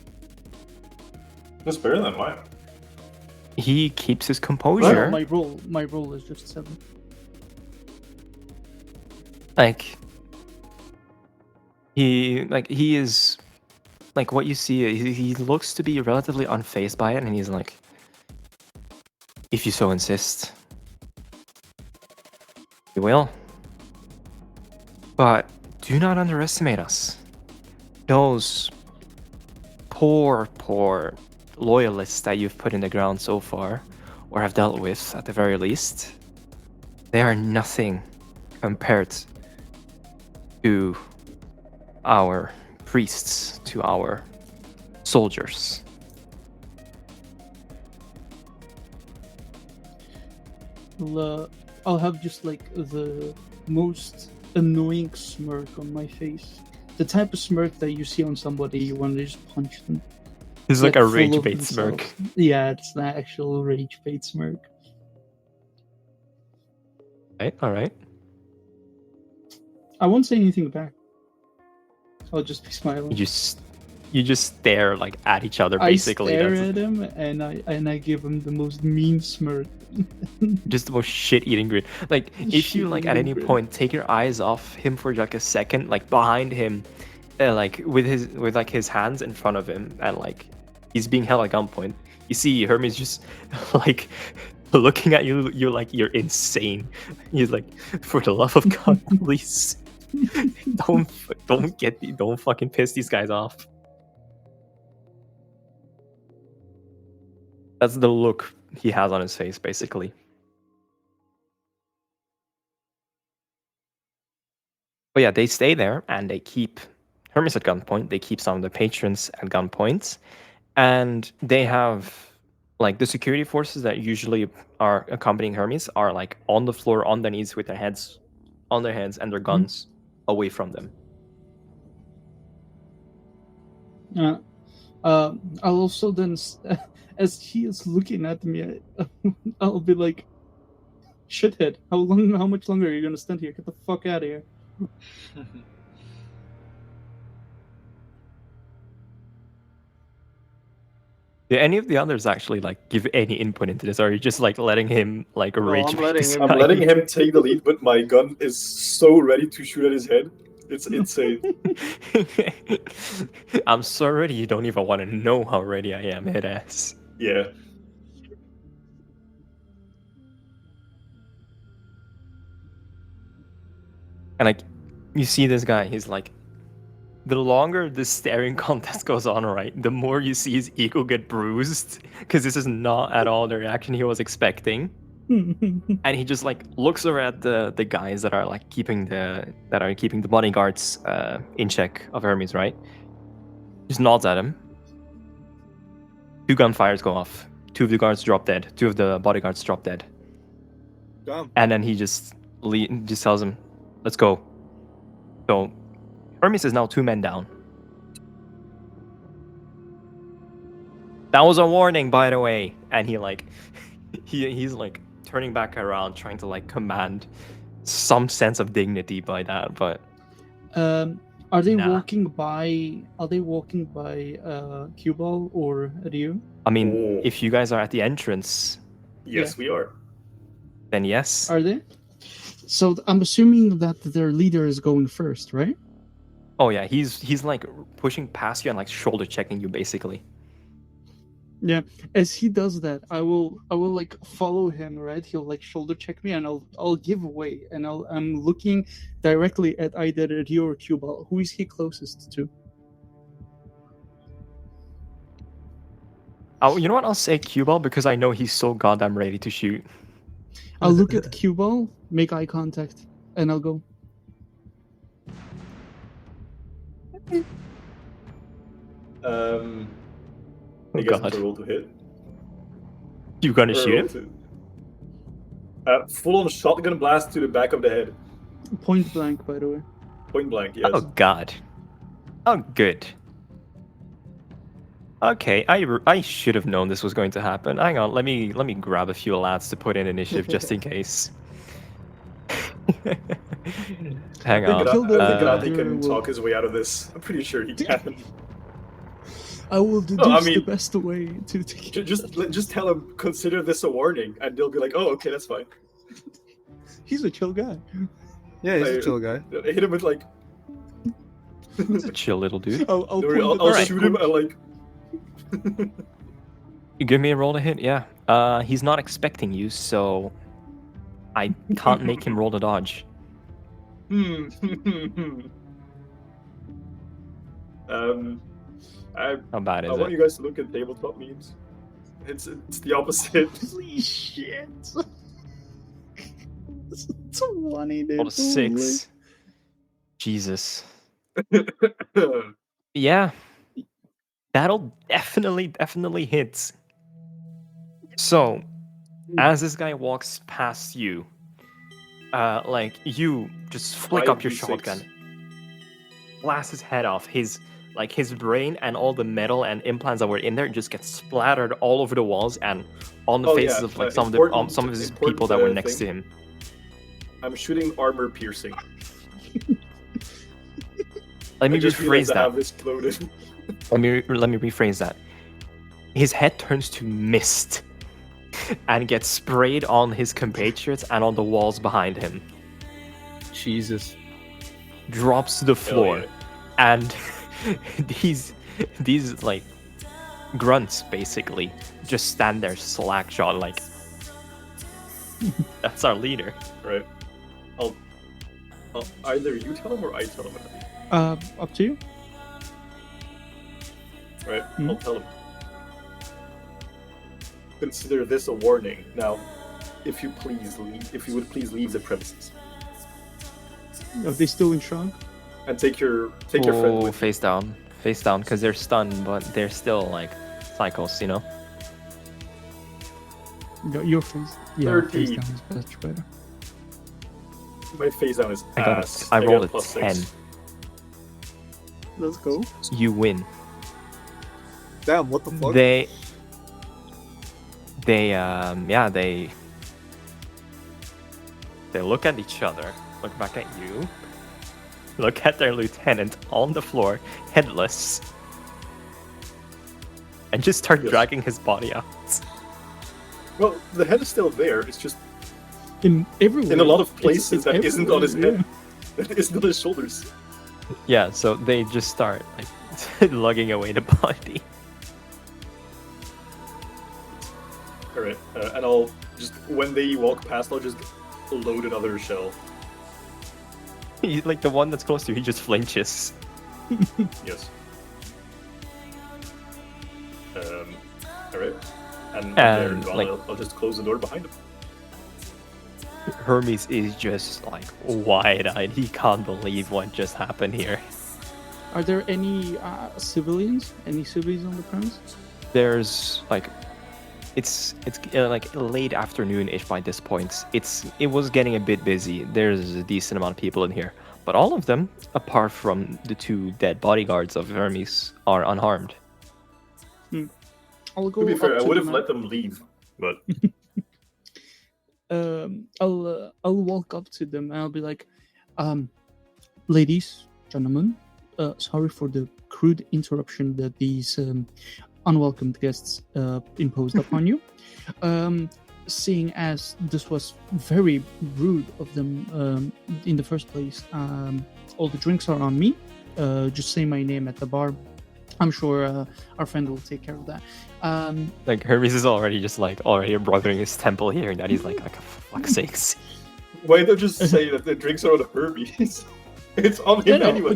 That's better than mine. He keeps his No, composure. my roll is just 7. Like he is like what you see. He looks to be relatively unfazed by it, and he's like, if you so insist, you will. But do not underestimate us. Those poor loyalists that you've put in the ground so far, or have dealt with at the very least, they are nothing compared to our priests, to our soldiers. I'll have just like the most annoying smirk on my face. The type of smirk that you see on somebody you want to just punch them. It's like a full rage of bait smirk. themselves. Yeah, it's the actual rage bait smirk. Right, alright. I won't say anything back. I'll just be smiling. You just stare like at each other basically. I stare That's at him and I give him the most mean smirk. just the most shit-eating grin. Like if you like at any Shit-eating grin. point take your eyes off him for like a second, like behind him, like with his hands in front of him, and like he's being held at gunpoint. You see Hermes just like looking at you. You're like, you're insane. He's like, for the love of God, please don't fucking piss these guys off. That's the look he has on his face, basically. But yeah, they stay there and they keep Hermes at gunpoint. They keep some of the patrons at gunpoint, and they have like the security forces that usually are accompanying Hermes are like on the floor on their knees with their heads on their heads and their guns away from them. I'll also then, as he is looking at me, I'll be like, "Shithead, how much longer are you gonna stand here? Get the fuck out of here!" Do any of the others actually like give any input into this, or are you just like letting him like rage? I'm bait letting this him- I'm guy? letting him take the lead, but my gun is so ready to shoot at his head. It's insane. I'm so ready. You don't even want to know how ready I am, head ass. Yeah. And like, you see this guy. He's like, the longer the staring contest goes on, right, the more you see his ego get bruised because this is not at all the reaction he was expecting. And he just like looks over at the guys that are like keeping the bodyguards in check of Hermes, right? Just nods at him. 2 gunfires go off. 2 of the guards drop dead. 2 of the bodyguards drop dead. Damn. And then he just tells him, "Let's go." So Hermes is now 2 men down. That was a warning, by the way. And he like he's like turning back around, trying to like command some sense of dignity by that, but Are they Nah. walking by? Are they walking by Cubal or Ryu? I mean, Oh. if you guys are at the entrance, Yes, we are. then yes. Are they? So I'm assuming that their leader is going first, right? Oh yeah, he's like pushing past you and like shoulder checking you basically. Yeah. As he does that, I will like follow him, right? He'll like shoulder check me, and I'll give way, and I'm looking directly at either Ryu or Cubal. Who is he closest to? Oh, you know what? I'll say cue ball because I know he's so goddamn ready to shoot. I'll look at Cubal, make eye contact, and I'll go. I Oh guess god, it's a roll to hit. you gonna Or a shoot roll him? to- Full-on shotgun blast to the back of the head. Point blank, by the way. Point blank, yes. Oh god. Oh good. Okay, I should have known this was going to happen. Hang on, let me grab a few lads to put in initiative just in case. Hang on. Kill the- I think Grati You're can wel- talk his way out of this. I'm pretty sure he can. I will deduce I the mean- best way to Just tell him, consider this a warning, and they'll be like, oh, okay, that's fine. He's a chill guy. Yeah, he's a chill guy. Hit him with like, He's a chill little dude. I'll I'll point the shoot him and like. You give me a roll to hit, yeah. He's not expecting you, so I can't make him roll to dodge. I How bad is I want it? you guys to look at tabletop memes. It's the opposite. Holy shit. It's a 1 dude. Roll a 6. Jesus. Yeah. That'll definitely hit. So, as this guy walks past you, like you just flick up your 5d6. shotgun, blast his head off. His brain and all the metal and implants that were in there just get splattered all over the walls and on the Oh, faces yeah, of like important- some of his important, people that were thing. next to him. I'm shooting armor piercing. Let me I just realized rephrase I have that. this loaded. Let me rephrase that. His head turns to mist and gets sprayed on his compatriots and on the walls behind him. Jesus. Drops to the floor, yeah. and these like grunts basically just stand there slack-jawed like that's our leader. Right. I'll either you tell him or I tell him. Up to you. Right. I'll tell him. Consider this a warning. Now, if you would please leave the premises Are they still in shock? and take your friend Oh, with. face down, because they're stunned, but they're still like psychos, you know. Your face. Yeah, 13. face down is much better. My face down is I got ass. I rolled a got plus 10. 6. Let's go. You win. Damn, what the fuck? They look at each other, look back at you, look at their lieutenant on the floor, headless, and just start Yes. dragging his body out. Well, the head is still there. It's just In everywhere. in a lot of It's- places it's that isn't on his everywhere, head. That isn't on his shoulders. Yeah, so they just start like lugging away the body. All right, and I'll just when they walk past, I'll just load another shell. He's like the one that's close to you, he just flinches. Yes. All right, and when And, they're gone, like- I'll just close the door behind them. Hermes is just like wide-eyed. He can't believe what just happened here. Are there any civilians? Any civilians on the premise? There's like it's like late afternoon-ish by this point. It was getting a bit busy. There's a decent amount of people in here, but all of them, apart from the 2 dead bodyguards of Hermes, are unharmed. I'll go To be fair, up I to would have them let them leave, but I'll walk up to them and I'll be like, ladies, gentlemen, sorry for the crude interruption that these unwelcome guests imposed upon you. Seeing as this was very rude of them in the first place, all the drinks are on me. Just say my name at the bar. I'm sure our friend will take care of that. Like Hermes is already brothering his temple hearing that. He's like for fuck's sakes. why don't just say that the drinks are on Hermes? It's on him No, anyway.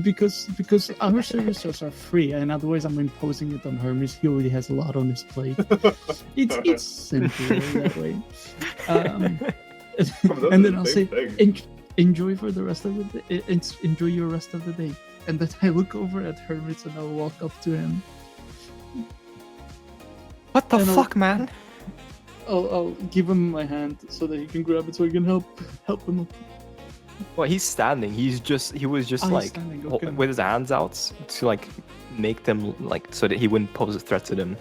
because our services are free, and otherwise I'm imposing it on Hermes. He already has a lot on his plate. It's simpler that way. And then I'll say, enjoy for the rest of the day. Enjoy your rest of the day. And then I look over at Hermes and I'll walk up to him. What the And I'll- fuck, man? I'll give him my hand so that he can grab it, so I can help him. Well, he's standing. He was just he's like standing, okay. with his hands out to like make them like so that he wouldn't pose a threat to them.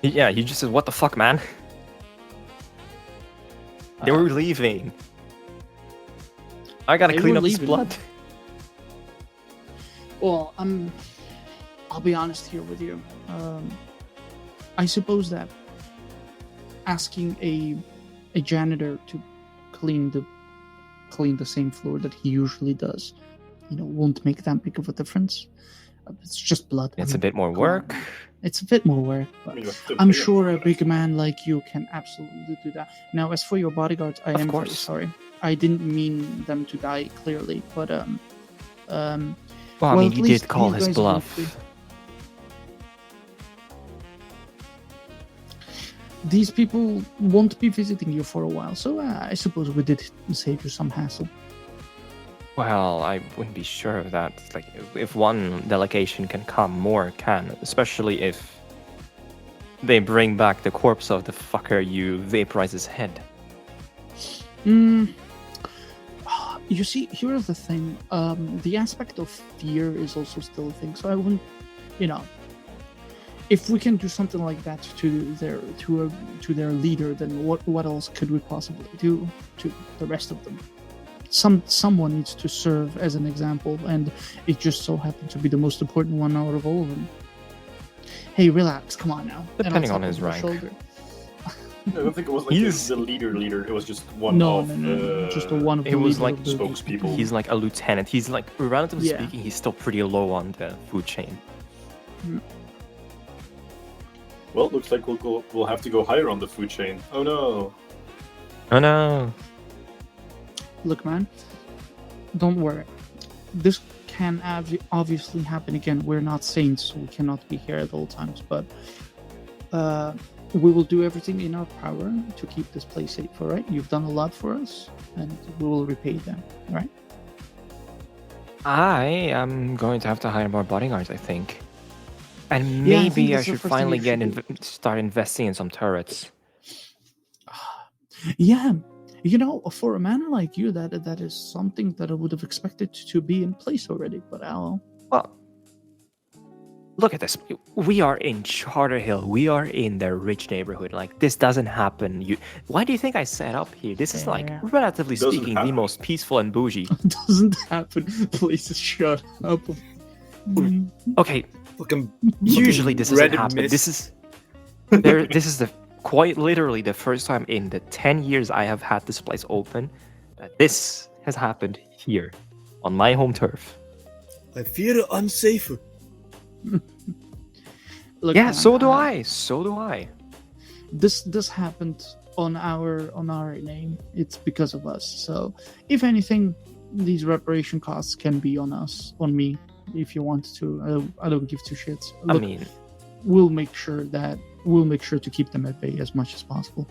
Yeah, he just says, "What the fuck, man?" They were leaving. I gotta They clean were up this leaving. blood. Well, I'll be honest here with you. I suppose that asking a janitor to clean the same floor that he usually does, won't make that big of a difference. It's just blood. It's a bit more work. It's a bit more work, but I'm sure a big man like you can absolutely do that. Now, as for your bodyguards, I am very sorry. I didn't mean them to die clearly, but Well, I mean, at you least did call these his guys won't bluff. be- These people won't be visiting you for a while, so I suppose we did save you some hassle. Well, I wouldn't be sure of that. Like, if one delegation can come, more can. Especially if they bring back the corpse of the fucker you vaporize his head. You see, here's the thing. The aspect of fear is also still a thing. So I wouldn't, if we can do something like that to their leader, then what else could we possibly do to the rest of them? Someone needs to serve as an example, and it just so happened to be the most important one out of all of them. Hey, relax, come on now. And I'll Depending on tap his him the rank. shoulder. I don't think it was like He's- the leader. It was just one No, of just the one of the It was leader like of the spokespeople. He's like a lieutenant. He's like, relatively Yeah. speaking, he's still pretty low on the food chain. Well, looks like we'll have to go higher on the food chain. Oh no. Oh no. Look, man, don't worry. This can obviously happen again. We're not saints, so we cannot be here at all times, but we will do everything in our power to keep this place safe, all right? You've done a lot for us, and we will repay them, all right? I am going to have to hire more bodyguards, I think. And Yeah, I think maybe I that's the should first thing finally you get should start investing in some turrets. Yeah, for a man like you, that is something that I would have expected to be in place already, but I'll... Well, look at this. We are in Charter Hill. We are in the rich neighborhood. Like, this doesn't happen. Why do you think I set up here? This is like, Yeah. relatively Doesn't speaking, the happen. most peaceful and bougie. doesn't happen. Please shut up. Okay, Fucking usually this doesn't red happen. mist. This is the quite literally the first time in the 10 years I have had this place open that this has happened here on my home turf. I fear unsafe. Look, Yeah, man, so do I. So do I. This happened on our name. It's because of us. So if anything, these reparation costs can be on us, on me, if you want to. I don't give two shits. I Look, mean, we'll make sure to keep them at bay as much as possible.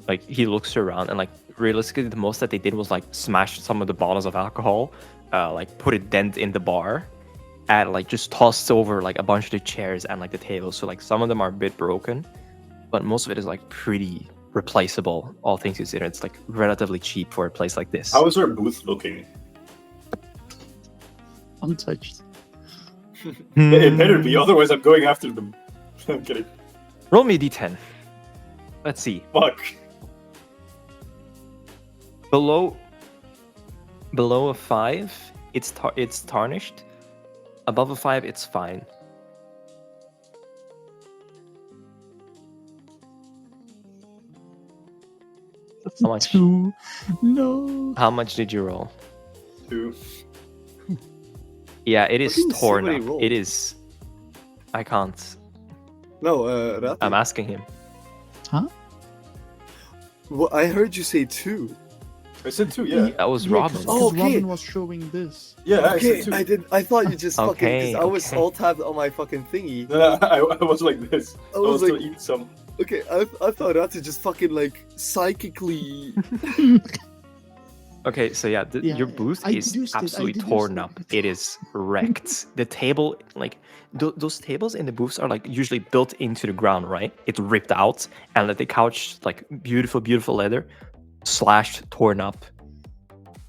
like, he looks around and, like, realistically, the most that they did was, like, smash some of the bottles of alcohol, like, put a dent in the bar, and, like, just tossed over, like, a bunch of the chairs and, like, the tables. So, like, some of them are a bit broken, but most of it is, like, pretty replaceable, all things considered. It's, like, relatively cheap for a place like this. How is our booth looking? Untouched. It better be, otherwise I'm going after them. I'm kidding. Roll me a d10. Let's see. Fuck. Below a 5, it's tarnished. Above a 5, it's fine. How much? 2. No. How much did you roll? 2. Yeah, it is What do you see torn what he up. rolled? It is. I can't. No, Rati. I'm asking him. Huh? Well, I heard you say 2. I said 2, yeah. That was Yeah, Robin. 'cause Oh, okay. Robin was showing this. Yeah, Okay, I said 2. I did. I thought you just fucking. Okay, Because I was okay. all tapped on my fucking thingy. No, I was like this. I I was was still like, eating some. okay, I thought Rati just fucking like psychically. Okay, so yeah, your booth I is deduced it, I absolutely deduced torn it. up. It is wrecked. The table, like those tables in the booths are like usually built into the ground, right? It's ripped out, and like the couch, like beautiful, beautiful leather, slashed, torn up.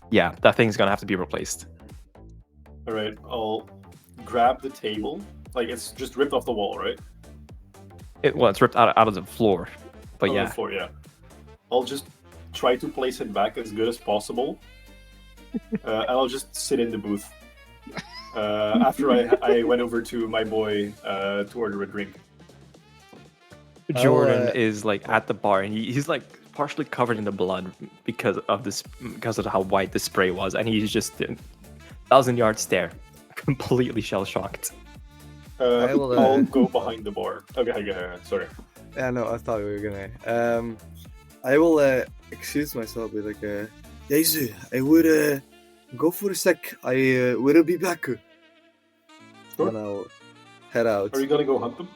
Yeah, that thing's gonna have to be replaced. All right, I'll grab the table. Like it's just ripped off the wall, right? It's ripped out of the floor, but On yeah. the floor, yeah. I'll just try to place it back as good as possible, and I'll just sit in the booth. After I went over to my boy to order a drink. Jordan is like at the bar, and he's like partially covered in the blood because of how white the spray was, and he's just 1,000-yard stare, completely shell shocked. I'll go behind the bar. Okay, sorry. Yeah, no, I thought we were gonna. I will excuse myself with like Jezu, I would go for a sec. I will be back. Sure. And I'll head out. Are you gonna go hunt them?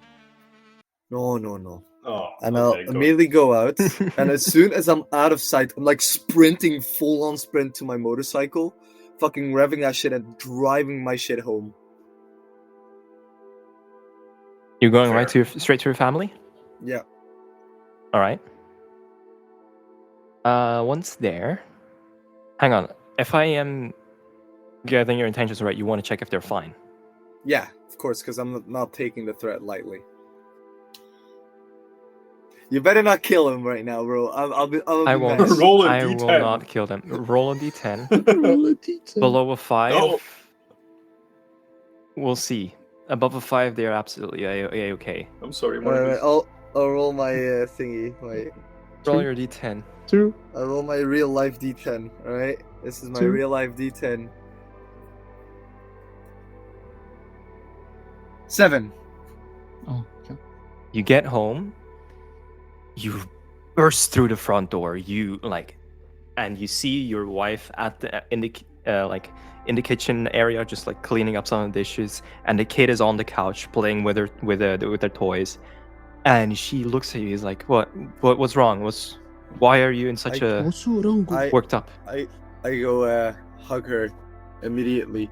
No. Oh, And okay, I'll go. immediately go out. And as soon as I'm out of sight, I'm like sprinting, full on sprint to my motorcycle, fucking revving that shit and driving my shit home. You're going Fair. straight to your family? Yeah. All right. Once there, hang on. If I am getting your intentions right, you want to check if they're fine. Yeah, of course, because I'm not taking the threat lightly. You better not kill him right now, bro. I'll be I won't. nice. Roll a I D10. will not kill them. Roll a d10. Roll a d10. Below a 5, No. we'll see. Above a 5, they're absolutely okay. I'm sorry, Alright, Marcus. I'll roll my thingy. Roll your d10. 2. I'll roll my real life D10. Alright, this is my 2. real life D10. 7. Oh, okay. You get home. You burst through the front door. And you see your wife in the kitchen area, just like cleaning up some of the dishes, and the kid is on the couch playing with their toys. And she looks at you. He's like, "What's wrong? Why are you in such a worked up?" I go hug her immediately.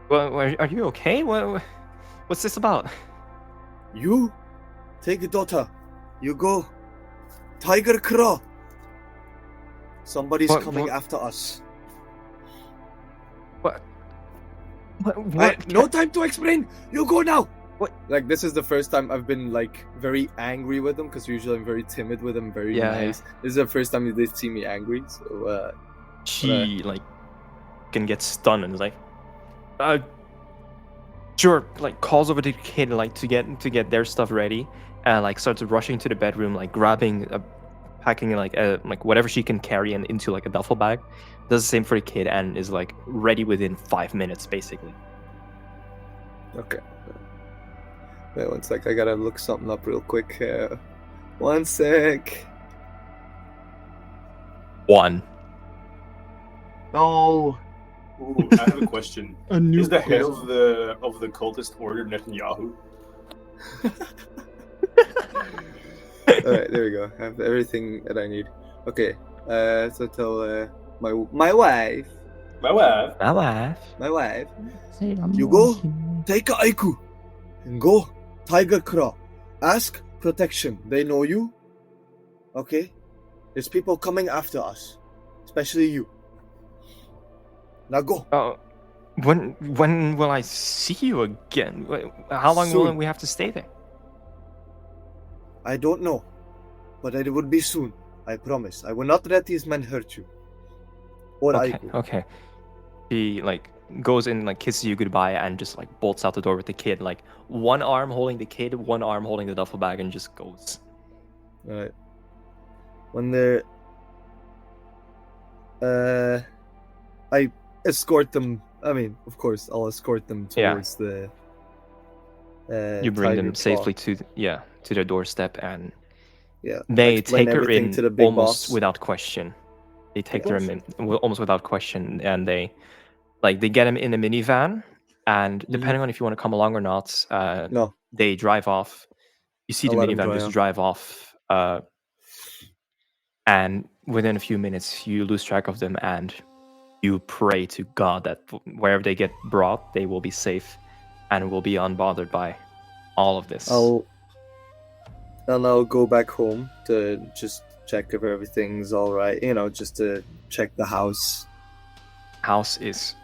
Well, are you okay? What's this about? You take the daughter. You go. Tiger Claw. Somebody's coming after us. What? No time to explain. You go now. What? Like, this is the first time I've been like very angry with them, because usually I'm very timid with them, very nice. This is the first time they see me angry. So she can get stunned and is like, sure. Like calls over to the kid like to get their stuff ready, and like starts rushing to the bedroom, like grabbing packing like whatever she can carry into like a duffel bag. Does the same for the kid and is like ready within 5 minutes basically. Okay. Wait 1 sec. I gotta look something up real quick. 1 sec. 1. No. Ooh, I have a question. A new Is the head question. of the cultist order Netanyahu? Alright, there we go. I have everything that I need. Okay. So tell my wife. My wife. My wife. You go. Take a Aiku. And go. Tiger Claw. Ask protection. They know you. Okay? There's people coming after us. Especially you. Now go. When will I see you again? How long will Soon. we have to stay there? I don't know. But it would be soon. I promise. I will not let these men hurt you. Or Aiku. Okay. He like goes in, like kisses you goodbye, and just like bolts out the door with the kid, like one arm holding the kid, one arm holding the duffel bag, and just goes. Alright. When they're I escort them. I mean, of course, I'll escort them towards the. You bring Tiger them Claw. safely to their doorstep, and Yeah. they explain take her everything in to the big almost boss. without question. They take Big her in almost without question, and they get him in a minivan, and depending on if you want to come along or not, No. they drive off. You see I'll the let 'em minivan just drive off, and within a few minutes you lose track of them, and you pray to God that wherever they get brought, they will be safe and will be unbothered by all of this. I'll go back home to just check if everything's all right. You know, just to check the house. House is.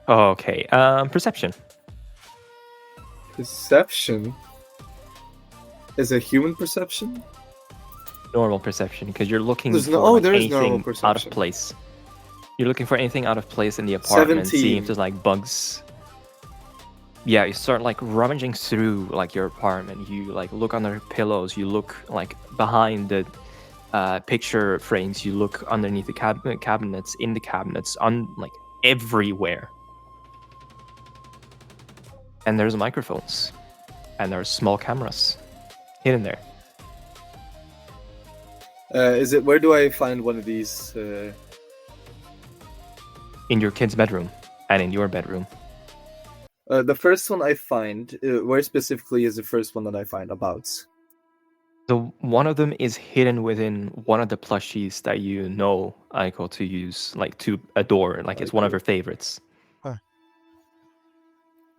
Okay. Perception. Perception? Is it human perception? Normal perception, because you're looking There's for no- oh, like, there is normal anything out of perception. place. You're looking for anything out of place in the apartment, seeing 17. if there's like bugs. Yeah, you start like rummaging through like your apartment. You like look under pillows. You look like behind the picture frames. You look underneath the cabinets, in the cabinets, on like everywhere. And there's microphones, and there's small cameras hidden there. Is it? Where do I find one of these? In your kid's bedroom and in your bedroom. The first one I find. Where specifically is the first one that I find about? So one of them is hidden within one of the plushies that you know Aiko to use, like to adore, like it's one of her favorites.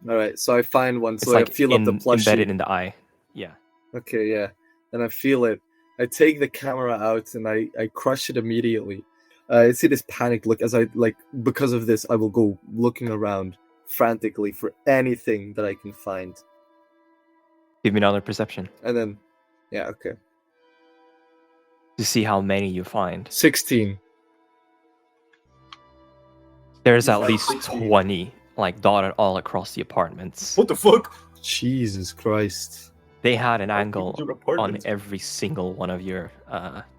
All right, so I find one. It's So like I feel up the plushie. embedded in the eye. Yeah. Okay, yeah. And I feel it. I take the camera out and I crush it immediately. I see this panic look as I, like, because of this, I will go looking around frantically for anything that I can find. Give me another perception And then, yeah, okay. to see how many you find. 16. There's at least 20, like dotted all across the apartments. What the fuck? Jesus Christ. They had an angle Your on apartment. every single one of your,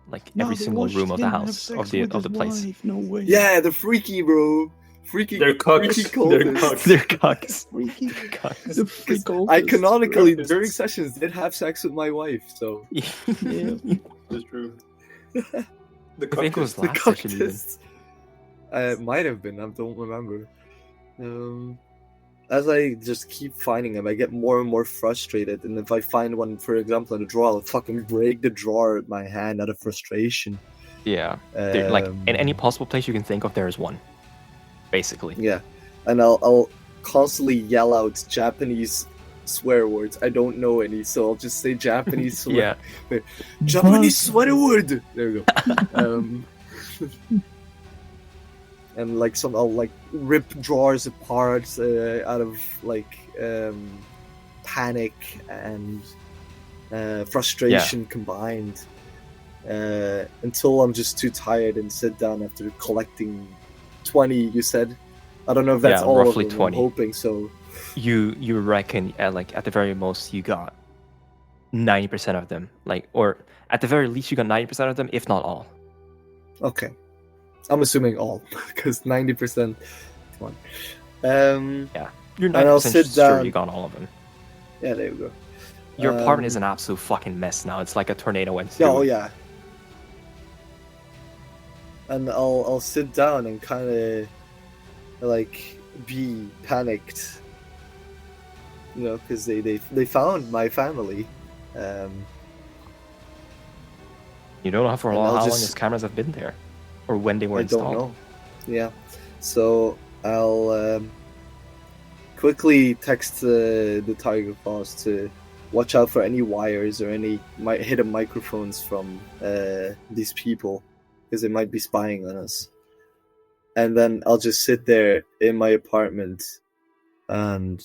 like No, every they single watched room of the him have house, sex of the with his place. wife. No way. Yeah, the freaky, bro. Freaky. They're cucks. Freaky They're cultists. cucks. They're cocks. Freaky. Cocks. The freak I cultist. canonically, Cultists. during sessions, did have sex with my wife, so. Yeah. That's true. The I think it was The last session even. cultists. It might have been, I don't remember. As I just keep finding them, I get more and more frustrated. And if I find one, for example, in a drawer, I'll fucking break the drawer with my hand out of frustration. Yeah. Like in any possible place you can think of, there is one. Basically. Yeah, and I'll constantly yell out Japanese swear words. I don't know any, so I'll just say Japanese swear. Yeah. Japanese swear word. There we go. And like I'll like rip drawers apart out of like panic and frustration combined, until I'm just too tired and sit down after collecting 20. You said, I don't know if that's all roughly of them. 20. I'm hoping so. You reckon like at the very most you got 90% of them, like, or at the very least you got 90% of them, if not all. Okay, I'm assuming all because 90%. Come on. You're And I'll 90% sit sure down. you got all of them. Yeah, there you go. Your apartment is an absolute fucking mess now. It's like a tornado went through. Oh it. yeah. And I'll sit down and kind of like be panicked, you know, because they found my family. You don't know for And how I'll long just- these cameras have been there, or when they were I installed. don't know. Yeah, so I'll quickly text the Tiger Claws to watch out for any wires or any hidden microphones from these people, because they might be spying on us. And then I'll just sit there in my apartment and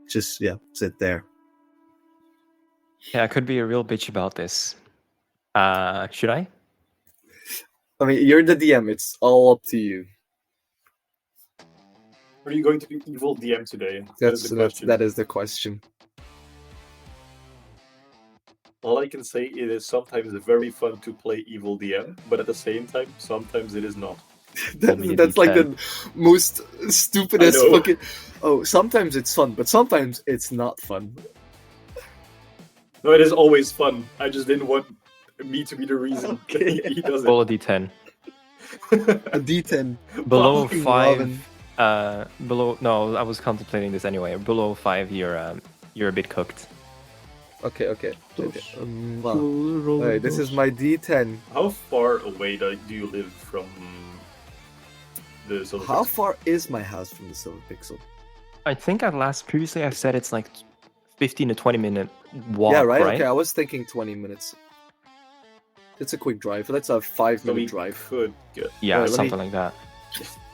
just sit there. Yeah, I could be a real bitch about this. Should I? I mean, you're the DM. It's all up to you. Are you going to be evil DM today? That is the question. That is the question. All I can say it is sometimes very fun to play evil DM, but at the same time, sometimes it is not. That's like the most stupidest I know. fucking. Oh, sometimes it's fun, but sometimes it's not fun. No, it is always fun. I just didn't want me to be the reason Okay. he does Roll a d10. A D10. Below Fucking 5. Robin. Below. No, I was contemplating this anyway. Below 5, you're you're a bit cooked. Okay. Wow. Roll Alright, this is my D10. How far away do you live from the Silver How Pixel? far is my house from the Silver Pixel? I think previously I said it's like 15 to 20 minute walk, Yeah, right? right? Okay, I was thinking 20 minutes. It's a quick drive. That's a 5-minute drive. Could get. Yeah, Alright, something like that.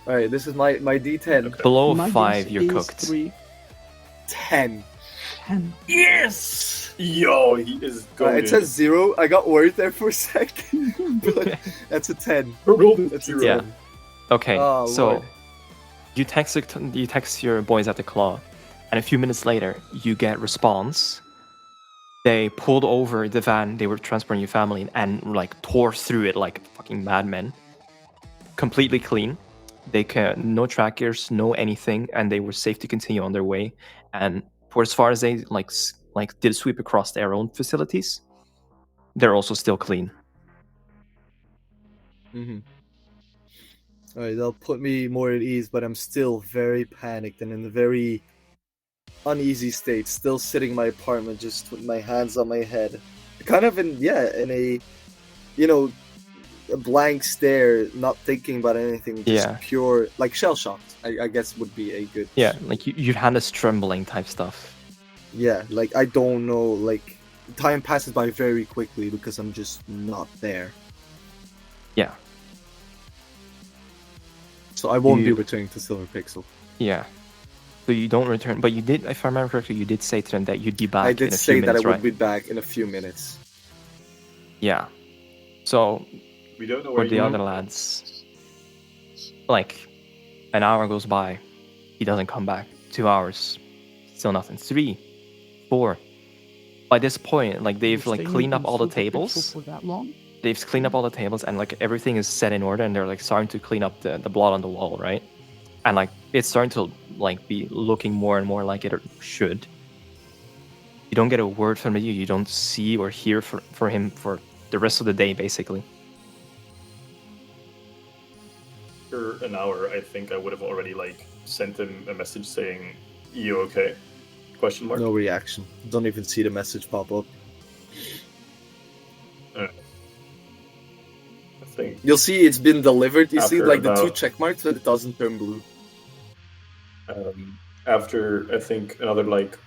Alright, this is my D10. Okay. Below My 5, guess you're is cooked. 3. 10. 10. Yes! Yo, he is going. It says 0. I got worried there for a second. But that's a 10. That's a 10. Yeah. Okay, Oh, so Lord. you text your boys at the Claw, and a few minutes later, you get response. They pulled over the van they were transporting your family in and like tore through it like fucking madmen. Completely clean. They no trackers, no anything, and they were safe to continue on their way. And for as far as they did sweep across their own facilities, they're also still clean. Mm-hmm. Alright, they'll put me more at ease, but I'm still very panicked and in a very uneasy state, still sitting in my apartment just with my hands on my head. Kind of in a, a blank stare, not thinking about anything, just pure, like shell-shocked, I guess would be a good... Yeah, like your hand is trembling type stuff. Yeah, like I don't know, like time passes by very quickly because I'm just not there. Yeah. So I won't be returning to Silver Pixel. Yeah. So you don't return, but you did, if I remember correctly, you did say to them that you'd be back I in a few did say minutes, that I right? would be back in a few minutes. Yeah. So We don't know where for the other lads, like an hour goes by, he doesn't come back. 2 hours, still nothing. 3, 4. By this point, like they've like cleaned up all the tables. For that long? They've cleaned up all the tables and like everything is set in order, and they're like starting to clean up the blood on the wall, right? And like it's starting to like be looking more and more like it should. You don't get a word from you. You don't see or hear for him for the rest of the day, basically. After an hour, I think I would have already like sent him a message saying, "You okay?" Question mark. No reaction. Don't even see the message pop up. I think You'll see it's been delivered. You see After like the 2 about- check marks, but it doesn't turn blue. after I think another like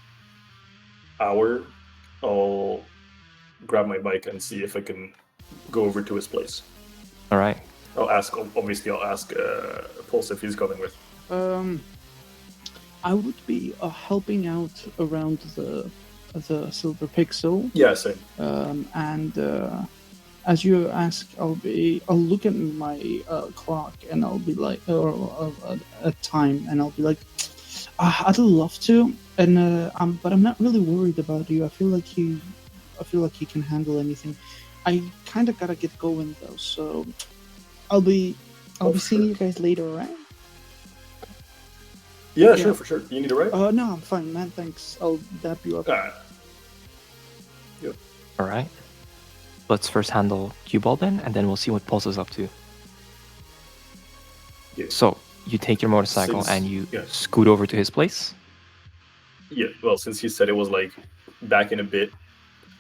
hour, I'll grab my bike and see if I can go over to his place. All right. I'll ask Pulse if he's coming with. I would be helping out around the Silver Pixel. Yeah, same. And as you ask, I'll look at my clock and I'll be like, or a time, and I'll be like, I'd love to, and but I'm not really worried about you. I feel like he can handle anything. I kind of gotta get going though, so I'll be seeing you guys later, right? Yeah, sure, for sure. You need a ride? No, I'm fine, man. Thanks. I'll dap you up. Yep. All right. Let's first handle Q-Ball then, and then we'll see what Pulse is up to. Yeah. So you take your motorcycle and you scoot over to his place. Yeah. Well, since he said it was like back in a bit,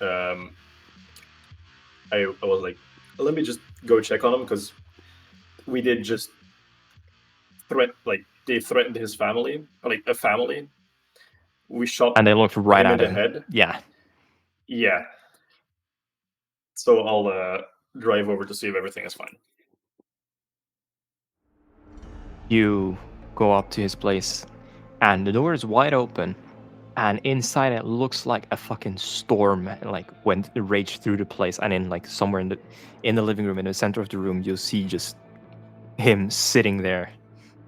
I was like, let me just go check on him because we did just they threatened his family, like a family. We shot and they looked right at him him. in the head. Yeah. Yeah. So I'll drive over to see if everything is fine. You go up to his place, and the door is wide open, and inside it looks like a fucking storm, like went raged through the place. And in like somewhere in the living room, in the center of the room, you'll see just him sitting there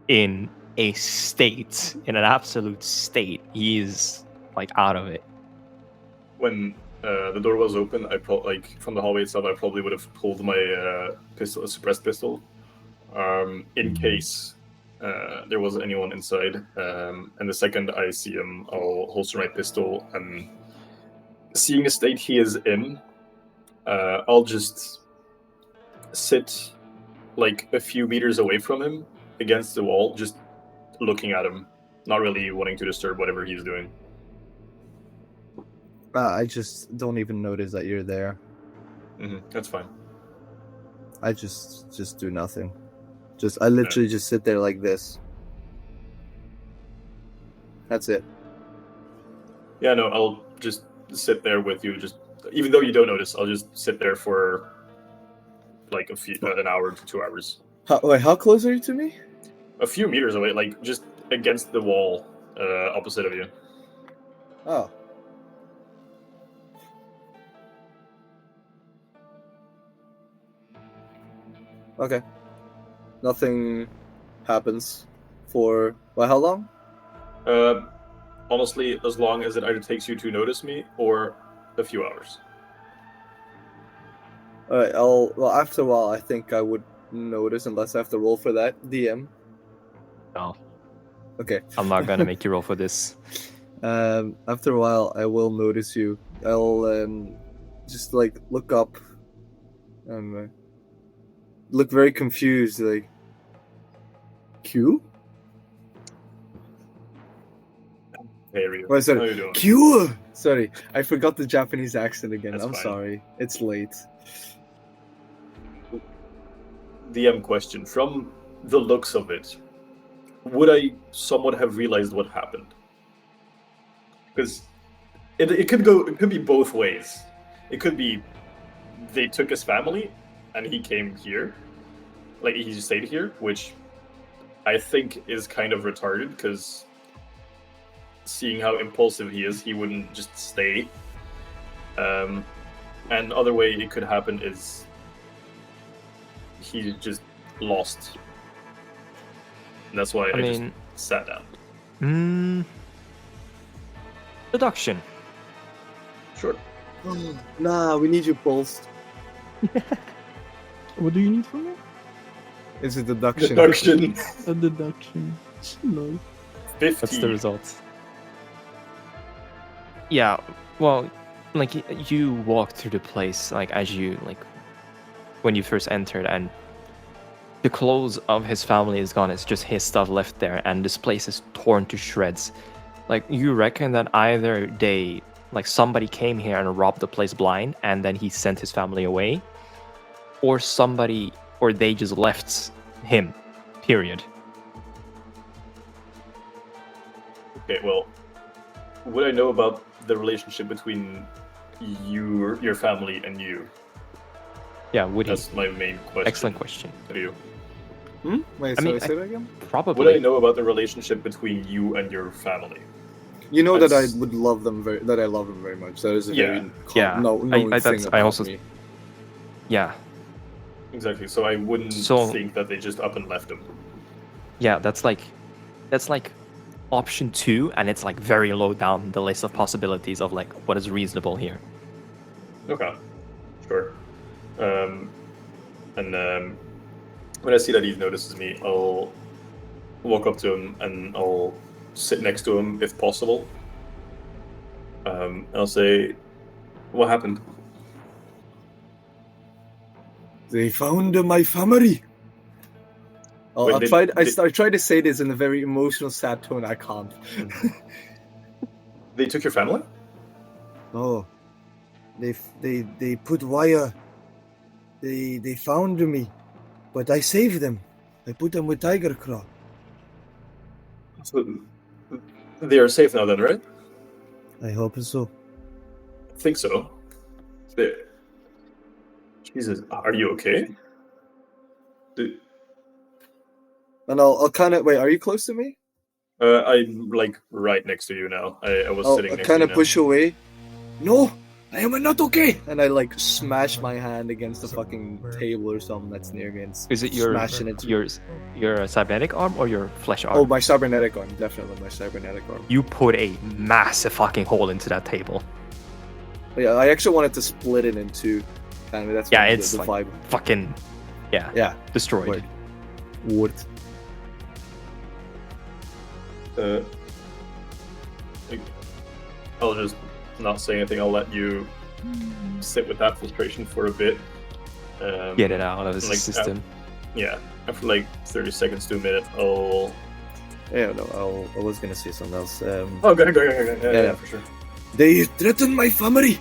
in a state, in an absolute state. He is like out of it. When the door was open, from the hallway itself, I probably would have pulled my pistol, a suppressed pistol, in case there was anyone inside. And the second I see him, I'll holster my pistol, and seeing the state he is in, I'll just sit like a few meters away from him against the wall, just looking at him, not really wanting to disturb whatever he's doing. I just don't even notice that you're there. That's fine. I just do nothing. I literally just sit there like this. That's it. Yeah, no, I'll just sit there with you. Just even though you don't notice, I'll just sit there for like an hour to 2 hours. How close are you to me? A few meters away, like just against the wall, opposite of you. Oh. Okay. Nothing happens for how long? Honestly, as long as it either takes you to notice me or a few hours. Alright, after a while I think I would notice, unless I have to roll for that. DM. No. Okay. I'm not gonna make you roll for this. After a while I will notice you. I'll just like look up and look very confused, like Q? Hey, Ryu. Wait, sorry. How you doing? Q! Sorry, I forgot the Japanese accent again. That's I'm fine. sorry. It's late. DM question. From the looks of it, would I somewhat have realized what happened? Because it could be both ways. It could be they took his family and he came here, like he just stayed here, which I think is kind of retarded, because seeing how impulsive he is, he wouldn't just stay. And other way it could happen is he just lost. And that's why I just sat down. Deduction. Sure. Nah, we need you pulsed. What do you need from me? It's a deduction. Deduction. A deduction. No. 50. That's the result. Yeah, well, like you walk through the place, like as you when you first entered, and the clothes of his family is gone. It's just his stuff left there, and this place is torn to shreds. Like, you reckon that either somebody came here and robbed the place blind, and then he sent his family away, or they just left him. Period. Okay, well, would I know about the relationship between your family and you? Yeah, would he? That's my main question. Excellent question. To you. Wait, say that again? Probably. Would I know about the relationship between you and your family? You know that I would love them that I love them very much. That is a very thing about me. Yeah. Exactly. So I wouldn't think that they just up and left him. Yeah, that's like option 2, and it's like very low down the list of possibilities of like what is reasonable here. Okay. Sure. When I see that he notices me, I'll walk up to him and I'll sit next to him if possible. I'll say, "What happened?" They found my family. I try to say this in a very emotional, sad tone. I can't. They took your family? No. They put wire. They found me, but I saved them. I put them with Tiger Claw. So they are safe now, then, right? I hope so. I think so. Jesus, are you okay? And I'll kind of wait. Are you close to me? I'm like right next to you now. I was sitting next to you. Kind of push away. No, I am not okay. And I like smash my hand against the fucking table or something that's near against. Is it your cybernetic arm or your flesh arm? Oh, my cybernetic arm, definitely my cybernetic arm. You put a massive fucking hole into that table. But yeah, I actually wanted to split it in two. Kind of that's it's the like vibe. Fucking destroyed. Wood. I'll just not say anything. I'll let you sit with that frustration for a bit. Get it out of the system. After like 30 seconds to a minute, I'll... Yeah, no, I was gonna say something else. Go ahead. Yeah, for sure. They threatened my family,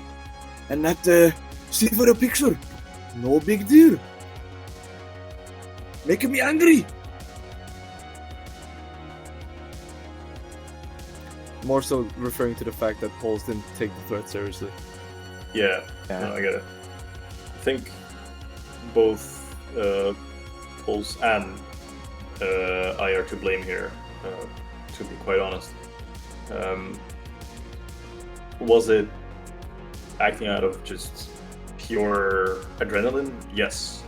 and that see for a picture. No big deal. Making me angry. More so referring to the fact that Poles didn't take the threat seriously. Yeah, no, I get it. I think both Pulse and I are to blame here, to be quite honest. Was it acting out of just pure adrenaline? Yes.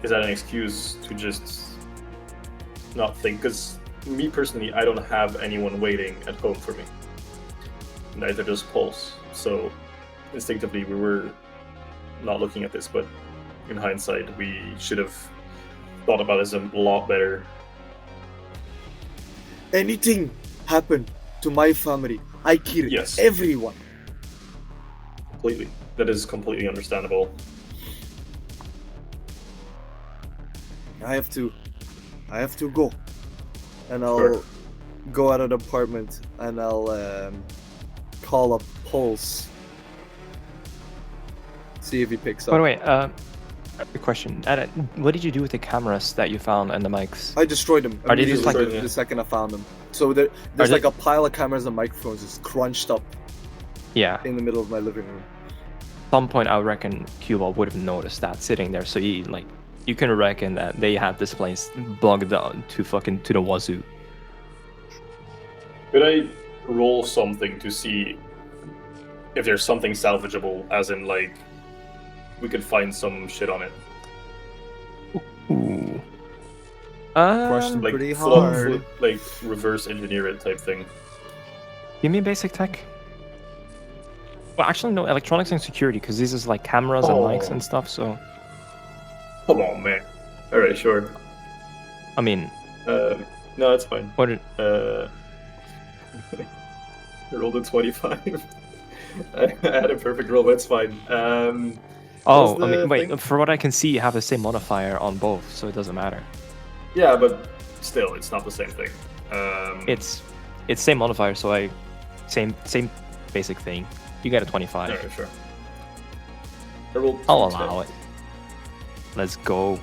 Is that an excuse to just not think? Because me personally, I don't have anyone waiting at home for me. Neither does Pulse. So instinctively, we were not looking at this, but in hindsight, we should have thought about this a lot better. Anything happened to my family, I kill Yes. everyone. Completely. That is completely understandable. I have to go, and I'll Sure. go out of the apartment and I'll call up Pulse. See if he picks up. By the way, a question. What did you do with the cameras that you found and the mics? I destroyed them Are they just immediately like- the second I found them. So there's Are like they- a pile of cameras and microphones just crunched up Yeah. in the middle of my living room. At some point, I reckon Cuba would have noticed that sitting there. So you can reckon that they had this place bugged down to the wazoo. Could I roll something to see if there's something salvageable, as in, like, we could find some shit on it? Ooh. Question. Like, Pretty hard. like, reverse engineer it type thing. Give me basic tech. Well, actually, no, electronics and security, because this is like cameras and mics and stuff. So, Come on, man. Alright, sure. I mean, No, that's fine. what? I rolled a 25. I had a perfect roll, but it's fine. Oh, the I mean, wait. thing? For what I can see, you have the same modifier on both, so it doesn't matter. Yeah, but still, it's not the same thing. It's same modifier, so same basic thing. You get a 25. Alright, sure. I rolled I'll 10. allow it. Let's go.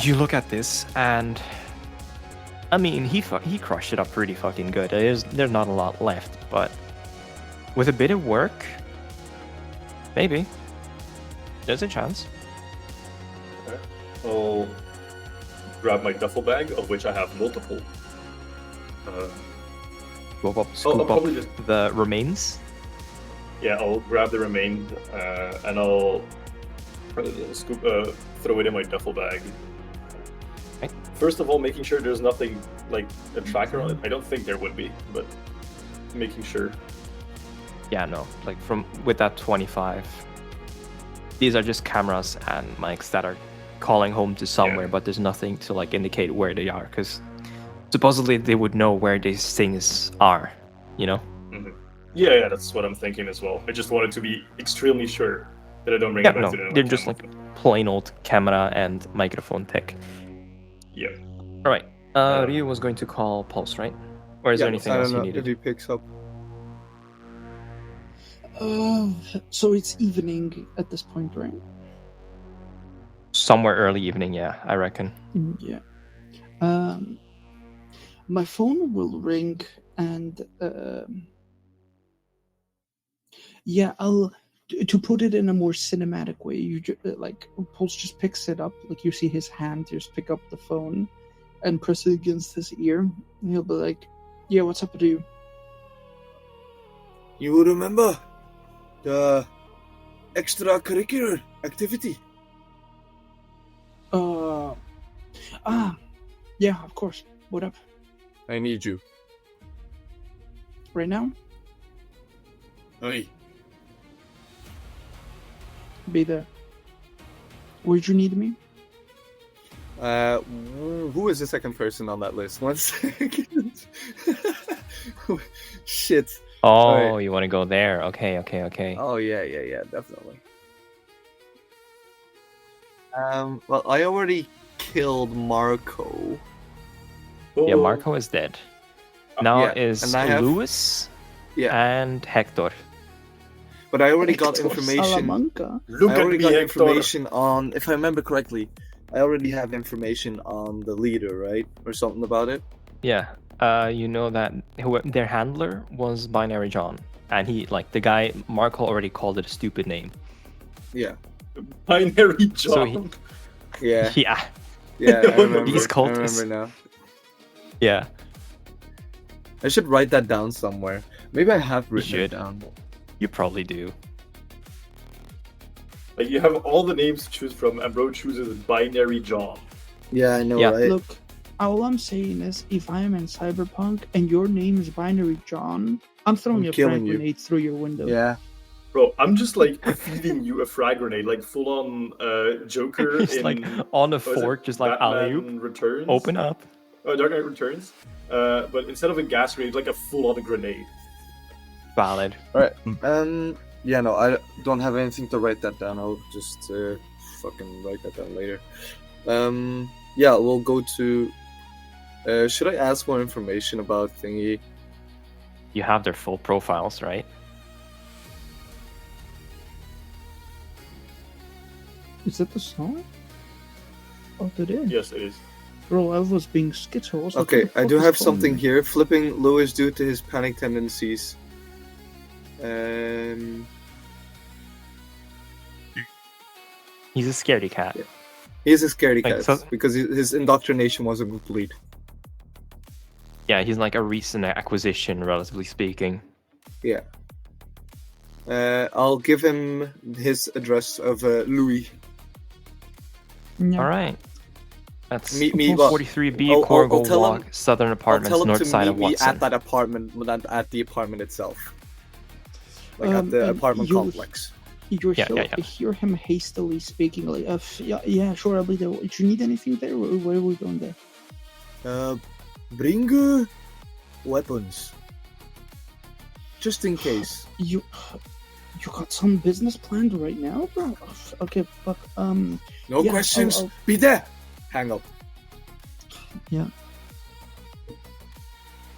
You look at this, and I mean, he crushed it up pretty fucking good. There's not a lot left, but with a bit of work, maybe there's a chance. Okay. I'll grab my duffel bag, of which I have multiple. Scoop up probably just- the remains. Yeah, I'll grab the remain, and I'll throw it in my duffel bag. Okay. First of all, making sure there's nothing like a tracker on it. I don't think there would be, but making sure. Yeah, no, like with that 25. These are just cameras and mics that are calling home to somewhere, but there's nothing to like indicate where they are, because supposedly they would know where these things are, you know? Mm-hmm. Yeah, that's what I'm thinking as well. I just wanted to be extremely sure that I don't bring it back to the they're just like plain old camera and microphone tech. Yeah. All right. Ryu was going to call Pulse, right? Or is there anything I else don't you know needed? if he picks up. So it's evening at this point, right? Somewhere early evening, yeah, I reckon. Yeah. My phone will ring, and yeah, I'll to put it in a more cinematic way. Like Pulse just picks it up, like you see his hand just pick up the phone and press it against his ear. And he'll be like, "Yeah, what's up with you?" You remember the extracurricular activity? Yeah, of course. What up? I need you. Right now? Hey. Be there. Where'd you need me? Who is the second person on that list? 1 second. Shit. Oh, Right. you want to go there? Okay. Oh yeah, definitely. Well, I already killed Marco. Yeah, Marco is dead. Now Yeah, is and I have- Lewis Yeah. and Hector. But I already got Hector information. Salamanca. Look I at already me, got Hector. information on, if I remember correctly, I already have information on the leader, right? Or something about it. Yeah. You know that their handler was Binary John, and he the guy Marco already called it a stupid name. Yeah. Binary John. So he- Yeah. Yeah. Yeah, I remember. These I cultists. remember now. Yeah. I should write that down somewhere. Maybe I have written should. it down. You probably do. Like you have all the names to choose from, and bro chooses Binary John. Yeah, I know, Yeah. right? Look, all I'm saying is, if I am in Cyberpunk and your name is Binary John, I'm throwing I'm a killing frag you. grenade through your window. Yeah. Bro, I'm just feeding you a frag grenade, full on Joker He's in on a what is it? fork, just Batman alley-oop. Returns. Open up. Oh, Dark Knight Returns. But instead of a gas grenade, a full-on grenade. Valid. Yeah, no, I don't have anything to write that down. I'll just fucking write that down later. Yeah, we'll go to. Should I ask more information about thingy? You have their full profiles, right? Is that the song? Oh, it is. Yes, it is. Bro, I was being schizo. I was like, Okay, what the I fuck do is have going something on? here. Flipping Lewis due to his panic tendencies. He's a scaredy cat. Yeah. He's a scaredy Like, cat so- because his indoctrination wasn't complete. Yeah, he's a recent acquisition, relatively speaking. Yeah. I'll give him his address of Louis. Yeah. All right. That's Meet me, what? 43B I'll Corgo tell him- Walk, Southern I'll Apartments, tell him north to side meet of me Watson. at that apartment, not at the apartment itself. At the apartment you'll- complex. You Yeah. hear him hastily speaking, yeah, sure, I'll be there. Do you need anything there? Where are we going there? Bring weapons. Just in case. You got some business planned right now, bro? Okay, but No Yeah, questions. I'll- Be there. Hang up. yeah.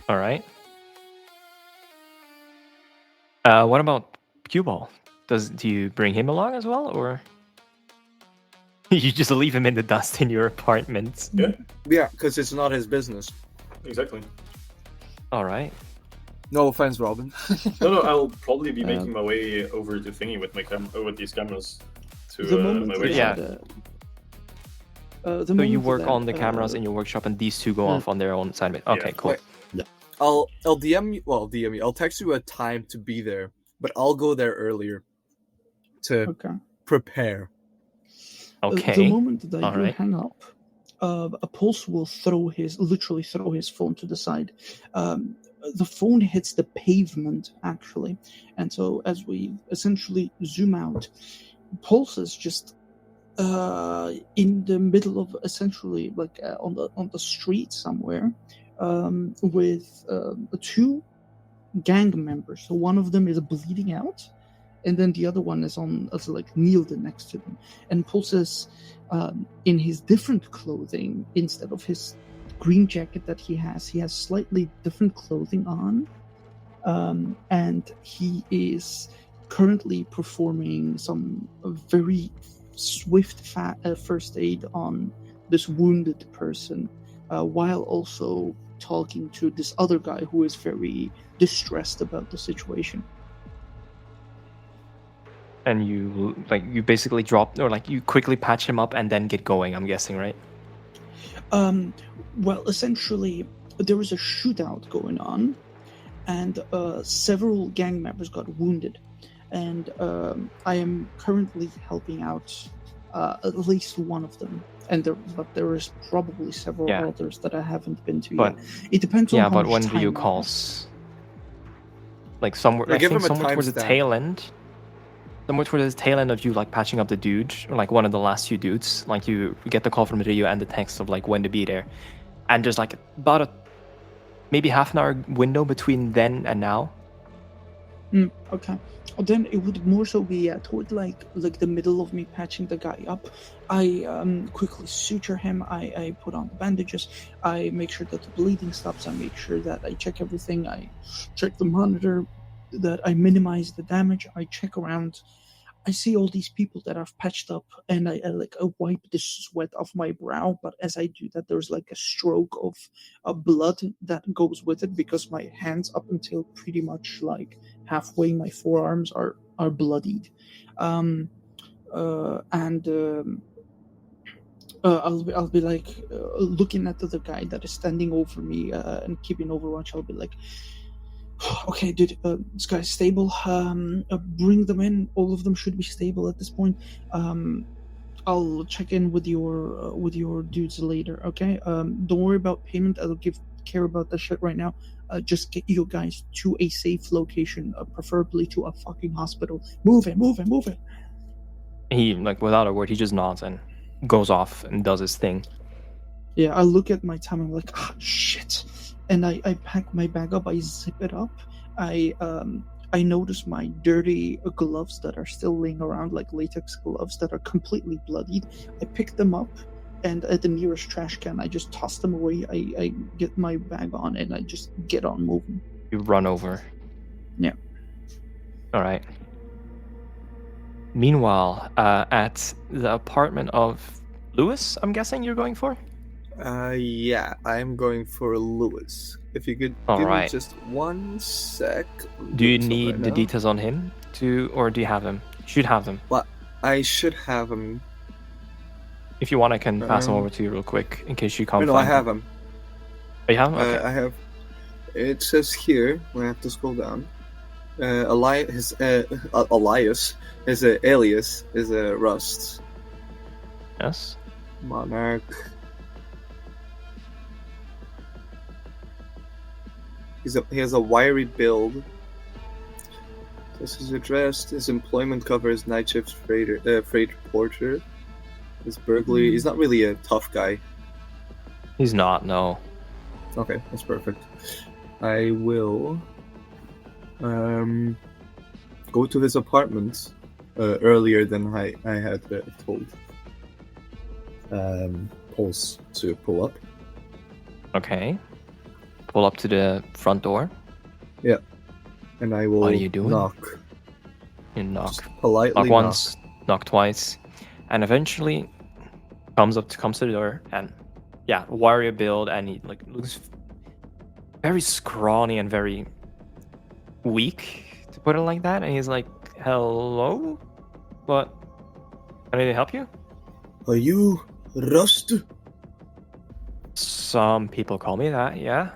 All right. What about Cue Ball? Do you bring him along as well, or you just leave him in the dust in your apartment? Yeah, because it's not his business. Exactly. All right. No offense, Robin. No, I'll probably be making my way over to Thingy with with these cameras to The moment my they way. Yeah. had, So you work on the cameras in your workshop, and these two go off on their own side of it. Okay, Yeah. cool. Wait. I'll DM you. Well, DM you. I'll text you a time to be there, but I'll go there earlier to Okay. prepare. Okay. The moment that All you right. hang up, a Pulse will literally throw his phone to the side. The phone hits the pavement, actually. And so as we essentially zoom out, Pulse is just in the middle of essentially on the street somewhere with two gang members. So one of them is bleeding out, and then the other one is kneeled next to them. And Pulse is in his different clothing instead of his green jacket that he has slightly different clothing on, and he is currently performing some very swift first aid on this wounded person, while also talking to this other guy who is very distressed about the situation. And you basically drop, or you quickly patch him up and then get going, I'm guessing, right? Well, essentially, there was a shootout going on, and several gang members got wounded. And I am currently helping out at least one of them. But there is probably several others that I haven't been to yet. It depends on how but much when time do you I call? have. I give think him a somewhere towards the timestamp. tail end. Somewhere towards the tail end of you patching up the dude, or one of the last few dudes. You get the call from the radio and the text of when to be there, and there's about a maybe half an hour window between then and now. Okay. Then it would more so be toward like the middle of me patching the guy up. I quickly suture him. I put on the bandages. I make sure that the bleeding stops. I make sure that I check everything. I check the monitor, that I minimize the damage. I check around. I see all these people that I've patched up, and I wipe the sweat off my brow. But as I do that, there's like a stroke of blood that goes with it, because my hands up until pretty much like halfway, my forearms are bloodied. I'll be like looking at the guy that is standing over me and keeping overwatch. I'll be like, okay, dude, this guy's stable. Bring them in. All of them should be stable at this point. I'll check in with your dudes later. Okay. Don't worry about payment. I'll care about that shit right now. Just get you guys to a safe location, preferably to a fucking hospital. Move it. He, like, without a word, he just nods and goes off and does his thing. Yeah, I look at my time. I'm like, shit. And I pack my bag up, I zip it up, I notice my dirty gloves that are still laying around, like latex gloves that are completely bloodied. I pick them up, and at the nearest trash can, I just toss them away. I get my bag on, and I just get on moving. You run over. Yeah. Alright. Meanwhile, at the apartment of Lewis, I'm guessing you're going for? Yeah, I'm going for Lewis. If you could All give right. me just 1 sec. Do you Lewis need right the now. details on him or do you have them? You should have them. Well, I should have him. If you want, I can pass them Um, over to you real quick in case you can't No, find I have them. him. Oh, you have them? Okay. I have. It says here. I have to scroll down. Elias, his alias is Rust. Yes. Monarch. He has a wiry build. This is addressed. His employment covers night shift freight porter. His burglary. He's not really a tough guy. He's not, no. Okay, that's perfect. I will go to his apartment earlier than I had told Pulse to pull up. Okay. Pull up to the front door. Yeah. And I will What are you doing? knock. You knock. Just politely Knock once, knock twice, and eventually comes to the door, and yeah, warrior build, and he like looks very scrawny and very weak, to put it like that. And he's like, "Hello, what? Can I help you?" Are you Rust? Some people call me that, yeah.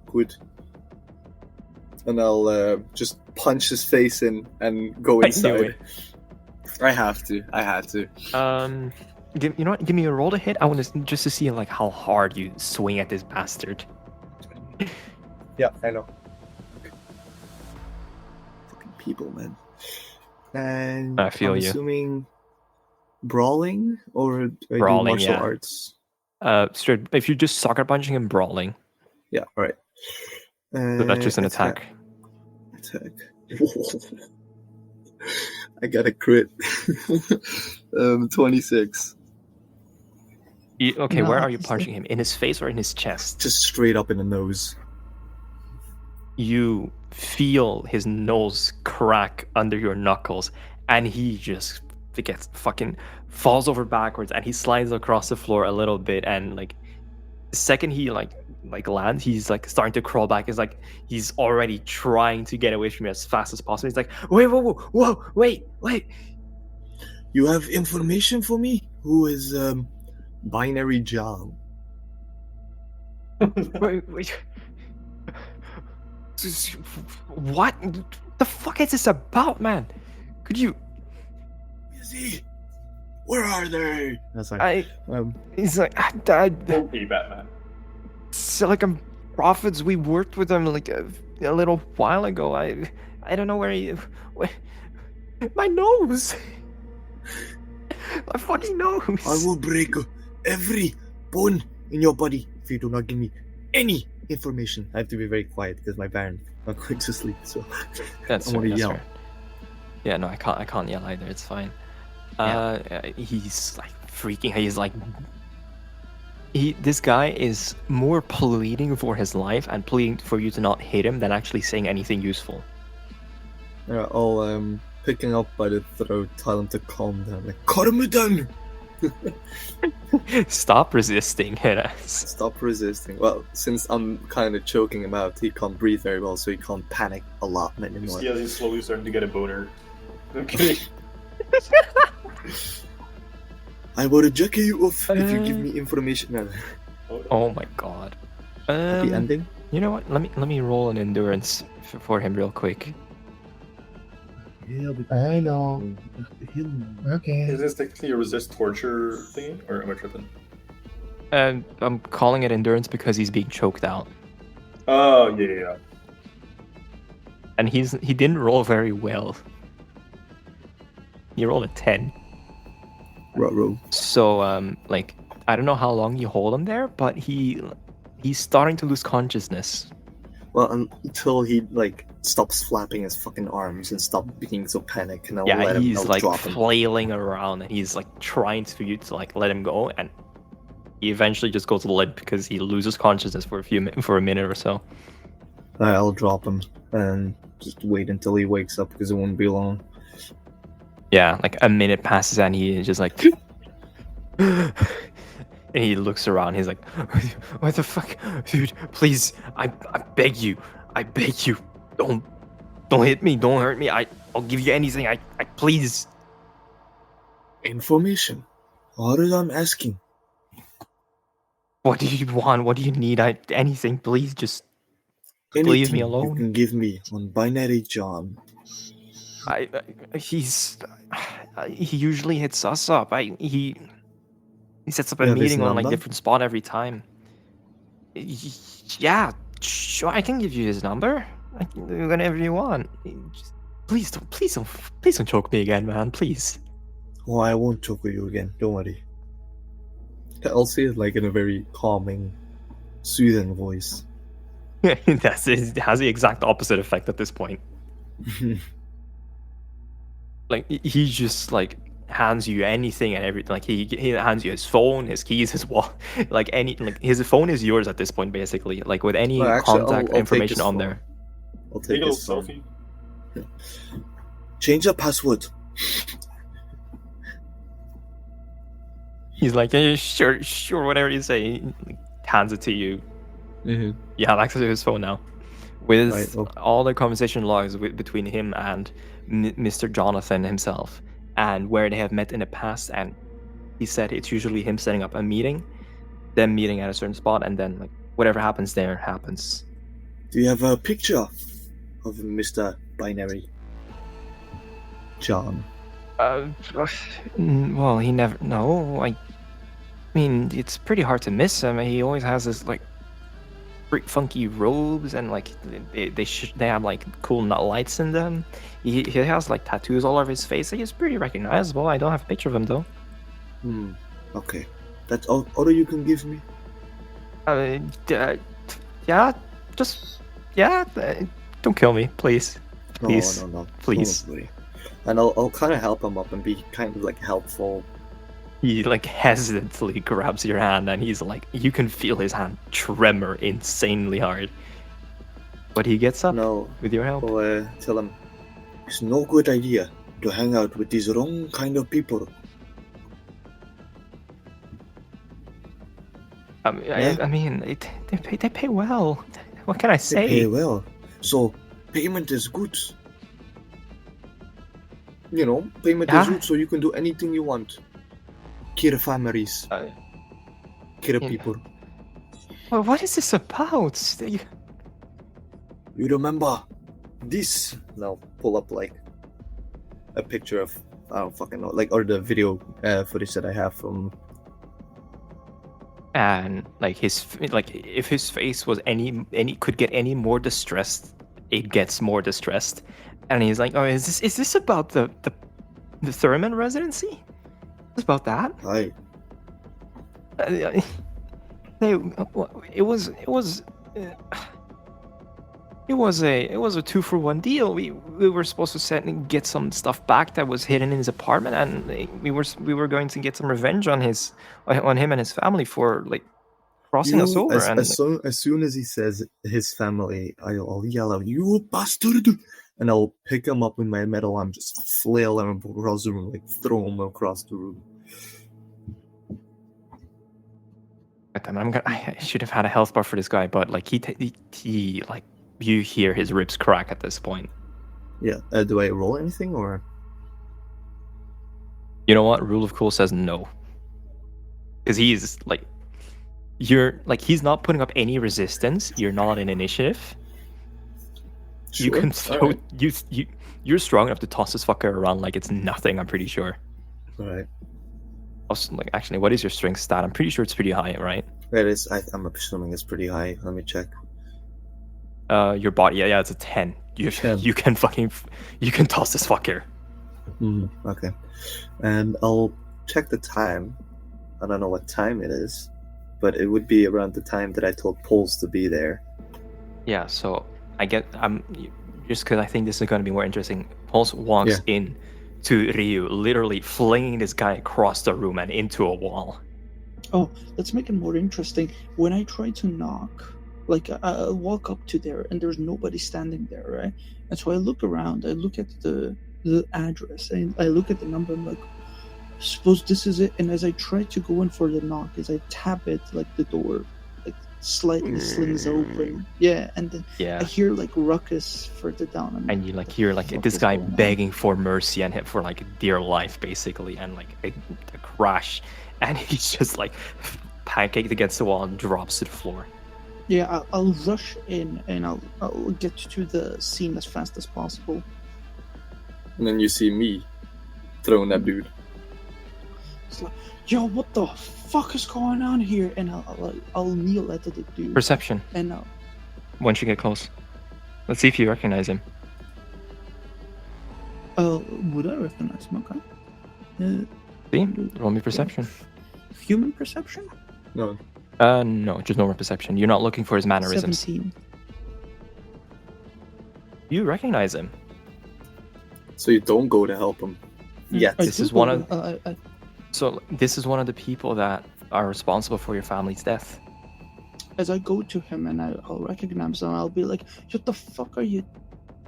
Good. And I'll just punch his face in and go I knew inside. it. I have to. You know what? Give me a roll to hit. I want to just to see like how hard you swing at this bastard. Yeah, I know. Fucking people, man. And I feel I'm you. assuming brawling or Brawling, martial yeah. arts. Straight. If you're just sucker punching and brawling, Yeah, all right. so that's just an attack. Attack. I got a crit. 26. Okay, where are you Nice. punching him? In his face or in his chest? Just straight up in the nose. You feel his nose crack under your knuckles, and he just falls over backwards, and he slides across the floor a little bit, and like the second he like lands, he's like starting to crawl back. It's like he's already trying to get away from you as fast as possible. He's like, wait. You have information for me? Who is Binary John? wait. What the fuck is this about, man? Could you? Is he? Where are they? That's like He's like, Dad. Okay, Batman. So like I'm prophets. We worked with him like a little while ago. I don't know where my nose. My fucking nose. I will break every bone in your body if you do not give me any information. I have to be very quiet because my Baron I'm going to sleep, so That's I fair. want to That's yell. fair. Yeah, no, I can't yell either. It's fine. He's like freaking. He's like, this guy is more pleading for his life and pleading for you to not hit him than actually saying anything useful. Yeah, I'll picking up by the throat, tell him to calm down. Like, calm down. Stop resisting, Hermes. Stop resisting. Well, since I'm kind of choking him out, he can't breathe very well, so he can't panic a lot You anymore. see as he's slowly starting to get a boner. Okay. I will jack you off if you give me information. No. Oh my god. Happy ending? You know what? Let me roll an endurance for him real quick. He'll be. I know. Okay. Is this technically a resist torture thing, or am I tripping? I'm calling it endurance because he's being choked out, Oh, yeah. and he didn't roll very well. He rolled a 10. Ruh-roh. So like I don't know how long you hold him there, but he's starting to lose consciousness. Well, until he like stops flapping his fucking arms and stop being so panicked, and I'll Yeah, let him. he's I'll like drop him. flailing around, and he's like trying for you to like let him go, and he eventually just goes limp because he loses consciousness for a minute or so. I'll drop him and just wait until he wakes up because it won't be long. Yeah, like a minute passes and he is just like and he looks around, he's like, what the fuck? Dude, please, I beg you, don't hit me, don't hurt me, I'll give you anything, I please. Information. What is I'm asking? What do you want? What do you need? Anything, please, just leave Anything me you alone. can give me on Binary John. He usually hits us up. He sets up a You have his meeting on like number? different spot every time. Yeah, sure. I can give you his number. I can do whatever you want. Just, please don't choke me again, man. Please. Oh, I won't choke you again. Don't worry. I'll say it like in a very calming, soothing voice. It has the exact opposite effect at this point. Like he just like hands you anything and everything. Like he hands you his phone, his keys, his wallet. Like his phone is yours at this point, basically. Like with any Well, actually, contact I'll take information his on phone. there. I'll Take take a his little phone. selfie. Change the password. He's like, sure, whatever you say. He hands it to you. Mm-hmm. You have access to his phone now. With Right, well- all the conversation logs between him and Mr. Jonathan himself, and where they have met in the past, and he said it's usually him setting up a meeting, them meeting at a certain spot, and then like whatever happens there happens. Do you have a picture of Mr. Binary John? Well, he never. No, I mean, it's pretty hard to miss him. He always has this like pretty funky robes, and like they have like cool nut lights in them. He has like tattoos all over his face. He's pretty recognizable. I don't have a picture of him though. Okay. That's all you can give me? Yeah, just yeah. Don't kill me, please. Please, No. please. Don't worry. And I'll kind of help him up and be kind of like helpful. He like hesitantly grabs your hand, and he's like, you can feel his hand tremor insanely hard. But he gets up No, with your help. I'll tell him it's no good idea to hang out with these wrong kind of people. Yeah? I mean, they pay well. What can I They say? pay well, so payment is good. You know, payment is Yeah. good, so you can do anything you want. Kill families, kill yeah. people. Well, what is this about? You remember this? Now pull up like a picture of I don't fucking know, like or the video footage that I have from. And like if his face was any could get any more distressed, it gets more distressed. And he's like, oh, is this about the Thurman residency? It's about that? Hi. It was It was a 2-for-1 deal. We were supposed to send and get some stuff back that was hidden in his apartment, and we were going to get some revenge on him and his family for like crossing us over. As soon as he says his family, I'll yell out, "You bastard!" and I'll pick him up with my metal arm, just flail him across the room, like throw him across the room. I should have had a health bar for this guy, but like he like you hear his ribs crack at this point. Yeah. Do I roll anything or? You know what? Rule of cool says no, because he's like he's not putting up any resistance. You're not in initiative. Sure. You can throw Right. you're strong enough to toss this fucker around like it's nothing. I'm pretty sure. All right. Also, like, actually, what is your strength stat? I'm pretty sure it's pretty high, right? It is. I'm assuming it's pretty high. Let me check. Your body, yeah, it's a 10. You 10. you can toss this fucker. Okay. And I'll check the time. I don't know what time it is, but it would be around the time that I told Pols to be there. Yeah, so I'm just because I think this is going to be more interesting. Pulse walks in to Ryu, literally flinging this guy across the room and into a wall. Oh, let's make it more interesting. When I try to knock, like I walk up to there and there's nobody standing there, right? And so I look around, I look at the address, and I look at the number, I'm like, suppose this is it. And as I try to go in for the knock, as I tap it, like the door like slightly slings open. Yeah, and then I hear like ruckus further down. And you like hear like this guy begging for mercy and for like dear life, basically, and like a crash. And he's just like pancaked against the wall and drops to the floor. Yeah, I'll rush in and I'll get to the scene as fast as possible. And then you see me throwing that dude. It's like, yo, what the fuck is going on here? And I'll kneel at the dude. Perception. And once you get close, let's see if you recognize him. Would I recognize him? Okay. See, roll me perception. Human perception? No. No, just normal perception. You're not looking for his mannerisms. 17. You recognize him. So you don't go to help him. Yeah, this is one of. So this is one of the people that are responsible for your family's death. As I go to him and I'll recognize him, I'll be like, "What the fuck are you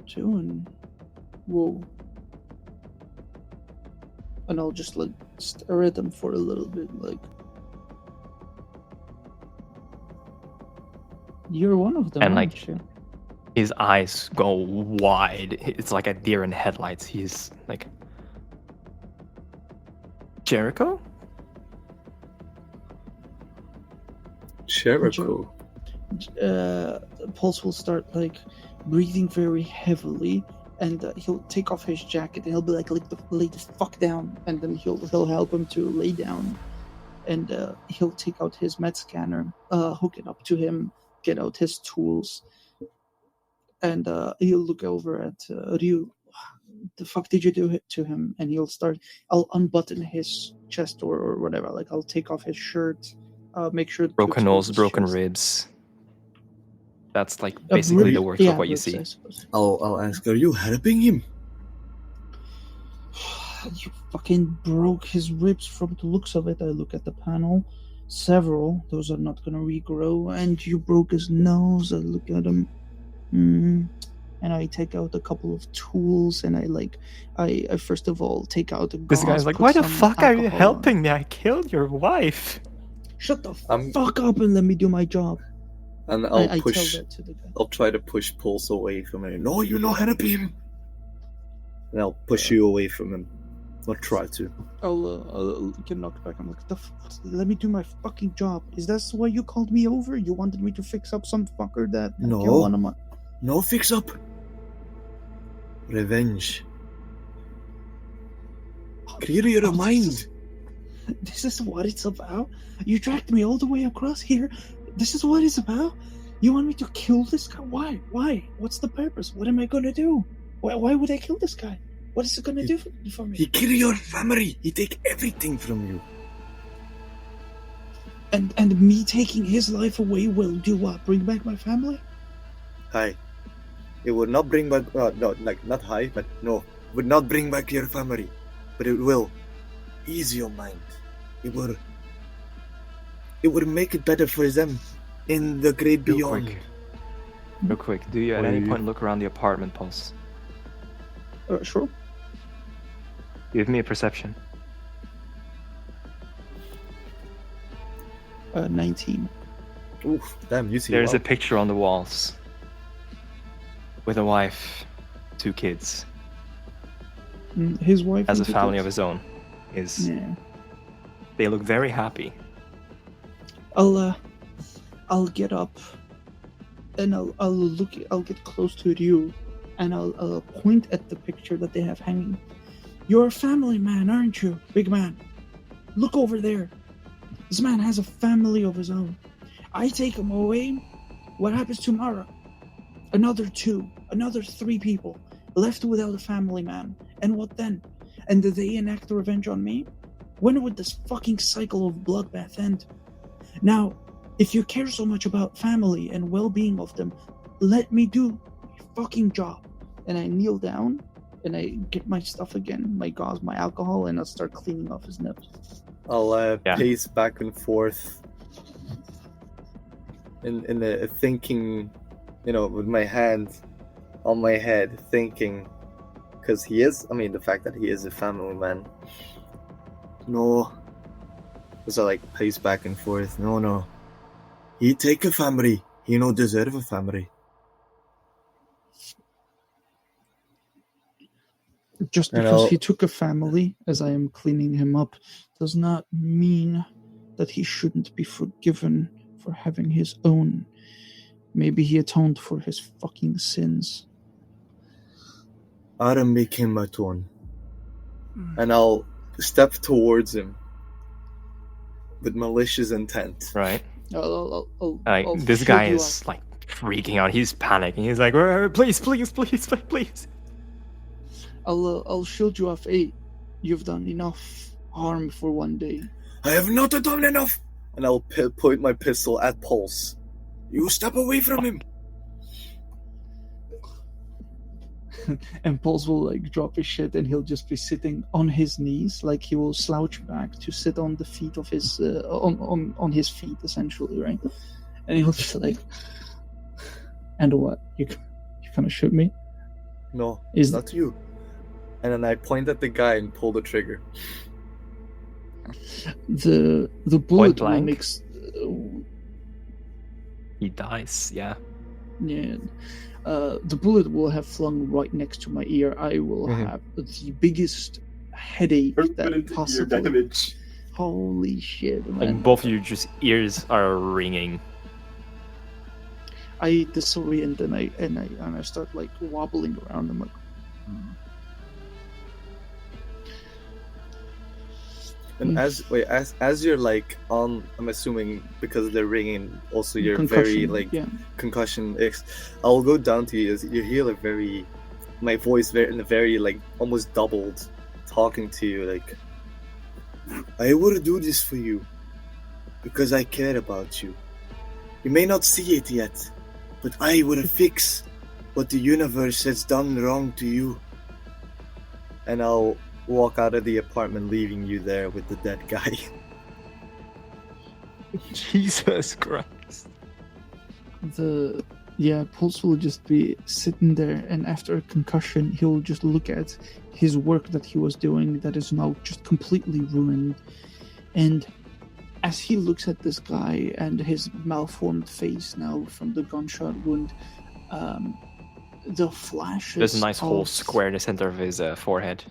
doing?" Whoa. And I'll just like stare at him for a little bit, like, you're one of them, and like aren't you? His eyes go wide. It's like a deer in headlights. He's like, Jericho? Jericho. Pulse will start like breathing very heavily, and he'll take off his jacket and he'll be like, lay the fuck down, and then he'll help him to lay down, and he'll take out his med scanner, hook it up to him, get out his tools, and he'll look over at Ryu. The fuck did you do to him? And I'll unbutton his chest or whatever, like I'll take off his shirt, make sure broken nose, broken ribs. That's like basically the worst of what you see. I'll ask, are you helping him? You fucking broke his ribs from the looks of it. I look at the panel. Several. Those are not gonna regrow. And you broke his nose. I look at him. And I take out a couple of tools, and I first of all take out a gauze. This guy's like, why the fuck are you helping me? I killed your wife. Shut the fuck up and let me do my job. And I'll push. Tell that to the guy. I'll try to push Pulse away from him. No, you're not helping him. And I'll push you away from him. I'll try to. I'll get knocked back. I'm like, let me do my fucking job. Is that why you called me over? You wanted me to fix up some fucker that killed one of my... No fix up. Revenge. Clear your mind. This is what it's about? You dragged me all the way across here. This is what it's about? You want me to kill this guy? Why? What's the purpose? What am I gonna do? Why would I kill this guy? What is it gonna do for me? He kill your family. He take everything from you. And me taking his life away will do what? Bring back my family? Hi. It would not bring back not high, but no, would not bring back your family, but it will ease your mind. It would make it better for them in the great beyond. Real quick, do you at any point look around the apartment, Pulse? Sure. Give me a perception. 19. Oof, damn, you see. There's a picture on the walls with a wife, 2 kids. His wife has a and 2 family kids? of his own. Yeah. They look very happy. I'll get up and I'll get close to you and I'll point at the picture that they have hanging. You're a family man, aren't you, big man? Look over there. This man has a family of his own. I take him away. What happens tomorrow? Another 2, another 3 people left without a family man. And what then? And do they enact revenge on me? When would this fucking cycle of bloodbath end? Now, if you care so much about family and well-being of them, let me do my fucking job. And I kneel down and I get my stuff again, my gauze, my alcohol, and I'll start cleaning off his nose. I'll pace back and forth in the thinking, with my hand on my head, thinking, because the fact that he is a family man. No. So I pace back and forth. No. He take a family. He no deserve a family. Just because he took a family, as I am cleaning him up, does not mean that he shouldn't be forgiven for having his own. Maybe he atoned for his fucking sins. I'll make him atone. And I'll step towards him with malicious intent. Right. I'll this guy is freaking out. He's panicking. He's like, please. I'll shield you off 8. You've done enough harm for one day. I have not done enough. And I'll point my pistol at Pulse. You step away from him. And Pulse will drop his shit and he'll just be sitting on his knees, he will slouch back to sit on the feet of his on his feet essentially, right? And he'll just and what? You gonna shoot me? No, it's not you. And then I point at the guy and pull the trigger. The bullet will mix. He dies. Yeah. Yeah. The bullet will have flung right next to my ear. I will have the biggest headache that possible. Holy shit, man. And both of your ears are ringing. I disorient and I start wobbling around. I'm And as you're on, I'm assuming because they're ringing, also you're concussion, very concussion. I'll go down to you. You hear my voice very almost doubled, talking to you I would do this for you because I care about you. You may not see it yet, but I will fix what the universe has done wrong to you. And I'll walk out of the apartment, leaving you there with the dead guy. Jesus Christ. Pulse will just be sitting there, and after a concussion, he'll just look at his work that he was doing that is now just completely ruined. And as he looks at this guy and his malformed face now from the gunshot wound, the flashes. There's a nice whole square in the center of his forehead.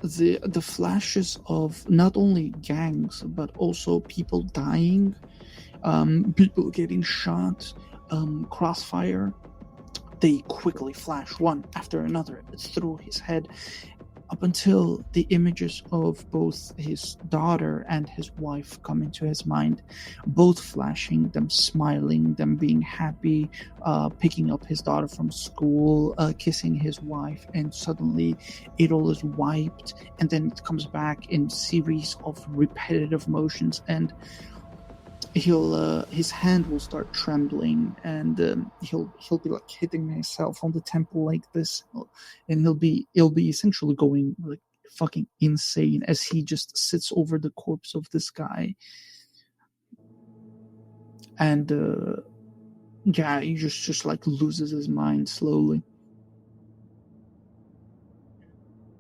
The flashes of not only gangs but also people dying, people getting shot, crossfire. They quickly flash one after another through his head, up until the images of both his daughter and his wife come into his mind, both flashing, them smiling, them being happy, picking up his daughter from school, kissing his wife, and suddenly it all is wiped, and then it comes back in series of repetitive motions, and his hand will start trembling, and he'll be like hitting himself on the temple like this, and he'll be essentially going like fucking insane as he just sits over the corpse of this guy, and he just like loses his mind slowly.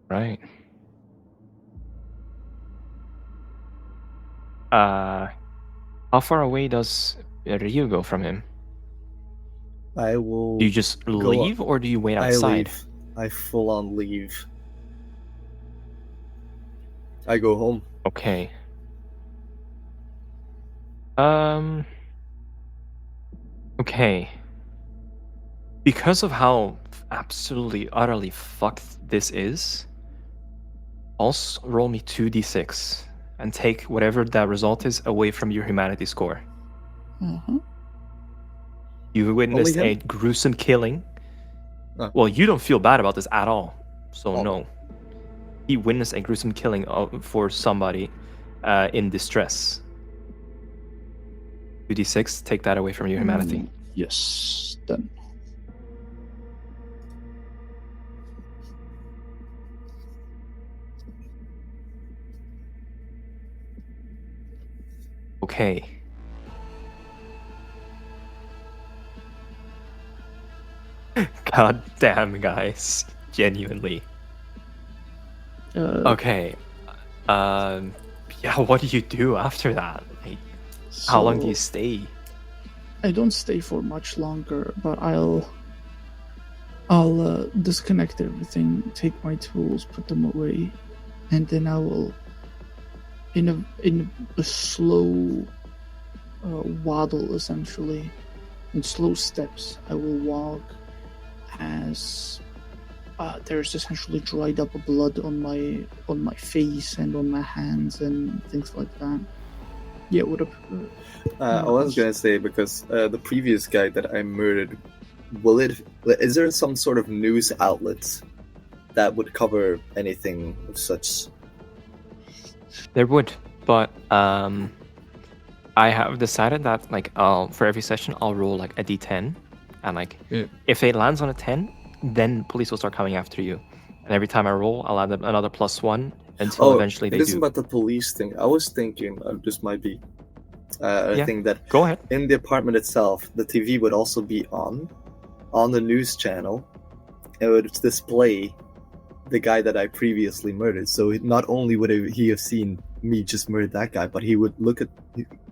Right. How far away does Ryu go from him? I will. Do you just leave, or do you wait I outside? leave. I full on leave. I go home. Okay. Okay. Because of how absolutely, utterly fucked this is, also roll me 2d6 and take whatever that result is away from your humanity score. Uh-huh. You witnessed a gruesome killing. Well, you don't feel bad about this at all, so no. He witnessed a gruesome killing for somebody in distress. 2d6, take that away from your humanity. Yes, done. Okay. God damn, guys. Genuinely. Okay. Yeah, what do you do after that? Like, how long do you stay? I don't stay for much longer, but I'll disconnect everything, take my tools, put them away, and then I will, in a slow waddle, essentially, in slow steps, I will walk as there's essentially dried up blood on my face and on my hands and things like that. Yeah, what up? I was gonna say, because the previous guy that I murdered, is there some sort of news outlet that would cover anything of such? There would, but I have decided that for every session I'll roll like a d10, and if it lands on a 10, then police will start coming after you. And every time I roll, I'll add another +1 until eventually they do. It isn't about the police thing. I was thinking this might be a thing that go ahead. In the apartment itself, the TV would also be on the news channel. It would display the guy that I previously murdered. So not only would he have seen me just murder that guy, but he would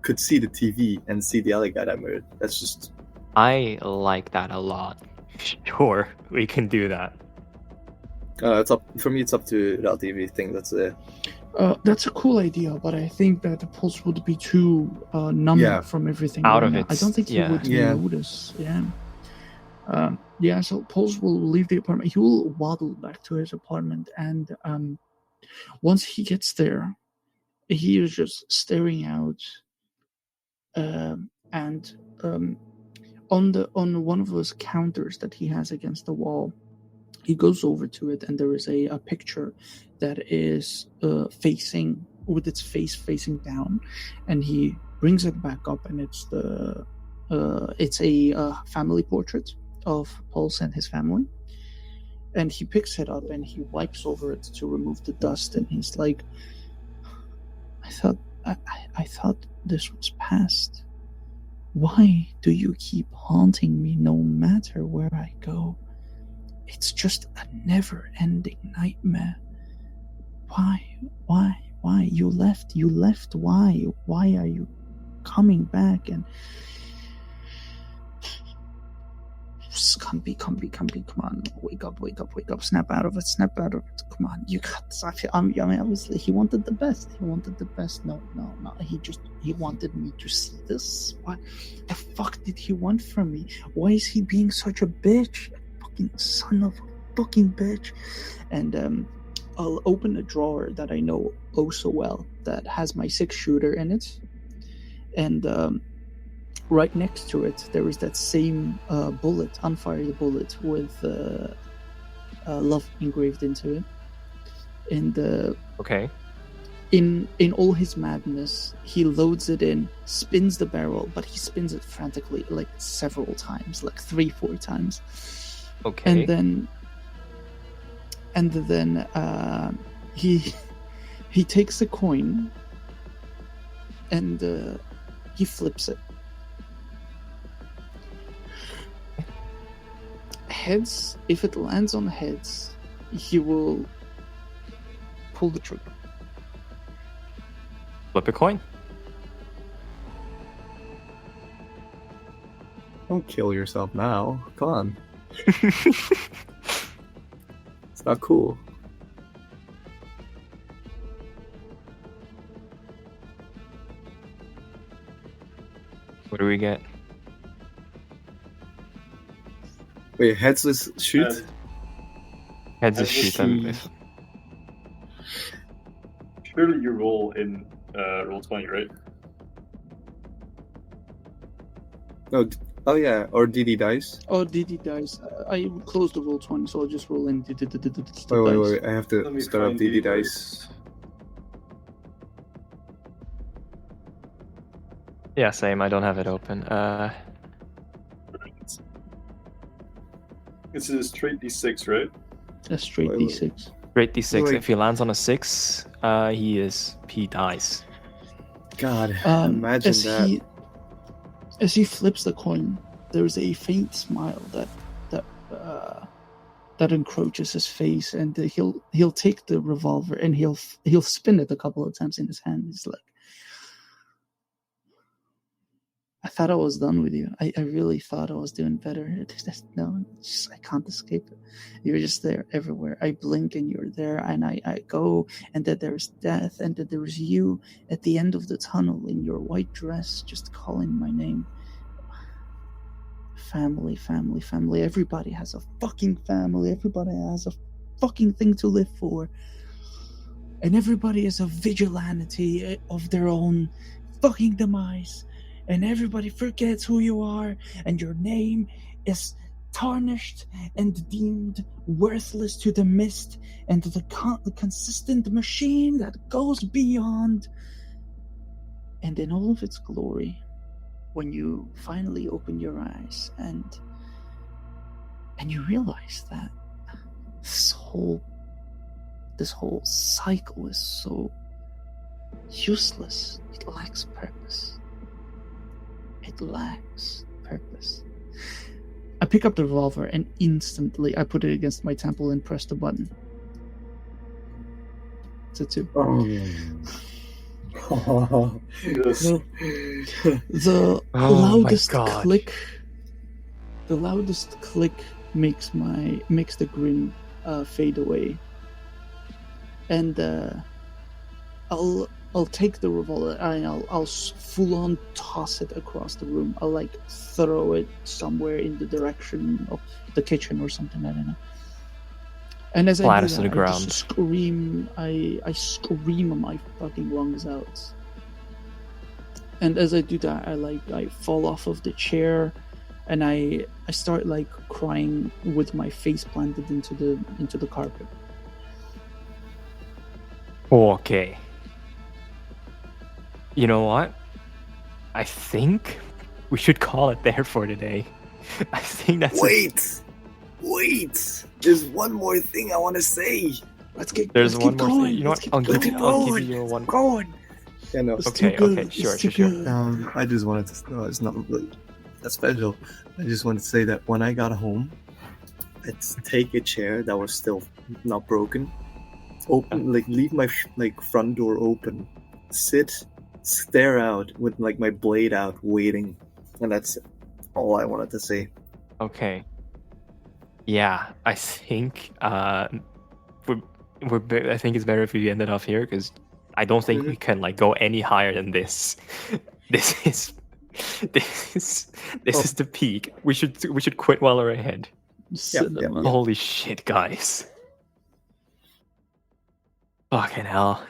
could see the TV and see the other guy that I murdered. That's just... I like that a lot. Sure, we can do that. It's up for me. It's up to the TV thing. That's a cool idea, but I think that the pulse would be too numb from everything. Out of it. it. I don't think he would notice. So Pulse will leave the apartment. He will waddle back to his apartment, and once he gets there, he is just staring out, and on one of those counters that he has against the wall, he goes over to it, and there is a picture that is facing with its face facing down, and he brings it back up, and it's a family portrait of Pulse and his family, and he picks it up and he wipes over it to remove the dust, and he's like, I thought this was past. Why do you keep haunting me no matter where I go? It's just a never-ending nightmare. Why? You left. Why? Why are you coming back? And Comfy, come on, wake up, snap out of it, come on, you got this. I mean, obviously, he wanted the best, no, he wanted me to see this. What the fuck did he want from me? Why is he being such a bitch? A fucking son of a fucking bitch. And I'll open a drawer that I know oh so well, that has my 6-shooter in it, and right next to it, there is that same bullet, unfired bullet with love engraved into it. And okay, in all his madness, he loads it in, spins the barrel, but he spins it frantically, like several times, like 3-4 times. Okay. And then he takes a coin and he flips it. Heads, if it lands on heads, he will pull the trigger. Flip a coin. Don't kill yourself now. Come on. It's not cool. What do we get? Wait, headless shoot? Heads is shoot. Surely you roll in roll 20, right? Oh yeah, or DD dice. Oh, DD dice. I closed the roll 20, so I'll just roll in the dice. Wait, I have to Let me start up find DD DD dice. Yeah, same. I don't have it open. This is a straight D6, right? A straight Wait, D6. Straight D6. Wait. If he lands on a 6, he dies. God, imagine that. As he flips the coin, there's a faint smile that encroaches his face, and he'll take the revolver and he'll spin it a couple of times in his hand. He's like, I thought I was done with you. I really thought I was doing better. I can't escape it. You're just there everywhere. I blink and you're there, and I go, and that there's death, and that there's you at the end of the tunnel in your white dress, just calling my name. Family, family, family. Everybody has a fucking family. Everybody has a fucking thing to live for. And everybody is a vigilante of their own fucking demise. And everybody forgets who you are, and your name is tarnished and deemed worthless to the mist and to the consistent machine that goes beyond. And in all of its glory, when you finally open your eyes and you realize that this whole cycle is so useless, it lacks purpose. It lacks purpose. I pick up the revolver and instantly I put it against my temple and press the button. It's a 2. Yes. The loudest click. The loudest click makes the grin fade away, and I'll take the revolver and I'll full on toss it across the room. I'll like throw it somewhere in the direction of the kitchen or something. I don't know. And as I do that, to the ground. I just scream. I scream my fucking lungs out. And as I do that, I fall off of the chair, and I start like crying with my face planted into the carpet. Okay. You know what? I think we should call it there for today. I think that's Wait! There's one more thing I want to say. There's let's one keep more going. thing. You know what? I'll Let's give keep you going. your one. Go on. Yeah, no. It's too good. Sure. It's too good. I just wanted to. No, it's not really that special. I just wanted to say that when I got home, I'd take a chair that was still not broken, open, like leave my front door open, stare out with like my blade out, waiting, and that's all I wanted to say. Okay. Yeah, I think I think it's better if we end it off here because I don't think we can like go any higher than this. This is the peak. We should quit while we're ahead. Cinema. Holy shit, guys. Fucking hell.